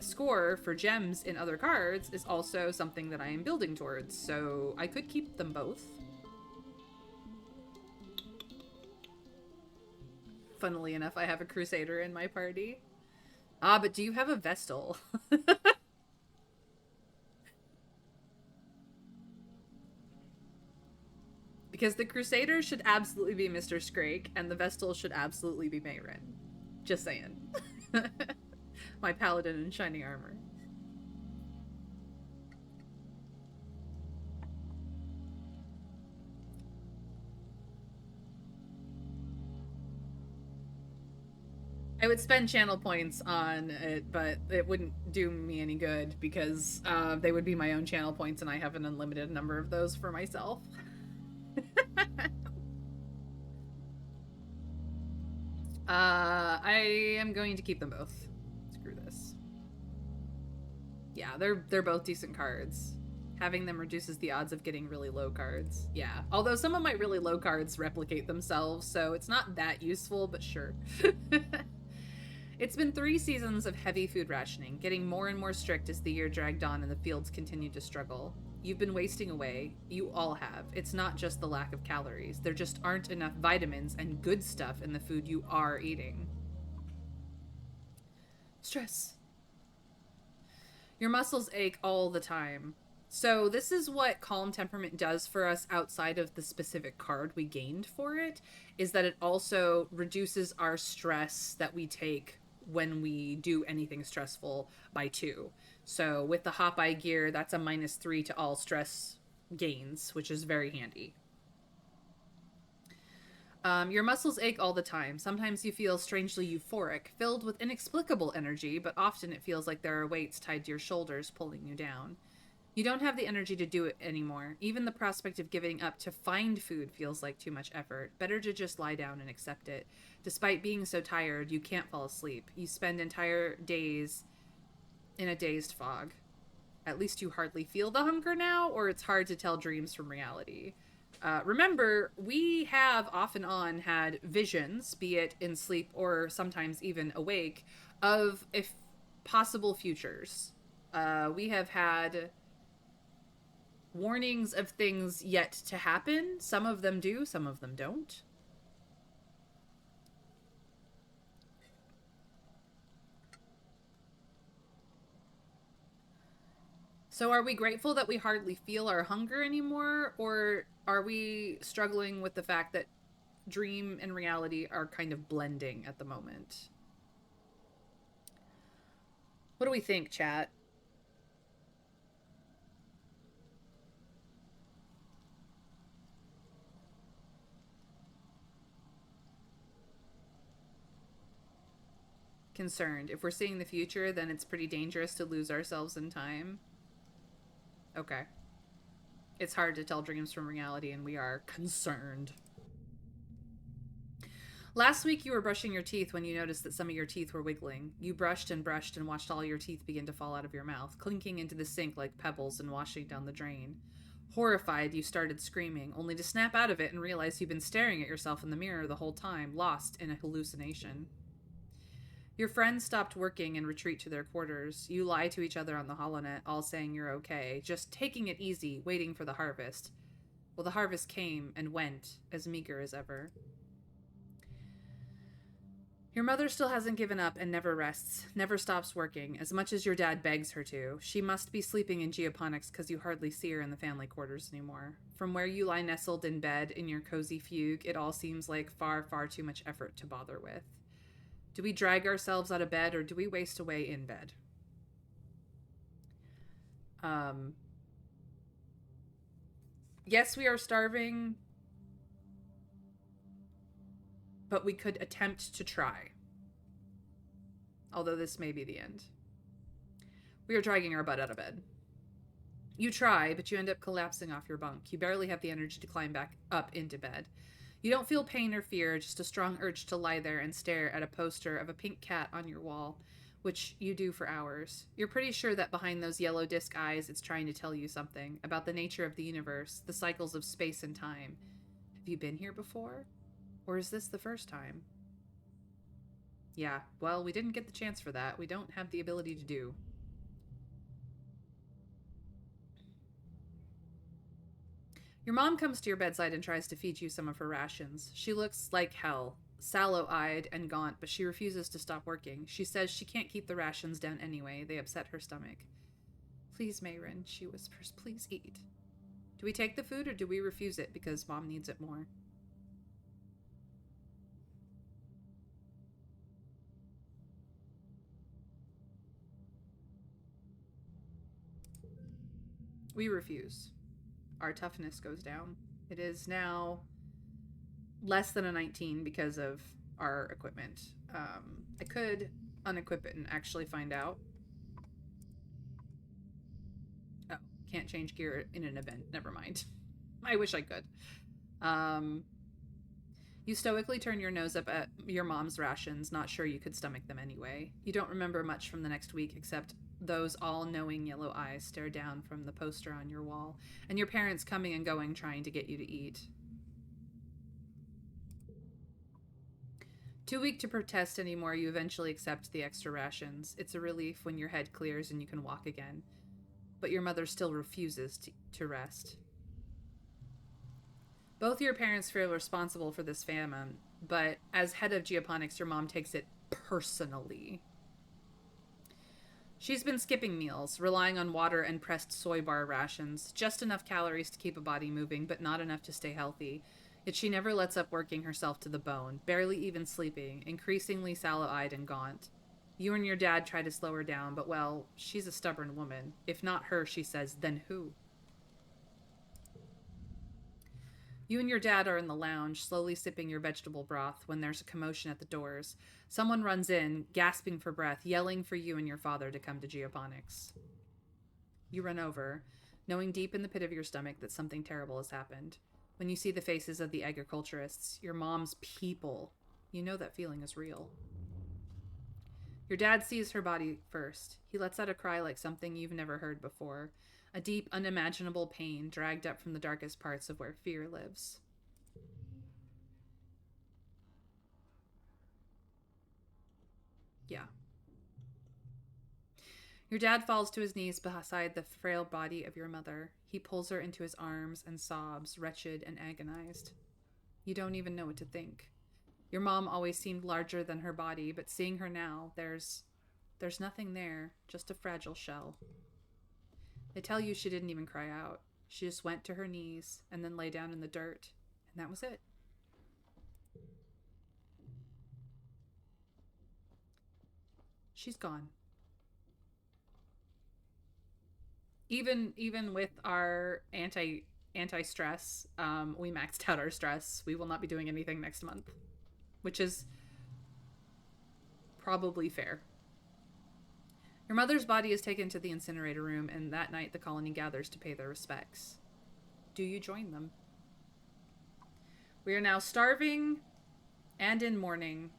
score for gems in other cards is also something that I am building towards, so I could keep them both. Funnily enough, I have a Crusader in my party. Ah, but do you have a Vestal? Because the Crusader should absolutely be Mr. Scrake, and the Vestal should absolutely be Mayrin. Just saying. My paladin in shining armor. I would spend channel points on it, but it wouldn't do me any good because they would be my own channel points and I have an unlimited number of those for myself. I am going to keep them both. Screw this. Yeah, they're both decent cards. Having them reduces the odds of getting really low cards. Yeah. Although some of my really low cards replicate themselves, so it's not that useful, but sure. It's been 3 seasons of heavy food rationing, getting more and more strict as the year dragged on and the fields continued to struggle. You've been wasting away. You all have. It's not just the lack of calories. There just aren't enough vitamins and good stuff in the food you are eating. Stress. Your muscles ache all the time. So this is what Calm Temperament does for us outside of the specific card we gained for it, is that it also reduces our stress that we take when we do anything stressful by 2. So with the Hop Eye gear, that's a -3 to all stress gains, which is very handy. Your muscles ache all the time. Sometimes you feel strangely euphoric, filled with inexplicable energy, but often it feels like there are weights tied to your shoulders pulling you down. You don't have the energy to do it anymore. Even the prospect of giving up to find food feels like too much effort. Better to just lie down and accept it. Despite being so tired, you can't fall asleep. You spend entire days in a dazed fog. At least you hardly feel the hunger now, or it's hard to tell dreams from reality. Remember, we have off and on had visions, be it in sleep or sometimes even awake, of if possible futures. We have had warnings of things yet to happen. Some of them do, some of them don't. So are we grateful that we hardly feel our hunger anymore, or are we struggling with the fact that dream and reality are kind of blending at the moment? What do we think, chat? Concerned. If we're seeing the future, then it's pretty dangerous to lose ourselves in time. Okay. It's hard to tell dreams from reality, and we are concerned. Last week, you were brushing your teeth when you noticed that some of your teeth were wiggling. You brushed and brushed and watched all your teeth begin to fall out of your mouth, clinking into the sink like pebbles and washing down the drain. Horrified, you started screaming, only to snap out of it and realize you've been staring at yourself in the mirror the whole time, lost in a hallucination. Your friends stopped working and retreat to their quarters. You lie to each other on the holonet, all saying you're okay, just taking it easy, waiting for the harvest. Well, the harvest came and went, as meager as ever. Your mother still hasn't given up and never rests, never stops working, as much as your dad begs her to. She must be sleeping in geoponics because you hardly see her in the family quarters anymore. From where you lie nestled in bed in your cozy fugue, it all seems like far, far too much effort to bother with. Do we drag ourselves out of bed, or do we waste away in bed? Yes, we are starving, but we could attempt to try. Although this may be the end. We are dragging our butt out of bed. You try, but you end up collapsing off your bunk. You barely have the energy to climb back up into bed. You don't feel pain or fear, just a strong urge to lie there and stare at a poster of a pink cat on your wall, which you do for hours. You're pretty sure that behind those yellow disc eyes, it's trying to tell you something about the nature of the universe, the cycles of space and time. Have you been here before? Or is this the first time? Yeah, well, we didn't get the chance for that. We don't have the ability to do. Your mom comes to your bedside and tries to feed you some of her rations. She looks like hell, sallow-eyed and gaunt, but she refuses to stop working. She says she can't keep the rations down anyway. They upset her stomach. Please, Mayrin, she whispers, please eat. Do we take the food or do we refuse it because mom needs it more? We refuse. Our toughness goes down. It is now less than a 19 because of our equipment. I could unequip it and actually find out. Oh, can't change gear in an event. Never mind. I wish I could. You stoically turn your nose up at your mom's rations, not sure you could stomach them anyway. You don't remember much from the next week except those all-knowing yellow eyes stare down from the poster on your wall, and your parents coming and going trying to get you to eat. Too weak to protest anymore, you eventually accept the extra rations. It's a relief when your head clears and you can walk again. But your mother still refuses to rest. Both your parents feel responsible for this famine, but as head of geoponics, your mom takes it personally. She's been skipping meals, relying on water and pressed soy bar rations, just enough calories to keep a body moving, but not enough to stay healthy. Yet she never lets up working herself to the bone, barely even sleeping, increasingly sallow-eyed and gaunt. You and your dad try to slow her down, but well, she's a stubborn woman. If not her, she says, then who? You and your dad are in the lounge, slowly sipping your vegetable broth, when there's a commotion at the doors. Someone runs in, gasping for breath, yelling for you and your father to come to geoponics. You run over, knowing deep in the pit of your stomach that something terrible has happened. When you see the faces of the agriculturists, your mom's people, you know that feeling is real. Your dad sees her body first. He lets out a cry like something you've never heard before. A deep, unimaginable pain dragged up from the darkest parts of where fear lives. Yeah. Your dad falls to his knees beside the frail body of your mother. He pulls her into his arms and sobs, wretched and agonized. You don't even know what to think. Your mom always seemed larger than her body, but seeing her now, there's nothing there, just a fragile shell. They tell you she didn't even cry out. She just went to her knees and then lay down in the dirt, and that was it. She's gone. Even with our anti stress, we maxed out our stress. We will not be doing anything next month, which is probably fair. Your mother's body is taken to the incinerator room, and that night the colony gathers to pay their respects. Do you join them? We are now starving and in mourning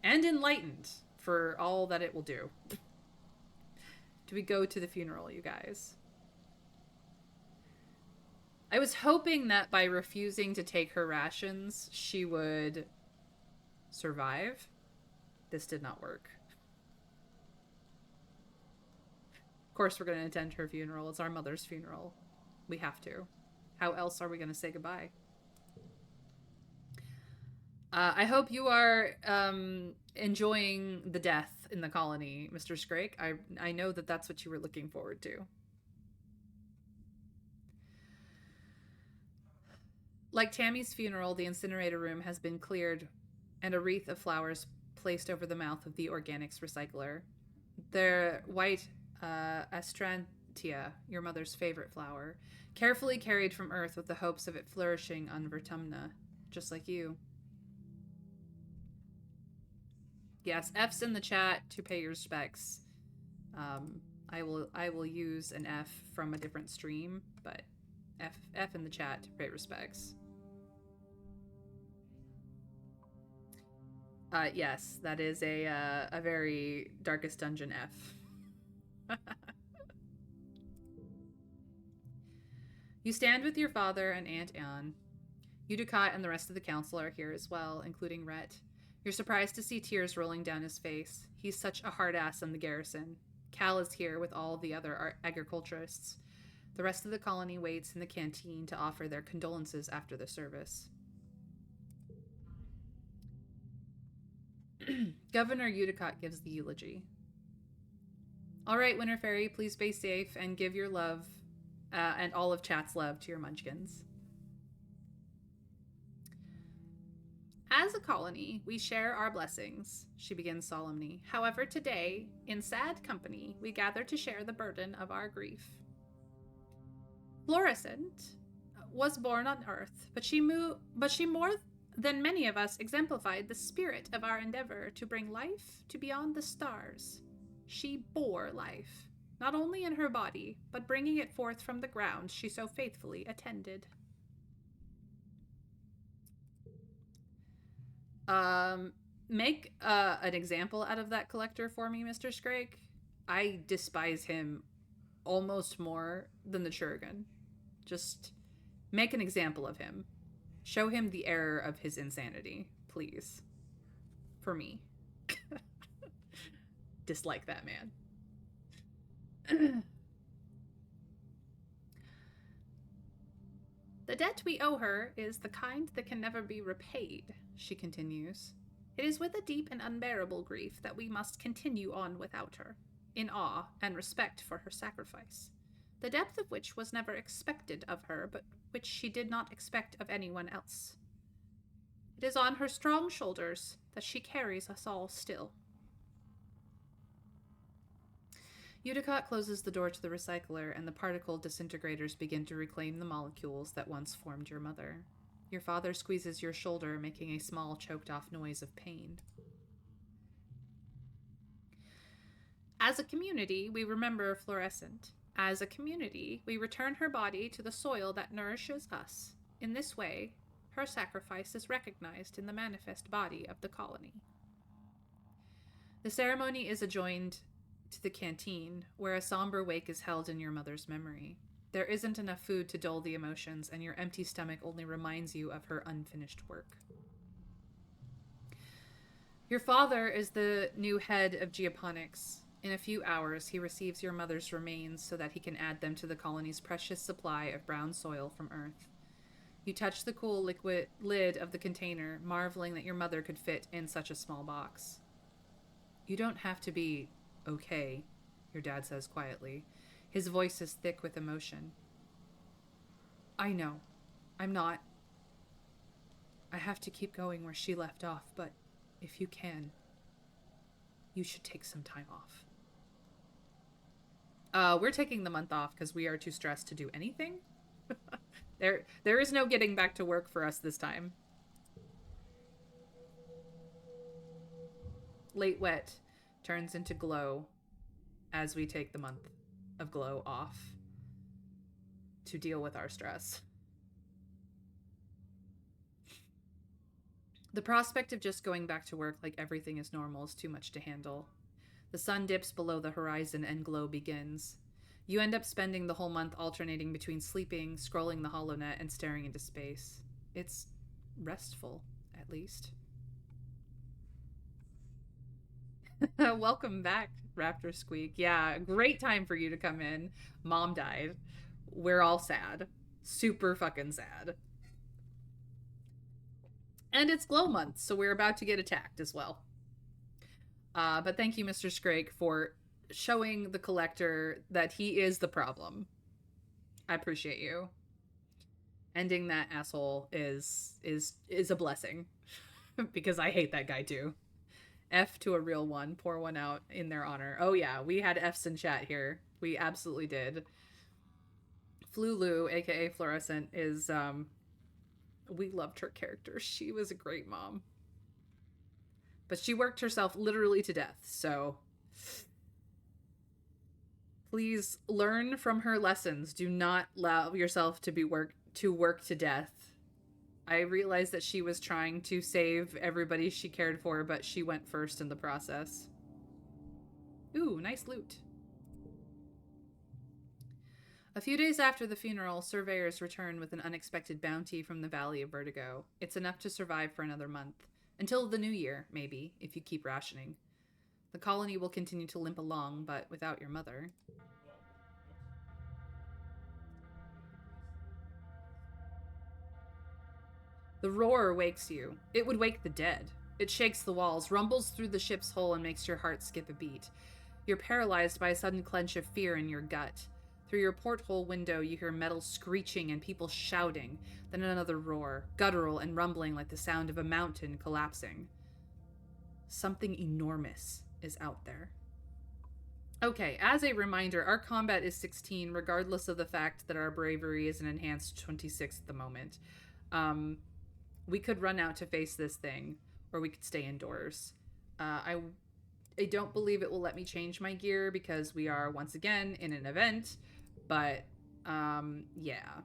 and enlightened for all that it will do. Do we go to the funeral, you guys? I was hoping that by refusing to take her rations, she would survive. This did not work. Of course, we're going to attend her funeral. It's our mother's funeral. We have to. How else are we going to say goodbye? I hope you are enjoying the death in the colony, Mr. Scrake. I know that that's what you were looking forward to. Like Tammy's funeral, the incinerator room has been cleared and a wreath of flowers placed over the mouth of the organics recycler. They're white astrantia, your mother's favorite flower, carefully carried from Earth with the hopes of it flourishing on Vertumna, just like you. Yes, F's in the chat to pay your respects. I will use an F from a different stream, but F in the chat to pay respects. Yes, that is a very Darkest Dungeon F. You stand with your father and Aunt Anne. Udicat and the rest of the council are here as well, including Rhett. You're surprised to see tears rolling down his face. He's such a hard ass in the garrison. Cal is here with all the other agriculturists. The rest of the colony waits in the canteen to offer their condolences after the service. Governor Udicat gives the eulogy. All right, Winter Fairy, please stay safe and give your love and all of chat's love to your munchkins. As a colony, we share our blessings, she begins solemnly. However, today, in sad company, we gather to share the burden of our grief. Florissant was born on Earth, but she more than many of us exemplified the spirit of our endeavor to bring life to beyond the stars. She bore life, not only in her body, but bringing it forth from the ground she so faithfully attended. Um, make an example out of that collector for me, Mr. Scrake. I despise him almost more than the Churgan. Just make an example of him. Show him the error of his insanity, please. For me. Dislike that man. The debt we owe her is the kind that can never be repaid, she continues. It is with a deep and unbearable grief that we must continue on without her, in awe and respect for her sacrifice, the depth of which was never expected of her, but which she did not expect of anyone else. It is on her strong shoulders that she carries us all still. Udicott closes the door to the recycler, and the particle disintegrators begin to reclaim the molecules that once formed your mother. Your father squeezes your shoulder, making a small, choked-off noise of pain. As a community, we remember Fluorescent. As a community, we return her body to the soil that nourishes us. In this way, her sacrifice is recognized in the manifest body of the colony. The ceremony is adjoined to the canteen, where a somber wake is held in your mother's memory. There isn't enough food to dull the emotions, and your empty stomach only reminds you of her unfinished work. Your father is the new head of geoponics. In a few hours, he receives your mother's remains so that he can add them to the colony's precious supply of brown soil from Earth. You touch the cool liquid lid of the container, marveling that your mother could fit in such a small box. You don't have to be okay, your dad says quietly. His voice is thick with emotion. I know. I'm not. I have to keep going where she left off, but if you can, you should take some time off. We're taking the month off because we are too stressed to do anything. There is no getting back to work for us this time. Late wet turns into glow as we take the month of glow off to deal with our stress. The prospect of just going back to work like everything is normal is too much to handle. The sun dips below the horizon and glow begins. You end up spending the whole month alternating between sleeping, scrolling the HoloNet, and staring into space. It's restful, at least. Welcome back, Raptor Squeak. Yeah, great time for you to come in. Mom died. We're all sad. Super fucking sad. And it's glow month, so we're about to get attacked as well. But thank you, Mr. Scrake, for showing the collector that he is the problem. I appreciate you. Ending that asshole is a blessing. Because I hate that guy too. F to a real one. Pour one out in their honor. Oh yeah, we had F's in chat here. We absolutely did. Flulu, aka Fluorescent, is we loved her character. She was a great mom. But she worked herself literally to death, so please learn from her lessons. Do not allow yourself to work to death. I realized that she was trying to save everybody she cared for, but she went first in the process. Ooh, nice loot. A few days after the funeral, surveyors return with an unexpected bounty from the Valley of Vertigo. It's enough to survive for another month. Until the new year, maybe, if you keep rationing. The colony will continue to limp along, but without your mother. The roar wakes you. It would wake the dead. It shakes the walls, rumbles through the ship's hull, and makes your heart skip a beat. You're paralyzed by a sudden clench of fear in your gut. Through your porthole window, you hear metal screeching and people shouting, then another roar, guttural and rumbling like the sound of a mountain collapsing. Something enormous is out there. Okay, as a reminder, our combat is 16, regardless of the fact that our bravery is an enhanced 26 at the moment. We could run out to face this thing, or we could stay indoors. I don't believe it will let me change my gear because we are, once again, in an event, but, yeah.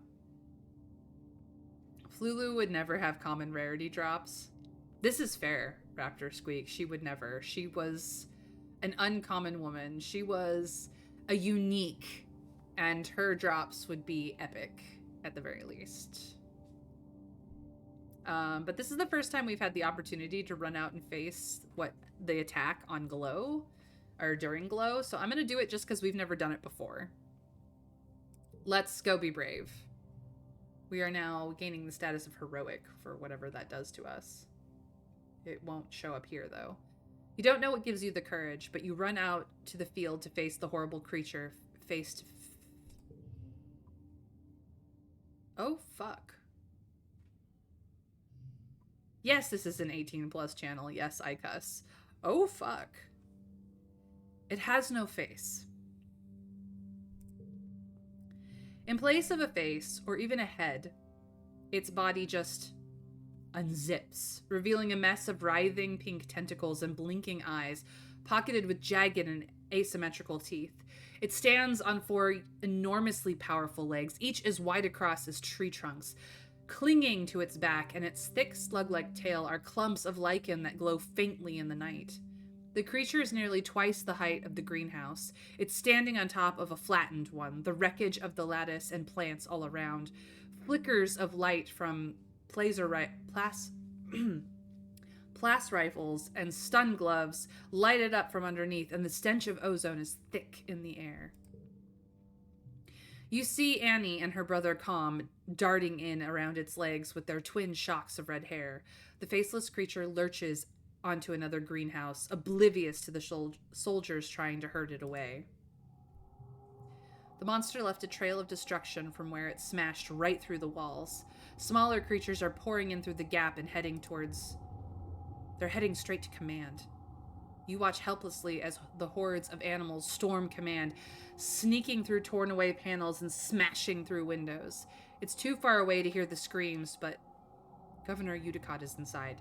Flulu would never have common rarity drops. This is fair, Raptor Squeak. She would never. She was an uncommon woman. She was a unique, and her drops would be epic at the very least. But this is the first time we've had the opportunity to run out and face what the attack on Glow, or during Glow, so I'm going to do it just because we've never done it before. Let's go be brave. We are now gaining the status of heroic for whatever that does to us. It won't show up here, though. You don't know what gives you the courage, but you run out to the field to face the horrible creature faced. Oh, fuck. Yes, this is an 18+ channel. Yes, I cuss. Oh, fuck. It has no face. In place of a face, or even a head, its body just unzips, revealing a mess of writhing pink tentacles and blinking eyes, pocketed with jagged and asymmetrical teeth. It stands on 4 enormously powerful legs, each as wide across as tree trunks. Clinging to its back and its thick slug-like tail are clumps of lichen that glow faintly in the night. The creature is nearly twice the height of the greenhouse. It's standing on top of a flattened one, the wreckage of the lattice and plants all around. Flickers of light from plas rifles and stun gloves light it up from underneath, and the stench of ozone is thick in the air. You see Annie and her brother Calm darting in around its legs with their twin shocks of red hair. The faceless creature lurches onto another greenhouse, oblivious to the soldiers trying to herd it away. The monster left a trail of destruction from where it smashed right through the walls. Smaller creatures are pouring in through the gap and they're heading straight to command. You watch helplessly as the hordes of animals storm command, sneaking through torn away panels and smashing through windows. It's too far away to hear the screams, but Governor Udicott is inside.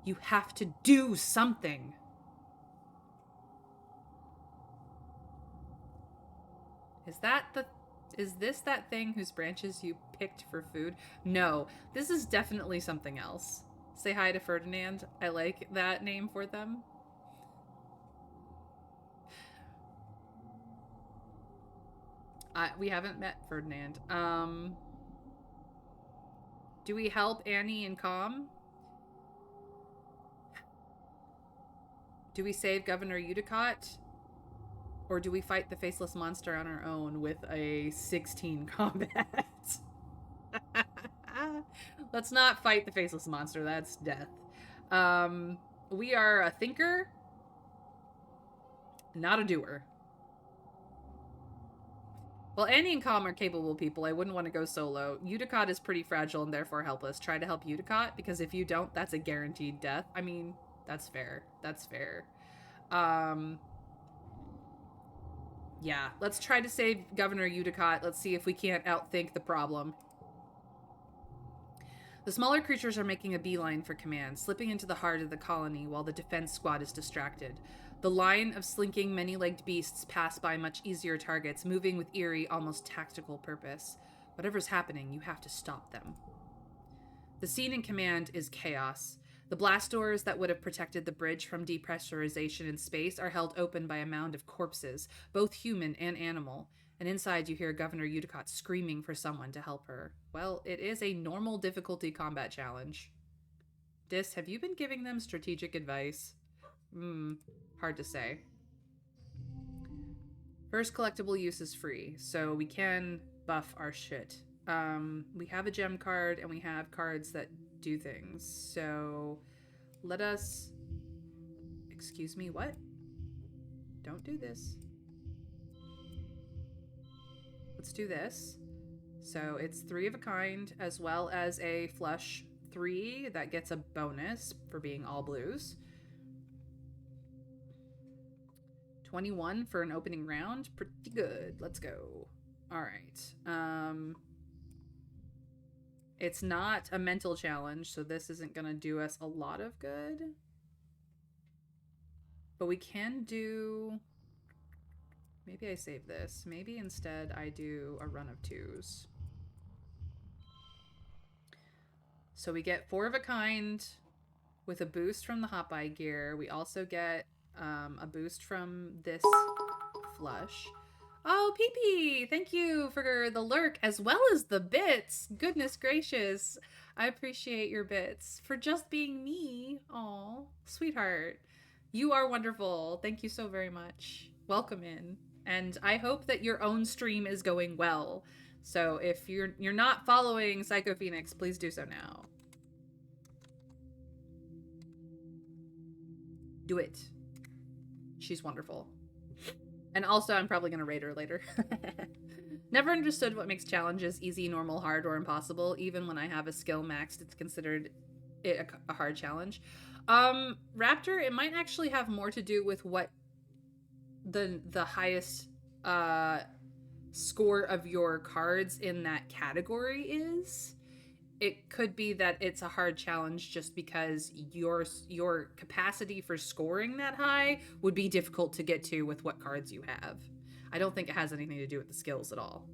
You have to do something. Is this that thing whose branches you picked for food? No, this is definitely something else. Say hi to Ferdinand. I like that name for them. We haven't met Ferdinand. Do we help Annie and Calm? Do we save Governor Udicott? Or do we fight the faceless monster on our own with a 16 combat? Let's not fight the faceless monster. That's death. We are a thinker, not a doer. Well, Annie and Calm are capable people. I wouldn't want to go solo. Udicott is pretty fragile and therefore helpless. Try to help Udicott, because if you don't, that's a guaranteed death. I mean, that's fair. That's fair. Yeah, let's try to save Governor Udicott. Let's see if we can't outthink the problem. The smaller creatures are making a beeline for command, slipping into the heart of the colony while the defense squad is distracted. The line of slinking, many-legged beasts pass by much easier targets, moving with eerie, almost tactical purpose. Whatever's happening, you have to stop them. The scene in command is chaos. The blast doors that would have protected the bridge from depressurization in space are held open by a mound of corpses, both human and animal. And inside you hear Governor Udicott screaming for someone to help her. Well, it is a normal difficulty combat challenge. Dis, have you been giving them strategic advice? Hard to say. First collectible use is free, so we can buff our shit. We have a gem card, and we have cards that do things. So let us... Excuse me, what? Don't do this. Let's do this. So it's 3 of a kind, as well as a flush 3 that gets a bonus for being all blues. 21 for an opening round. Pretty good. Let's go. All right. It's not a mental challenge, so this isn't going to do us a lot of good. But we can do... Maybe I save this. Maybe instead I do a run of 2s. So we get 4 of a kind with a boost from the hot buy gear. We also get a boost from this flush. Oh, PP, thank you for the lurk as well as the bits. Goodness gracious. I appreciate your bits for just being me. Aw, sweetheart. You are wonderful. Thank you so very much. Welcome in. And I hope that your own stream is going well. So if you're not following Psycho Phoenix, please do so now. Do it. She's wonderful. And also, I'm probably going to raid her later. Never understood what makes challenges easy, normal, hard, or impossible. Even when I have a skill maxed, it's considered a hard challenge. Raptor, it might actually have more to do with what the highest score of your cards in that category is. It could be that it's a hard challenge just because your capacity for scoring that high would be difficult to get to with what cards you have. I don't think it has anything to do with the skills at all.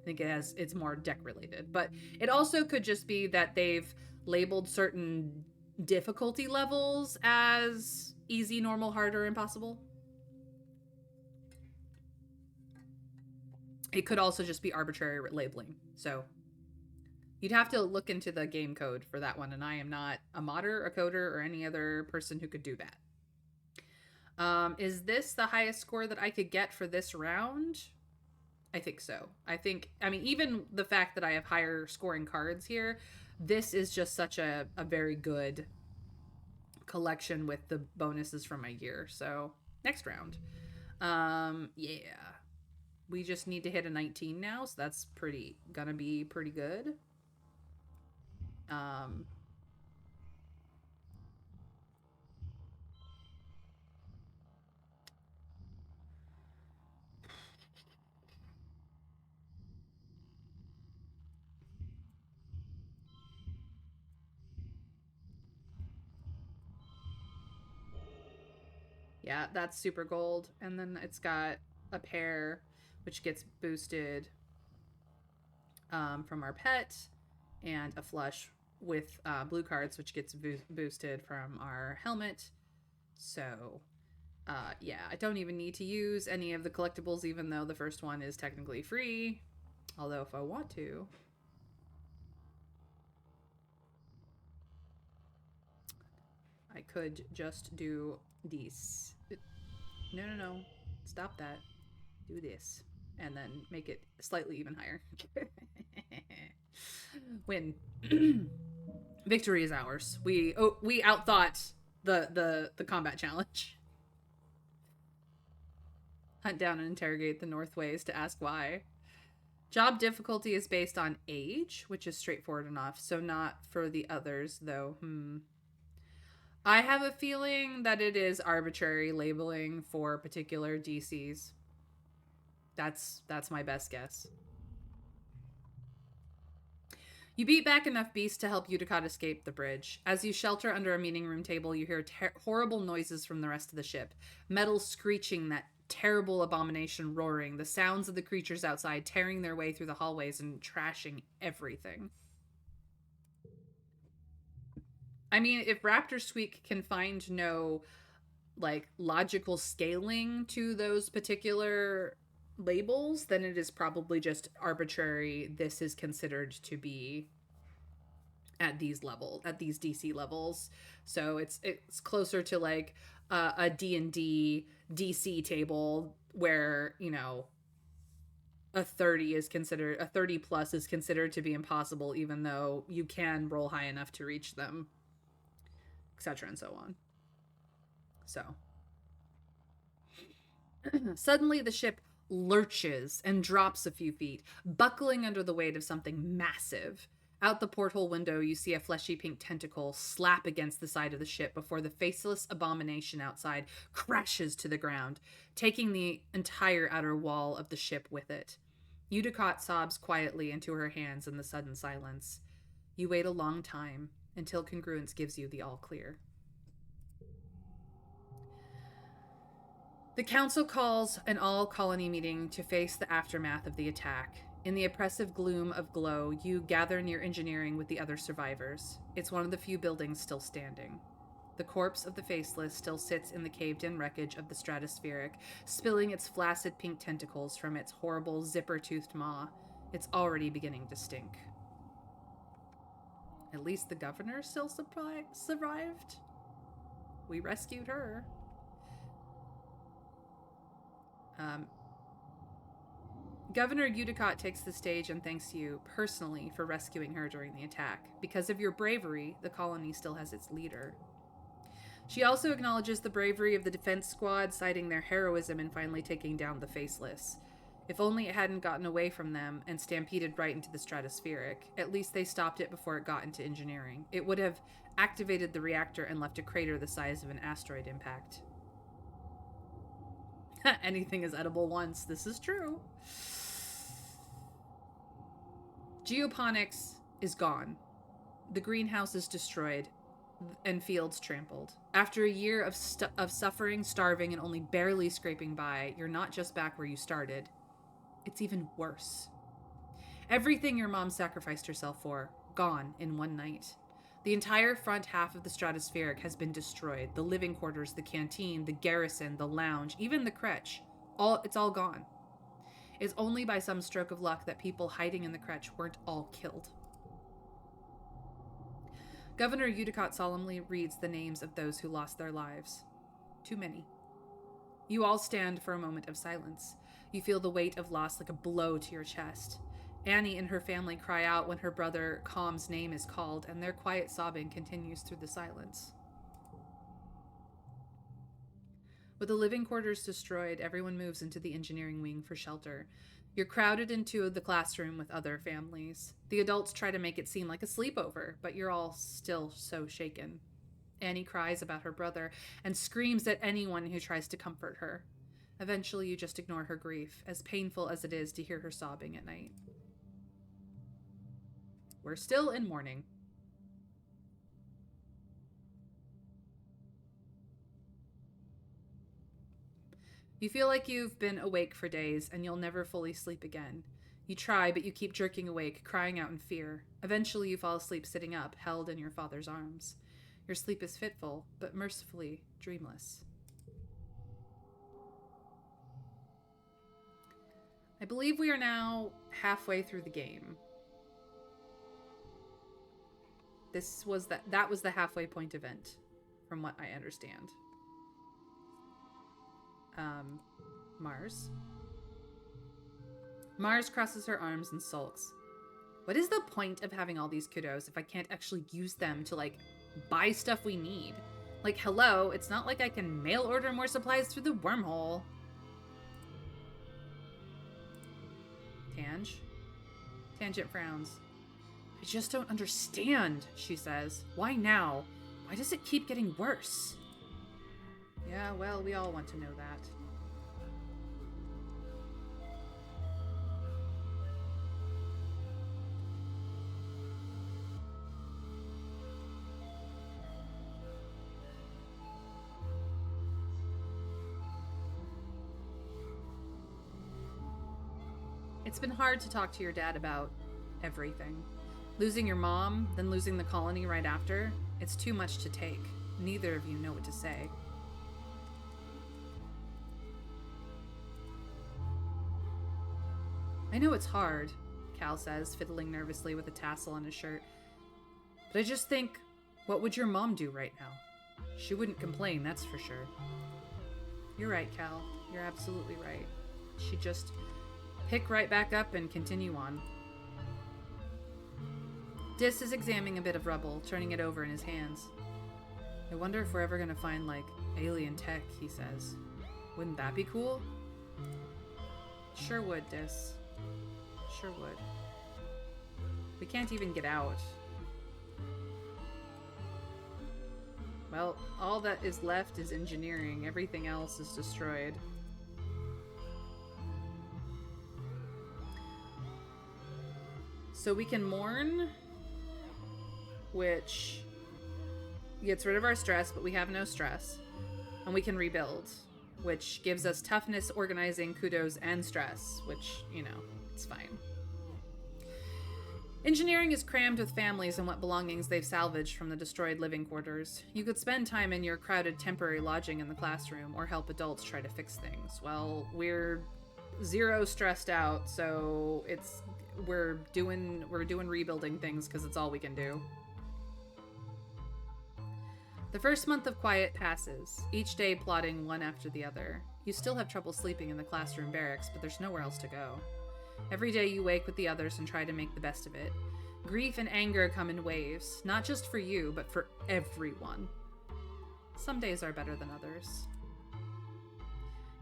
I think it's more deck related. But it also could just be that they've labeled certain difficulty levels as easy, normal, hard, or impossible. It could also just be arbitrary labeling. So you'd have to look into the game code for that one, and I am not a modder, a coder, or any other person who could do that. Is this the highest score that I could get for this round? I think so. I mean, even the fact that I have higher scoring cards here, this is just such a very good collection with the bonuses from my year. So, next round. Yeah. We just need to hit a 19 now, so that's gonna be pretty good. Yeah, that's super gold. And then it's got a pair, which gets boosted from our pet, and a flush with blue cards, which gets boosted from our helmet. So, yeah, I don't even need to use any of the collectibles, even though the first one is technically free. Although, if I want to, I could just do this. No. Stop that. Do this. And then make it slightly even higher. Win. Victory is ours. We outthought the combat challenge. Hunt down and interrogate the Northways to ask why. Job difficulty is based on age, which is straightforward enough. So not for the others, though. I have a feeling that it is arbitrary labeling for particular DCs. That's my best guess. You beat back enough beasts to help Uticott escape the bridge. As you shelter under a meeting room table, you hear horrible noises from the rest of the ship. Metal screeching, that terrible abomination roaring, the sounds of the creatures outside tearing their way through the hallways and trashing everything. I mean, if Raptor Squeak can find no, like, logical scaling to those particular labels, then it is probably just arbitrary. This is considered to be at these DC levels. So it's closer to, like, a D&D DC table where, you know, a 30 plus is considered to be impossible, even though you can roll high enough to reach them, etc. and so on. So suddenly the ship lurches and drops a few feet, buckling under the weight of something massive. Out the porthole window, you see a fleshy pink tentacle slap against the side of the ship before the faceless abomination outside crashes to the ground, taking the entire outer wall of the ship with it. Uticott sobs quietly into her hands in the sudden silence. You wait a long time until congruence gives you the all clear. The council calls an all-colony meeting to face the aftermath of the attack. In the oppressive gloom of Glow, you gather near engineering with the other survivors. It's one of the few buildings still standing. The corpse of the Faceless still sits in the caved-in wreckage of the Stratospheric, spilling its flaccid pink tentacles from its horrible zipper-toothed maw. It's already beginning to stink. At least the governor still survived. We rescued her. Governor Udicott takes the stage and thanks you personally for rescuing her during the attack. Because of your bravery, the colony still has its leader. She also acknowledges the bravery of the defense squad, citing their heroism in finally taking down the Faceless. If only it hadn't gotten away from them and stampeded right into the Stratospheric. At least they stopped it before it got into engineering. It would have activated the reactor and left a crater the size of an asteroid impact. Anything is edible once. This is true. Geoponics is gone. The greenhouse is destroyed and fields trampled. After a year of suffering, starving, and only barely scraping by, you're not just back where you started. It's even worse. Everything your mom sacrificed herself for, gone in one night. The entire front half of the Stratospheric has been destroyed. The living quarters, the canteen, the garrison, the lounge, even the crèche. It's all gone. It's only by some stroke of luck that people hiding in the crèche weren't all killed. Governor Udicott solemnly reads the names of those who lost their lives. Too many. You all stand for a moment of silence. You feel the weight of loss like a blow to your chest. Annie and her family cry out when her brother Calm's name is called, and their quiet sobbing continues through the silence. With the living quarters destroyed, everyone moves into the engineering wing for shelter. You're crowded into the classroom with other families. The adults try to make it seem like a sleepover, but you're all still so shaken. Annie cries about her brother and screams at anyone who tries to comfort her. Eventually, you just ignore her grief, as painful as it is to hear her sobbing at night. We're still in mourning. You feel like you've been awake for days and you'll never fully sleep again. You try, but you keep jerking awake, crying out in fear. Eventually, you fall asleep sitting up, held in your father's arms. Your sleep is fitful, but mercifully dreamless. I believe we are now halfway through the game. That was the halfway point event, from what I understand. Mars crosses her arms and sulks. What is the point of having all these kudos if I can't actually use them to, like, buy stuff we need? Like, hello, it's not like I can mail order more supplies through the wormhole. Tangent frowns. I just don't understand, she says. Why now? Why does it keep getting worse? Yeah, well, we all want to know that. It's been hard to talk to your dad about everything. Losing your mom, then losing the colony right after, it's too much to take. Neither of you know what to say. I know it's hard, Cal says, fiddling nervously with a tassel on his shirt. But I just think, what would your mom do right now? She wouldn't complain, that's for sure. You're right, Cal. You're absolutely right. She'd just pick right back up and continue on. Dis is examining a bit of rubble, turning it over in his hands. I wonder if we're ever gonna find, like, alien tech, he says. Wouldn't that be cool? Sure would, Dis. Sure would. We can't even get out. Well, all that is left is engineering. Everything else is destroyed. So we can mourn, which gets rid of our stress, but we have no stress. And we can rebuild, which gives us toughness, organizing, kudos, and stress, which, you know, it's fine. Engineering is crammed with families and what belongings they've salvaged from the destroyed living quarters. You could spend time in your crowded temporary lodging in the classroom or help adults try to fix things. Well, we're zero stressed out, so we're doing rebuilding things because it's all we can do. The first month of quiet passes, each day plodding one after the other. You still have trouble sleeping in the classroom barracks, but there's nowhere else to go. Every day you wake with the others and try to make the best of it. Grief and anger come in waves, not just for you, but for everyone. Some days are better than others.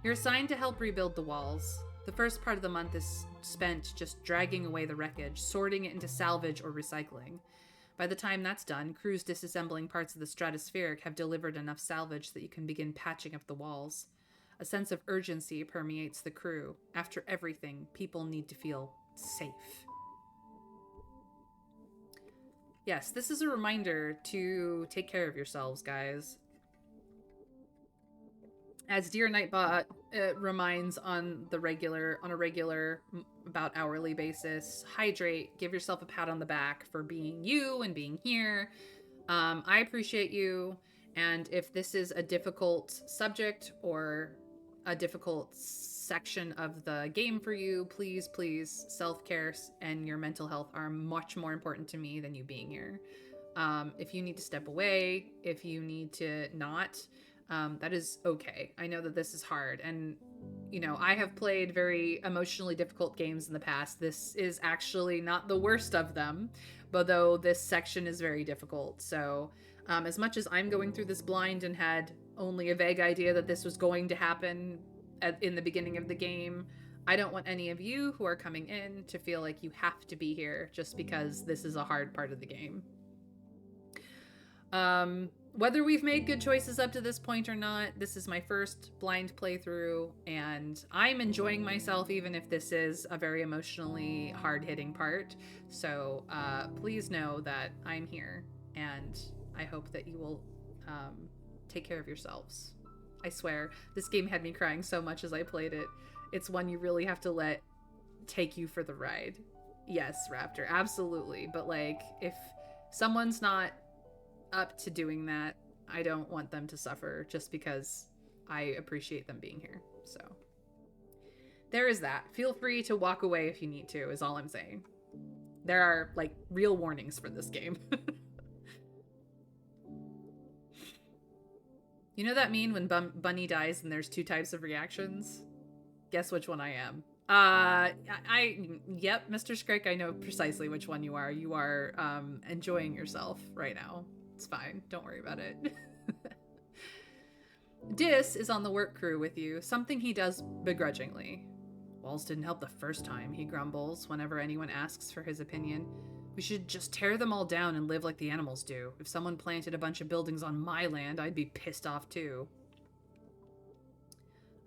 You're assigned to help rebuild the walls. The first part of the month is spent just dragging away the wreckage, sorting it into salvage or recycling. By the time that's done, crews disassembling parts of the stratospheric have delivered enough salvage that you can begin patching up the walls. A sense of urgency permeates the crew. After everything, people need to feel safe. Yes, this is a reminder to take care of yourselves, guys. As Dear Nightbot reminds on a regular, about hourly basis, hydrate, give yourself a pat on the back for being you and being here. I appreciate you, and if this is a difficult subject or a difficult section of the game for you, please, self-care and your mental health are much more important to me than you being here. If you need to step away, if you need to not, that is okay. I know that this is hard, and I have played very emotionally difficult games in the past. This is actually not the worst of them, but though this section is very difficult. So as much as I'm going through this blind and had only a vague idea that this was going to happen in the beginning of the game, I don't want any of you who are coming in to feel like you have to be here just because this is a hard part of the game. Whether we've made good choices up to this point or not, this is my first blind playthrough, and I'm enjoying myself even if this is a very emotionally hard-hitting part. So please know that I'm here, and I hope that you will take care of yourselves. I swear, this game had me crying so much as I played it. It's one you really have to let take you for the ride. Yes, Raptor, absolutely. But like, if someone's not up to doing that, I don't want them to suffer just because I appreciate them being here. So there is that. Feel free to walk away if you need to, is all I'm saying. There are like real warnings for this game. You know that meme when Bunny dies and there's two types of reactions? Guess which one I am. Yep, Mr. Skrick, I know precisely which one you are. You are enjoying yourself right now. It's fine. Don't worry about it. Dis is on the work crew with you, something he does begrudgingly. Walls didn't help the first time, he grumbles whenever anyone asks for his opinion. We should just tear them all down and live like the animals do. If someone planted a bunch of buildings on my land, I'd be pissed off too.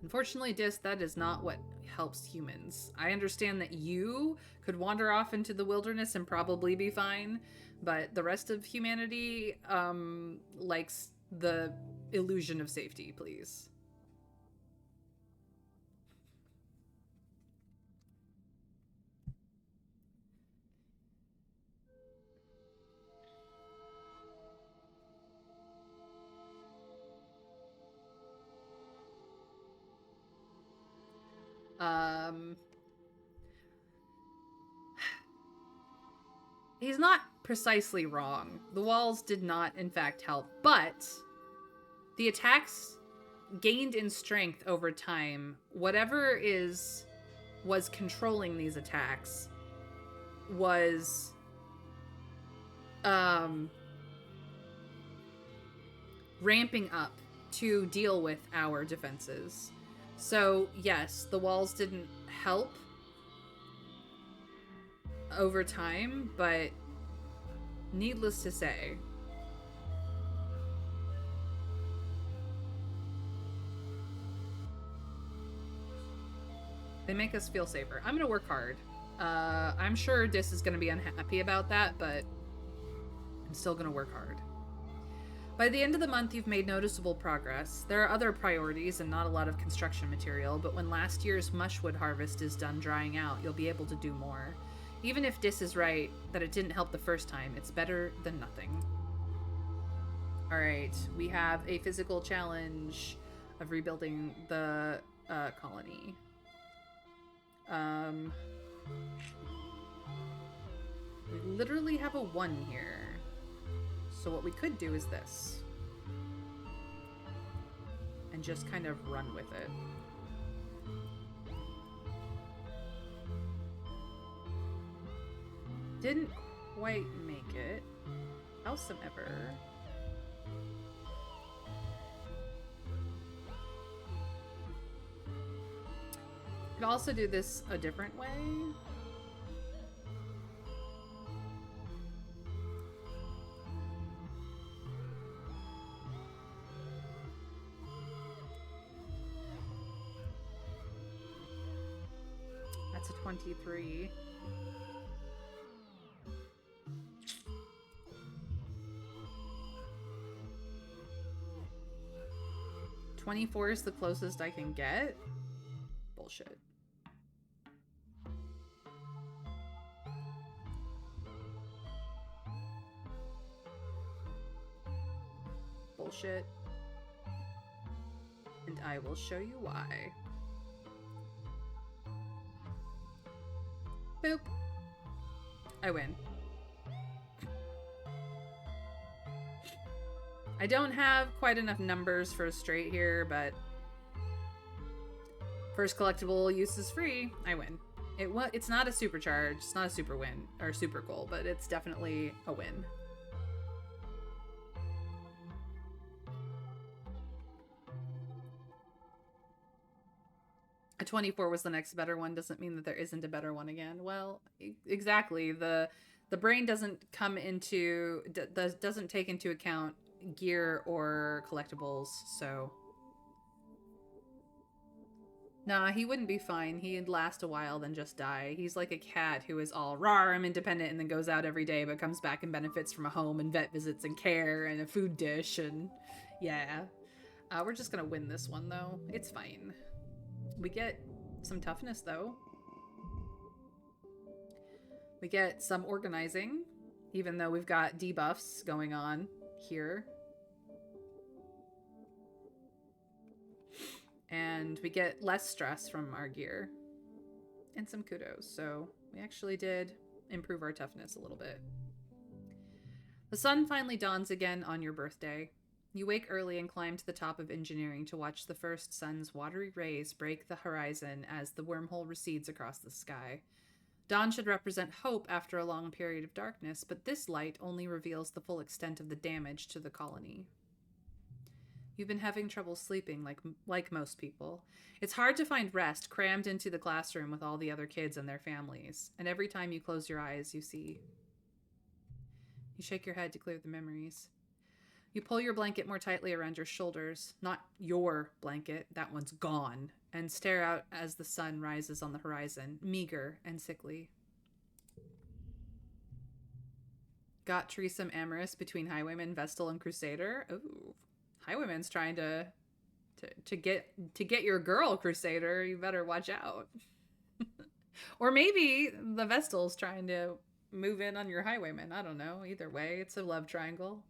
Unfortunately, Dis, that is not what helps humans. I understand that you could wander off into the wilderness and probably be fine, but the rest of humanity likes the illusion of safety, please. He's not precisely wrong. The walls did not, in fact, help, but the attacks gained in strength over time. Whatever was controlling these attacks was ramping up to deal with our defenses. So, yes, the walls didn't help over time, but needless to say, they make us feel safer. I'm gonna work hard. I'm sure Dis is gonna be unhappy about that, but I'm still gonna work hard. By the end of the month, you've made noticeable progress. There are other priorities and not a lot of construction material, but when last year's mushwood harvest is done drying out, you'll be able to do more. Even if Dis is right that it didn't help the first time, it's better than nothing. Alright, we have a physical challenge of rebuilding the colony. We literally have a 1 here. So what we could do is this. And just kind of run with it. Didn't quite make it. Howsoever. Could also do this a different way. That's a 23. $24 is the closest I can get. Bullshit. Bullshit. And I will show you why. Boop. I win. I don't have quite enough numbers for a straight here, but first collectible use is free. I win. It's not a supercharge. It's not a super win or super goal, but it's definitely a win. A 24 was the next better one. Doesn't mean that there isn't a better one again. Well, exactly. The brain doesn't come into doesn't take into account gear or collectibles, so nah, he wouldn't be fine. He'd last a while, then just die. He's like a cat who is all rawr, I'm independent, and then goes out every day, but comes back and benefits from a home and vet visits and care and a food dish, and yeah. We're just gonna win this one, though. It's fine. We get some toughness, though. We get some organizing, even though we've got debuffs going on here. And we get less stress from our gear. And some kudos. So we actually did improve our toughness a little bit. The sun finally dawns again on your birthday. You wake early and climb to the top of engineering to watch the first sun's watery rays break the horizon as the wormhole recedes across the sky. Dawn should represent hope after a long period of darkness, but this light only reveals the full extent of the damage to the colony. You've been having trouble sleeping like most people. It's hard to find rest crammed into the classroom with all the other kids and their families, and every time you close your eyes, you see. You shake your head to clear the memories. You pull your blanket more tightly around your shoulders, not your blanket, that one's gone, and stare out as the sun rises on the horizon, meager and sickly. Got Teresa amorous between Highwayman, Vestal, and Crusader? Ooh. Highwayman's trying to get your girl, Crusader. You better watch out. Or maybe the Vestal's trying to move in on your Highwayman. I don't know. Either way, it's a love triangle.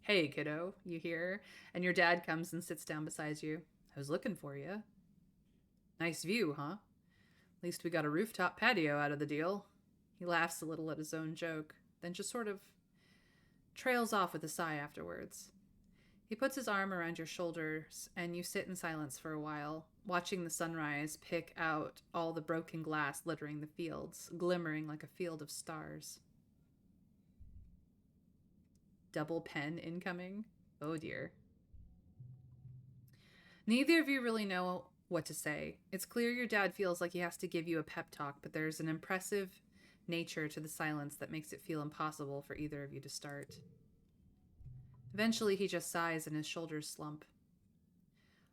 Hey, kiddo, you hear? And your dad comes and sits down beside you. I was looking for you. Nice view, huh? At least we got a rooftop patio out of the deal. He laughs a little at his own joke, then just sort of trails off with a sigh afterwards. He puts his arm around your shoulders, and you sit in silence for a while, watching the sunrise pick out all the broken glass littering the fields, glimmering like a field of stars. Double pen incoming? Oh dear. Neither of you really know what to say. It's clear your dad feels like he has to give you a pep talk, but there's an impressive nature to the silence that makes it feel impossible for either of you to start. Eventually, he just sighs and his shoulders slump.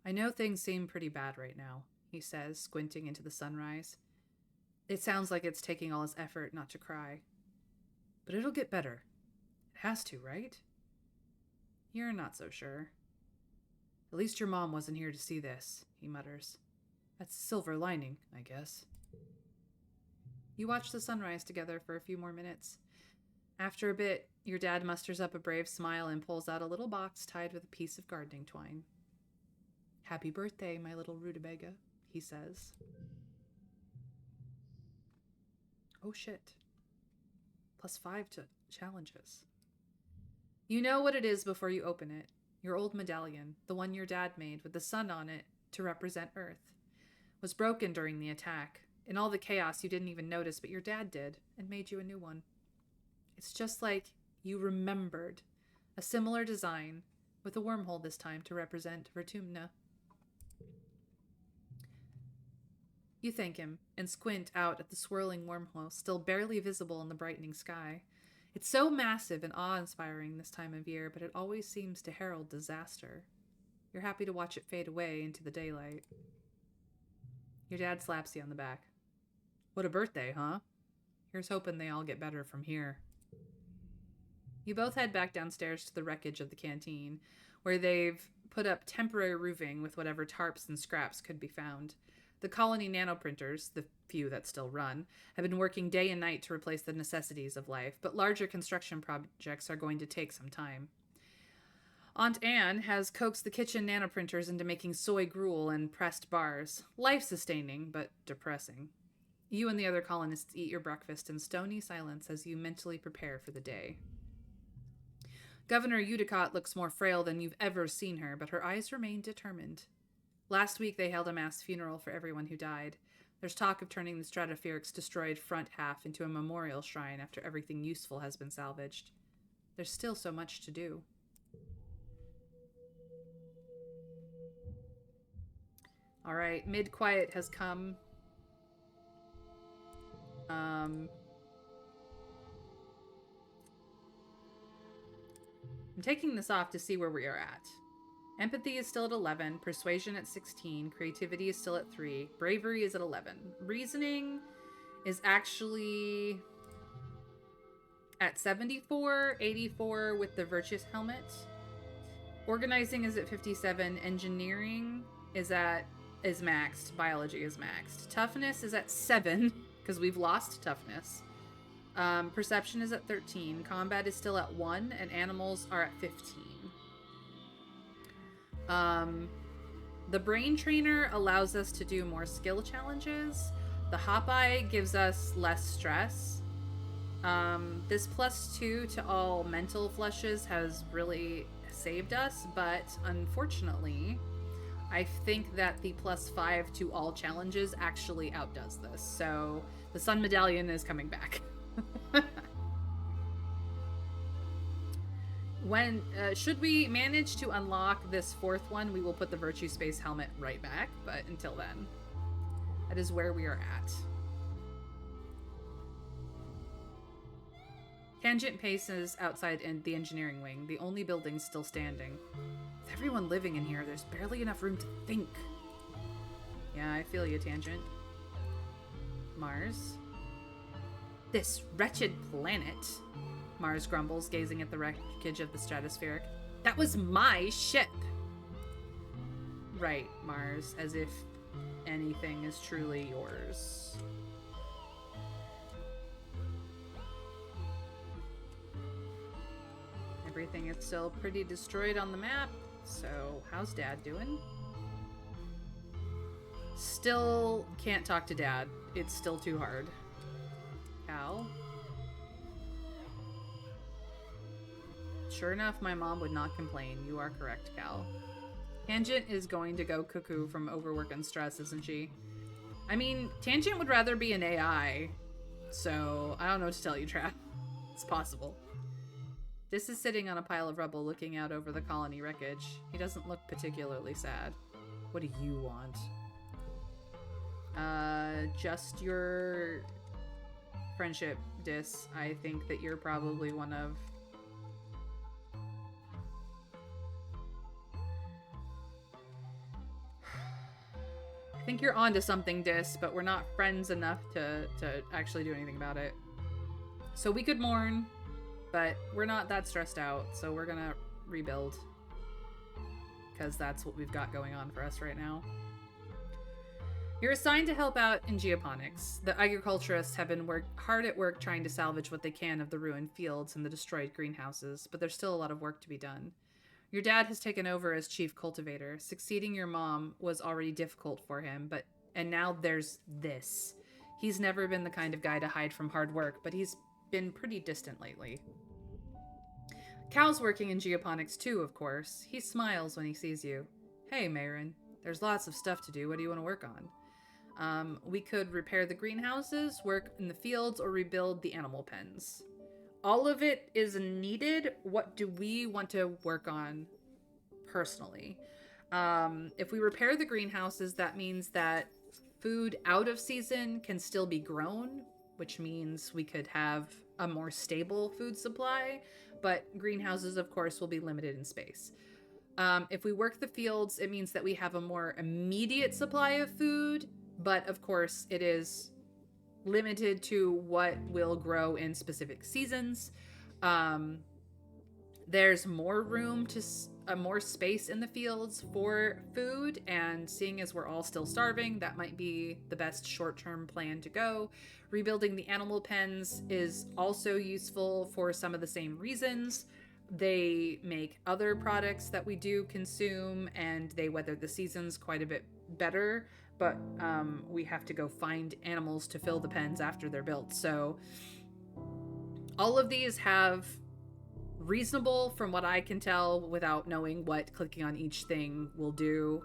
I know things seem pretty bad right now, he says, squinting into the sunrise. It sounds like it's taking all his effort not to cry. But it'll get better. It has to, right? You're not so sure. At least your mom wasn't here to see this, he mutters. That's a silver lining, I guess. You watch the sunrise together for a few more minutes. After a bit, your dad musters up a brave smile and pulls out a little box tied with a piece of gardening twine. "Happy birthday, my little rutabaga," he says. Oh shit. +5 to challenges. You know what it is before you open it. Your old medallion, the one your dad made with the sun on it to represent Earth, was broken during the attack. In all the chaos, you didn't even notice, but your dad did and made you a new one. It's just like you remembered a similar design with a wormhole this time to represent Vertumna. You thank him and squint out at the swirling wormhole still barely visible in the brightening sky. It's so massive and awe-inspiring this time of year, but it always seems to herald disaster. You're happy to watch it fade away into the daylight. Your dad slaps you on the back. "What a birthday, huh? Here's hoping they all get better from here." You both head back downstairs to the wreckage of the canteen, where they've put up temporary roofing with whatever tarps and scraps could be found. The colony nanoprinters, the few that still run, have been working day and night to replace the necessities of life, but larger construction projects are going to take some time. Aunt Anne has coaxed the kitchen nanoprinters into making soy gruel and pressed bars. Life-sustaining, but depressing. You and the other colonists eat your breakfast in stony silence as you mentally prepare for the day. Governor Udicott looks more frail than you've ever seen her, but her eyes remain determined. Last week they held a mass funeral for everyone who died. There's talk of turning the Stratoferic's destroyed front half into a memorial shrine after everything useful has been salvaged. There's still so much to do. Alright, mid-quiet has come. I'm taking this off to see where we are at. Empathy is still at 11, persuasion at 16, creativity is still at 3, bravery is at 11. Reasoning is actually at 74, 84 with the virtuous helmet. Organizing is at 57, engineering is maxed, biology is maxed. Toughness is at 7, because we've lost toughness. Perception is at 13, combat is still at 1, and animals are at 15. The brain trainer allows us to do more skill challenges. The hop eye gives us less stress. This +2 to all mental flushes has really saved us, but unfortunately, I think that the +5 to all challenges actually outdoes this. So the Sun Medallion is coming back. When should we manage to unlock this 4th one, we will put the Virtue Space helmet right back, but until then, that is where we are at. Tangent paces outside in the engineering wing, the only building still standing. With everyone living in here, there's barely enough room to think. Yeah, I feel you, Tangent. Mars. This wretched planet, Mars grumbles, gazing at the wreckage of the Stratospheric. That was my ship! Right, Mars, as if anything is truly yours. Everything is still pretty destroyed on the map, so how's Dad doing? Still can't talk to Dad. It's still too hard. Cal? Sure enough, my mom would not complain. You are correct, Cal. Tangent is going to go cuckoo from overwork and stress, isn't she? I mean, Tangent would rather be an AI, so I don't know what to tell you, Trap. It's possible. This is sitting on a pile of rubble looking out over the colony wreckage. He doesn't look particularly sad. What do you want? Just your friendship, Dis. I think that you're probably one of... I think you're onto something, Dis, but we're not friends enough to actually do anything about it. So we could mourn, but we're not that stressed out, so we're gonna rebuild. Because that's what we've got going on for us right now. You're assigned to help out in geoponics. The agriculturists have been hard at work trying to salvage what they can of the ruined fields and the destroyed greenhouses, but there's still a lot of work to be done. Your dad has taken over as chief cultivator. Succeeding your mom was already difficult for him, and now there's this. He's never been the kind of guy to hide from hard work, but he's been pretty distant lately. Cal's working in geoponics too, of course. He smiles when he sees you. Hey, Marin, there's lots of stuff to do. What do you want to work on? We could repair the greenhouses, work in the fields, or rebuild the animal pens. All of it is needed. What do we want to work on personally? If we repair the greenhouses, that means that food out of season can still be grown, which means we could have a more stable food supply, but greenhouses, of course, will be limited in space. If we work the fields, it means that we have a more immediate supply of food, but of course it is limited to what will grow in specific seasons. There's more room to more space in the fields for food, and seeing as we're all still starving, that might be the best short-term plan to go. Rebuilding the animal pens is also useful for some of the same reasons. They make other products that we do consume, and they weather the seasons quite a bit better, but we have to go find animals to fill the pens after they're built. So all of these have reasonable, from what I can tell without knowing what clicking on each thing will do,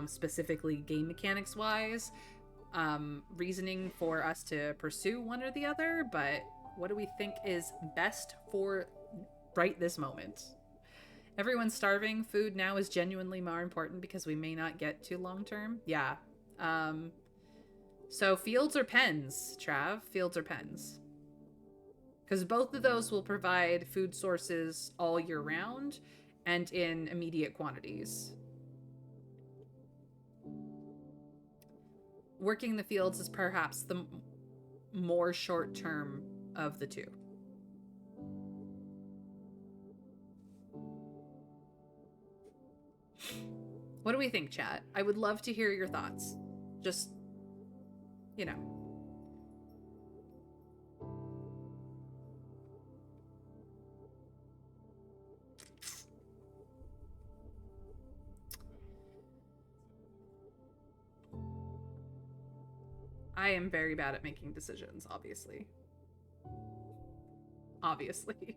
specifically game mechanics wise, reasoning for us to pursue one or the other. But what do we think is best for right this moment? Everyone's starving. Food now is genuinely more important because we may not get to long term. Yeah. So fields or pens, Trav? Fields or pens? Because both of those will provide food sources all year round and in immediate quantities. Working the fields is perhaps the more short term of the two. What do we think, chat? I would love to hear your thoughts. Just, you know. I am very bad at making decisions, obviously. Obviously.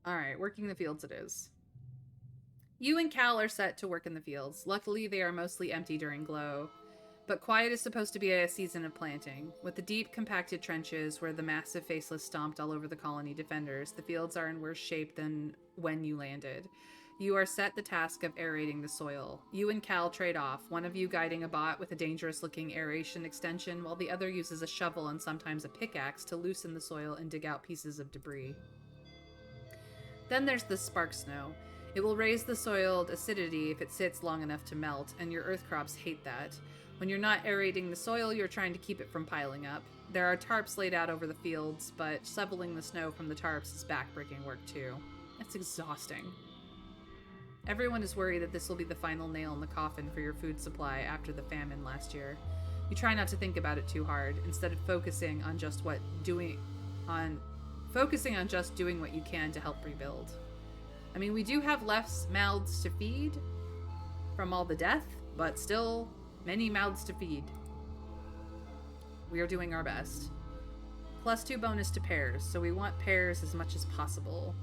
Alright, working the fields it is. You and Cal are set to work in the fields. Luckily, they are mostly empty during glow. But quiet is supposed to be a season of planting. With the deep, compacted trenches where the massive faceless stomped all over the colony defenders, the fields are in worse shape than when you landed. You are set the task of aerating the soil. You and Cal trade off, one of you guiding a bot with a dangerous-looking aeration extension, while the other uses a shovel and sometimes a pickaxe to loosen the soil and dig out pieces of debris. Then there's the spark snow. It will raise the soiled acidity if it sits long enough to melt, and your earth crops hate that. When you're not aerating the soil, you're trying to keep it from piling up. There are tarps laid out over the fields, but shoveling the snow from the tarps is backbreaking work too. It's exhausting. Everyone is worried that this will be the final nail in the coffin for your food supply after the famine last year. You try not to think about it too hard, instead of focusing on just doing what you can to help rebuild. I mean, we do have less mouths to feed from all the death, but still many mouths to feed. We are doing our best. +2 bonus to pairs, so we want pairs as much as possible.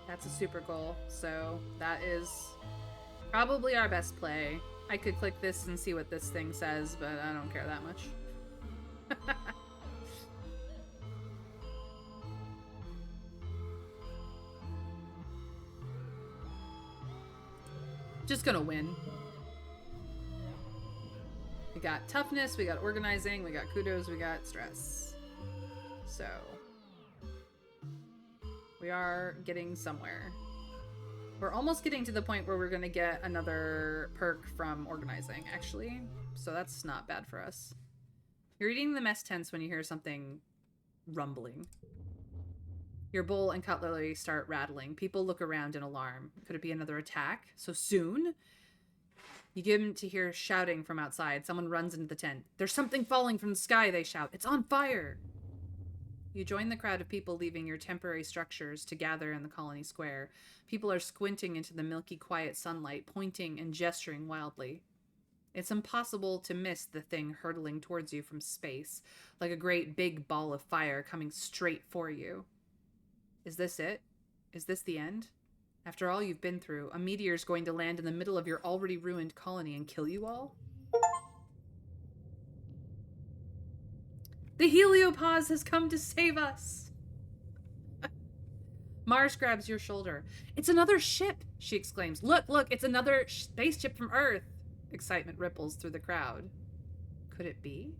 That's a super goal, so that is probably our best play. I could click this and see what this thing says, but I don't care that much. Just gonna win. We got toughness, we got organizing, we got kudos, we got stress. So we are getting somewhere. We're almost getting to the point where we're gonna get another perk from organizing, actually. So that's not bad for us. You're eating the mess tents when you hear something rumbling. Your bowl and cutlery start rattling. People look around in alarm. Could it be another attack? So soon? You begin to hear shouting from outside. Someone runs into the tent. There's something falling from the sky, they shout. It's on fire! You join the crowd of people leaving your temporary structures to gather in the colony square. People are squinting into the milky, quiet sunlight, pointing and gesturing wildly. It's impossible to miss the thing hurtling towards you from space, like a great big ball of fire coming straight for you. Is this it? Is this the end? After all you've been through, a meteor's going to land in the middle of your already ruined colony and kill you all? The heliopause has come to save us! Mars grabs your shoulder. It's another ship, she exclaims. Look, it's another spaceship from Earth. Excitement ripples through the crowd. Could it be?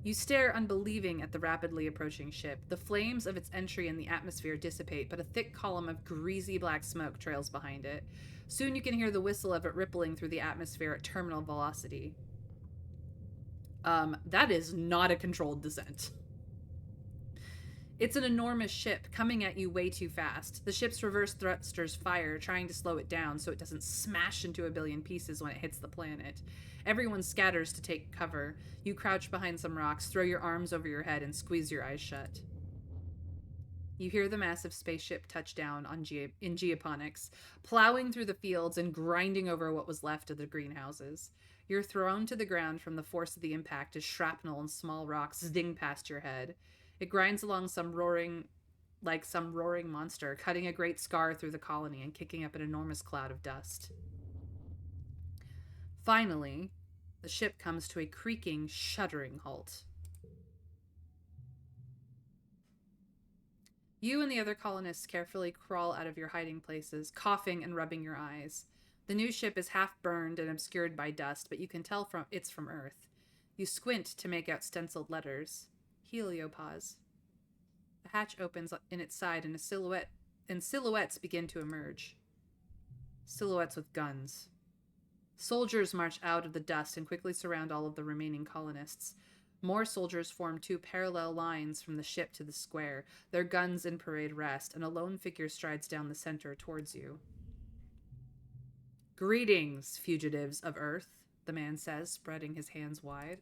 You stare unbelieving at the rapidly approaching ship. The flames of its entry in the atmosphere dissipate, but a thick column of greasy black smoke trails behind it. Soon you can hear the whistle of it rippling through the atmosphere at terminal velocity. That is not a controlled descent. It's an enormous ship coming at you way too fast. The ship's reverse thrusters fire, trying to slow it down so it doesn't smash into a billion pieces when it hits the planet. Everyone scatters to take cover. You crouch behind some rocks, throw your arms over your head, and squeeze your eyes shut. You hear the massive spaceship touch down in geoponics, plowing through the fields and grinding over what was left of the greenhouses. You're thrown to the ground from the force of the impact as shrapnel and small rocks zing past your head. It grinds along some roaring monster, cutting a great scar through the colony and kicking up an enormous cloud of dust. Finally, the ship comes to a creaking, shuddering halt. You and the other colonists carefully crawl out of your hiding places, coughing and rubbing your eyes. The new ship is half burned and obscured by dust, but you can tell it's from Earth. You squint to make out stenciled letters. Heliopause. The hatch opens in its side and silhouettes begin to emerge. Silhouettes with guns. Soldiers march out of the dust and quickly surround all of the remaining colonists. More soldiers form two parallel lines from the ship to the square, their guns in parade rest, and a lone figure strides down the center towards you. Greetings, fugitives of Earth, the man says, spreading his hands wide.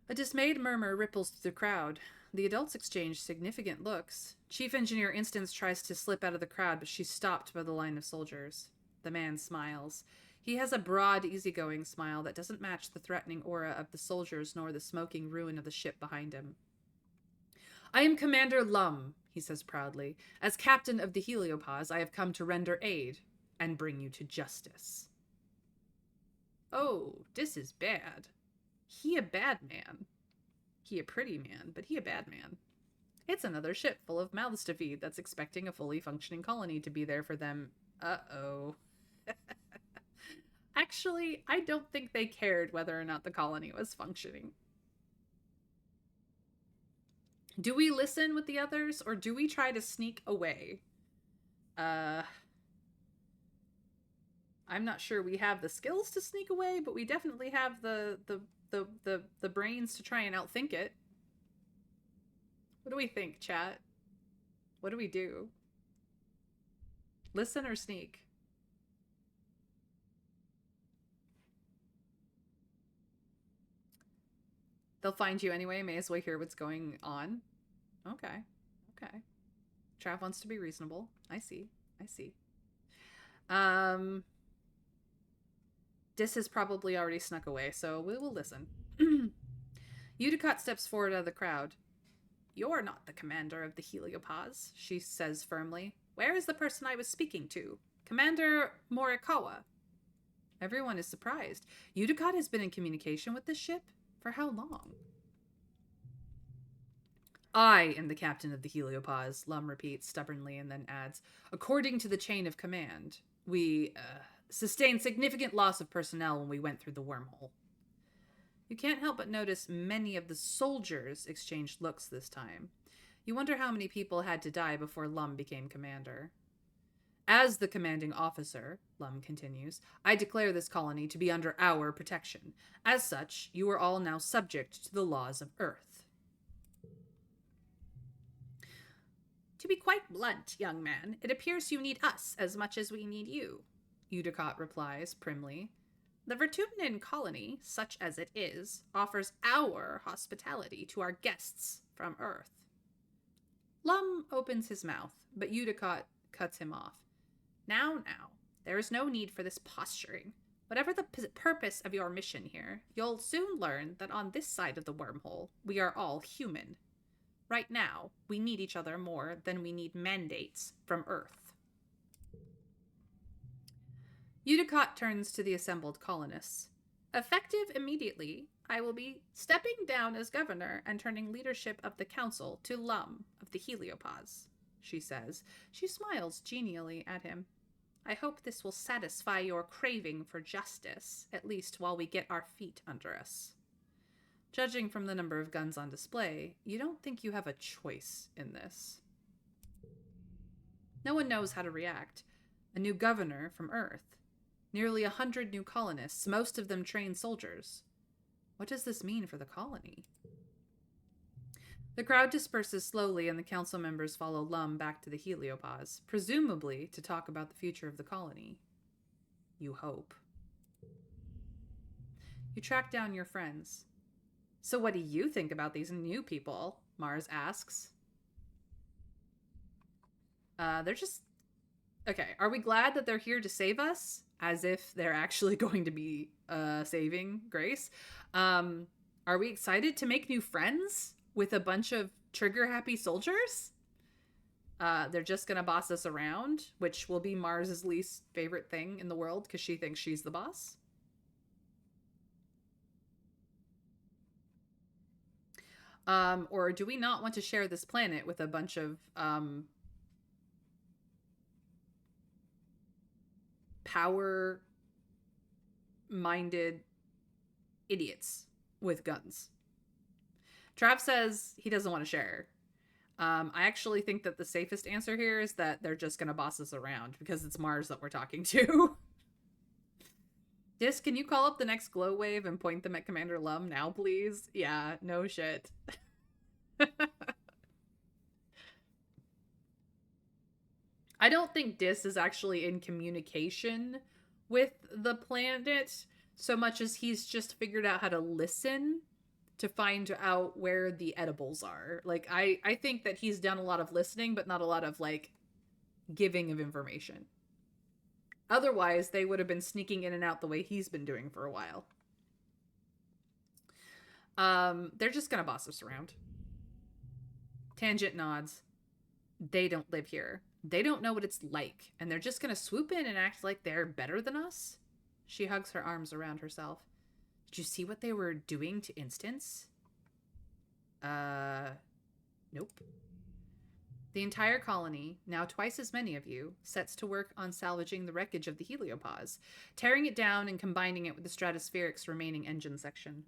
A dismayed murmur ripples through the crowd. The adults exchange significant looks. Chief Engineer Instance tries to slip out of the crowd, but she's stopped by the line of soldiers. The man smiles. He has a broad, easygoing smile that doesn't match the threatening aura of the soldiers nor the smoking ruin of the ship behind him. I am Commander Lum, he says proudly. As captain of the Heliopause, I have come to render aid and bring you to justice. Oh, this is bad. He a bad man. He a pretty man, but he a bad man. It's another ship full of mouths to feed that's expecting a fully functioning colony to be there for them. Uh-oh. Actually, I don't think they cared whether or not the colony was functioning. Do we listen with the others, or do we try to sneak away? I'm not sure we have the skills to sneak away, but we definitely have the brains to try and outthink it. What do we think, chat? What do we do? Listen or sneak? They'll find you anyway. May as well hear what's going on. Okay. Trav wants to be reasonable. I see. Dis has probably already snuck away, so we will listen. Udicott steps forward out of the crowd. You're not the commander of the Heliopause, she says firmly. Where is the person I was speaking to? Commander Morikawa. Everyone is surprised. Uticott has been in communication with this ship? For how long? I am the captain of the Heliopause, Lum repeats stubbornly and then adds, according to the chain of command, we sustained significant loss of personnel when we went through the wormhole. You can't help but notice many of the soldiers exchanged looks this time. You wonder how many people had to die before Lum became commander. As the commanding officer, Lum continues, I declare this colony to be under our protection. As such, you are all now subject to the laws of Earth. To be quite blunt, young man, it appears you need us as much as we need you, Uticott replies primly. The Vertumnan colony, such as it is, offers our hospitality to our guests from Earth. Lum opens his mouth, but Uticott cuts him off. Now, there is no need for this posturing. Whatever the purpose of your mission here, you'll soon learn that on this side of the wormhole, we are all human. Right now, we need each other more than we need mandates from Earth. Uticott turns to the assembled colonists. Effective immediately, I will be stepping down as governor and turning leadership of the council to Lum of the Heliopause, she says. She smiles genially at him. I hope this will satisfy your craving for justice, at least while we get our feet under us. Judging from the number of guns on display, you don't think you have a choice in this. No one knows how to react. A new governor from Earth. Nearly 100 new colonists, most of them trained soldiers. What does this mean for the colony? The crowd disperses slowly and the council members follow Lum back to the Heliopause, presumably to talk about the future of the colony. You hope. You track down your friends. So what do you think about these new people? Mars asks. They're just... Okay, are we glad that they're here to save us? As if they're actually going to be saving Grace. Are we excited to make new friends with a bunch of trigger-happy soldiers? They're just gonna boss us around, which will be Mars's least favorite thing in the world because she thinks she's the boss. Or do we not want to share this planet with a bunch of power-minded idiots with guns? Trav says he doesn't want to share. I actually think that the safest answer here is that they're just going to boss us around because it's Mars that we're talking to. Dis, can you call up the next glow wave and point them at Commander Lum now, please? Yeah, no shit. I don't think Dis is actually in communication with the planet so much as he's just figured out how to listen to find out where the edibles are. Like, I think that he's done a lot of listening, but not a lot of, like, giving of information. Otherwise, they would have been sneaking in and out the way he's been doing for a while. They're just gonna boss us around. Tangent nods. They don't live here. They don't know what it's like, and they're just gonna swoop in and act like they're better than us? She hugs her arms around herself. Did you see what they were doing to Instance? Nope. The entire colony, now twice as many of you, sets to work on salvaging the wreckage of the Heliopause, tearing it down and combining it with the Stratospheric's remaining engine section.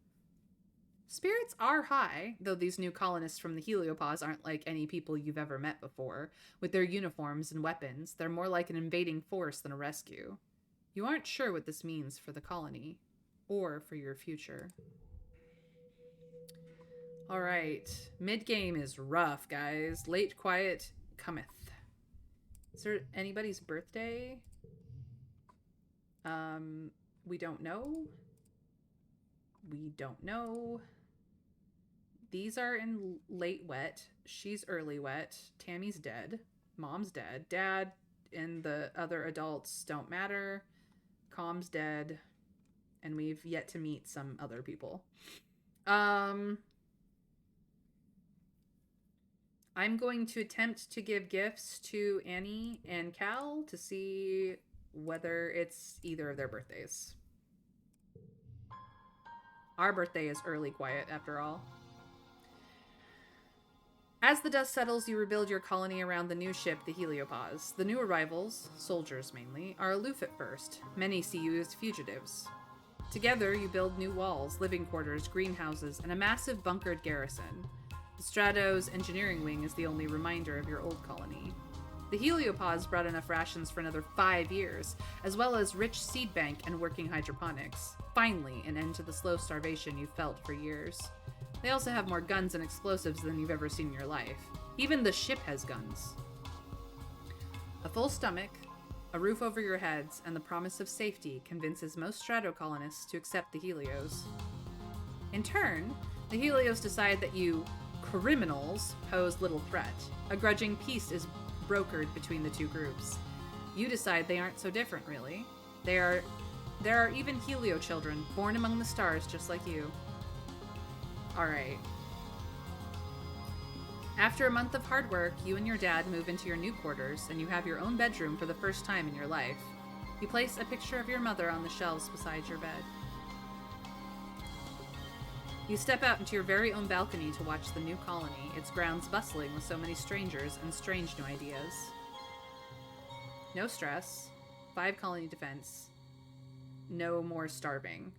Spirits are high, though these new colonists from the Heliopause aren't like any people you've ever met before. With their uniforms and weapons, they're more like an invading force than a rescue. You aren't sure what this means for the colony, or for your future. Alright, mid-game is rough, guys. Late quiet cometh. Is there anybody's birthday? We don't know. We don't know. These are in late wet. She's early wet. Tammy's dead. Mom's dead. Dad and the other adults don't matter. Com's dead. And we've yet to meet some other people. I'm going to attempt to give gifts to Annie and Cal to see whether it's either of their birthdays. Our birthday is early quiet, after all. As the dust settles, you rebuild your colony around the new ship, the Heliopause. The new arrivals, soldiers mainly, are aloof at first. Many see you as fugitives. Together, you build new walls, living quarters, greenhouses, and a massive bunkered garrison. The Stratos engineering wing is the only reminder of your old colony. The Heliopause brought enough rations for another 5 years, as well as rich seed bank and working hydroponics. Finally, an end to the slow starvation you've felt for years. They also have more guns and explosives than you've ever seen in your life. Even the ship has guns. A full stomach, a roof over your heads, and the promise of safety convinces most Stratocolonists to accept the Helios. In turn, the Helios decide that you criminals pose little threat. A grudging peace is brokered between the two groups. You decide they aren't so different, really. There are even Helio children, born among the stars just like you. Alright. After a month of hard work, you and your dad move into your new quarters, and you have your own bedroom for the first time in your life. You place a picture of your mother on the shelves beside your bed. You step out into your very own balcony to watch the new colony, its grounds bustling with so many strangers and strange new ideas. No stress. 5 colony defense. No more starving.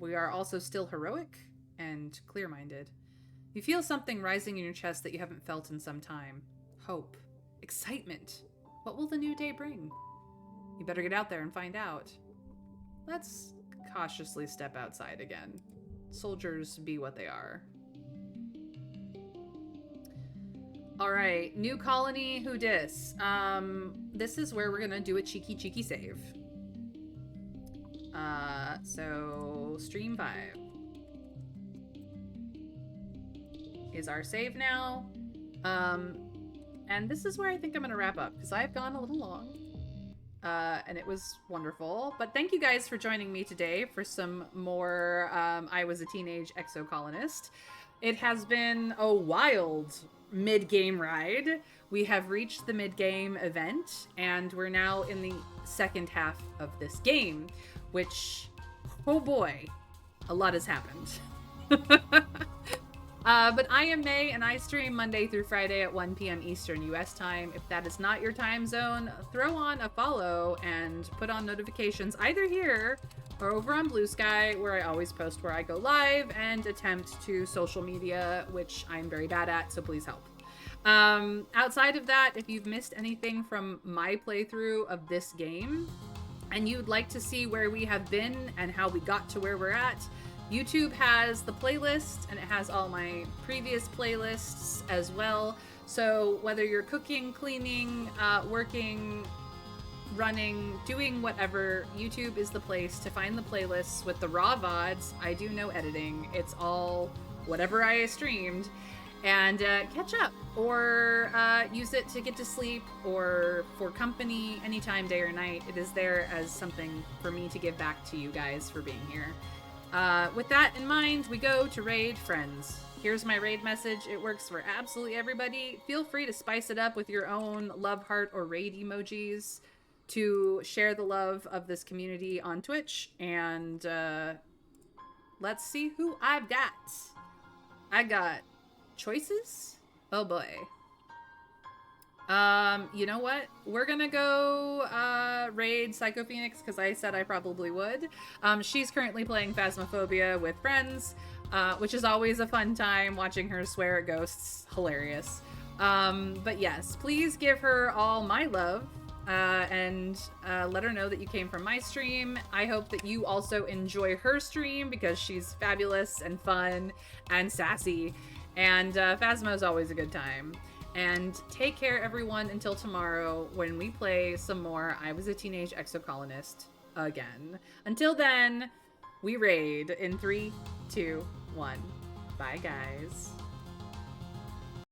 We are also still heroic and clear-minded. You feel something rising in your chest that you haven't felt in some time. Hope. Excitement. What will the new day bring? You better get out there and find out. Let's cautiously step outside again. Soldiers be what they are. Alright, new colony, who dis? This is where we're gonna do a cheeky save. So stream 5 is our save now. And this is where I think I'm gonna wrap up, because I've gone a little long. And it was wonderful. But thank you guys for joining me today for some more I Was a Teenage Exocolonist. It has been a wild mid-game ride. We have reached the mid-game event, and we're now in the second half of this game, which, oh boy, a lot has happened. But I am May, and I stream Monday through Friday at 1 p.m. Eastern US time. If that is not your time zone, throw on a follow and put on notifications either here or over on Blue Sky, where I always post where I go live and attempt to social media, which I'm very bad at, so please help. Outside of that, if you've missed anything from my playthrough of this game and you'd like to see where we have been and how we got to where we're at, YouTube has the playlist, and it has all my previous playlists as well. So whether you're cooking, cleaning, working, running, doing whatever, YouTube is the place to find the playlists with the raw VODs. I do no editing. It's all whatever I streamed. And catch up, or use it to get to sleep, or for company anytime, day or night. It is there as something for me to give back to you guys for being here. With that in mind, we go to raid friends. Here's my raid message. It works for absolutely everybody. Feel free to spice it up with your own love heart or raid emojis to share the love of this community on Twitch. And let's see who I've got. I got choices. Oh boy. You know what? We're gonna go raid Psycho Phoenix because I said I probably would. She's currently playing Phasmophobia with friends, which is always a fun time watching her swear at ghosts. Hilarious. But yes, please give her all my love and let her know that you came from my stream. I hope that you also enjoy her stream because she's fabulous and fun and sassy. And Phasmo is always a good time. And take care, everyone, until tomorrow when we play some more I Was a Teenage Exocolonist again. Until then, we raid in 3, 2, 1. Bye, guys.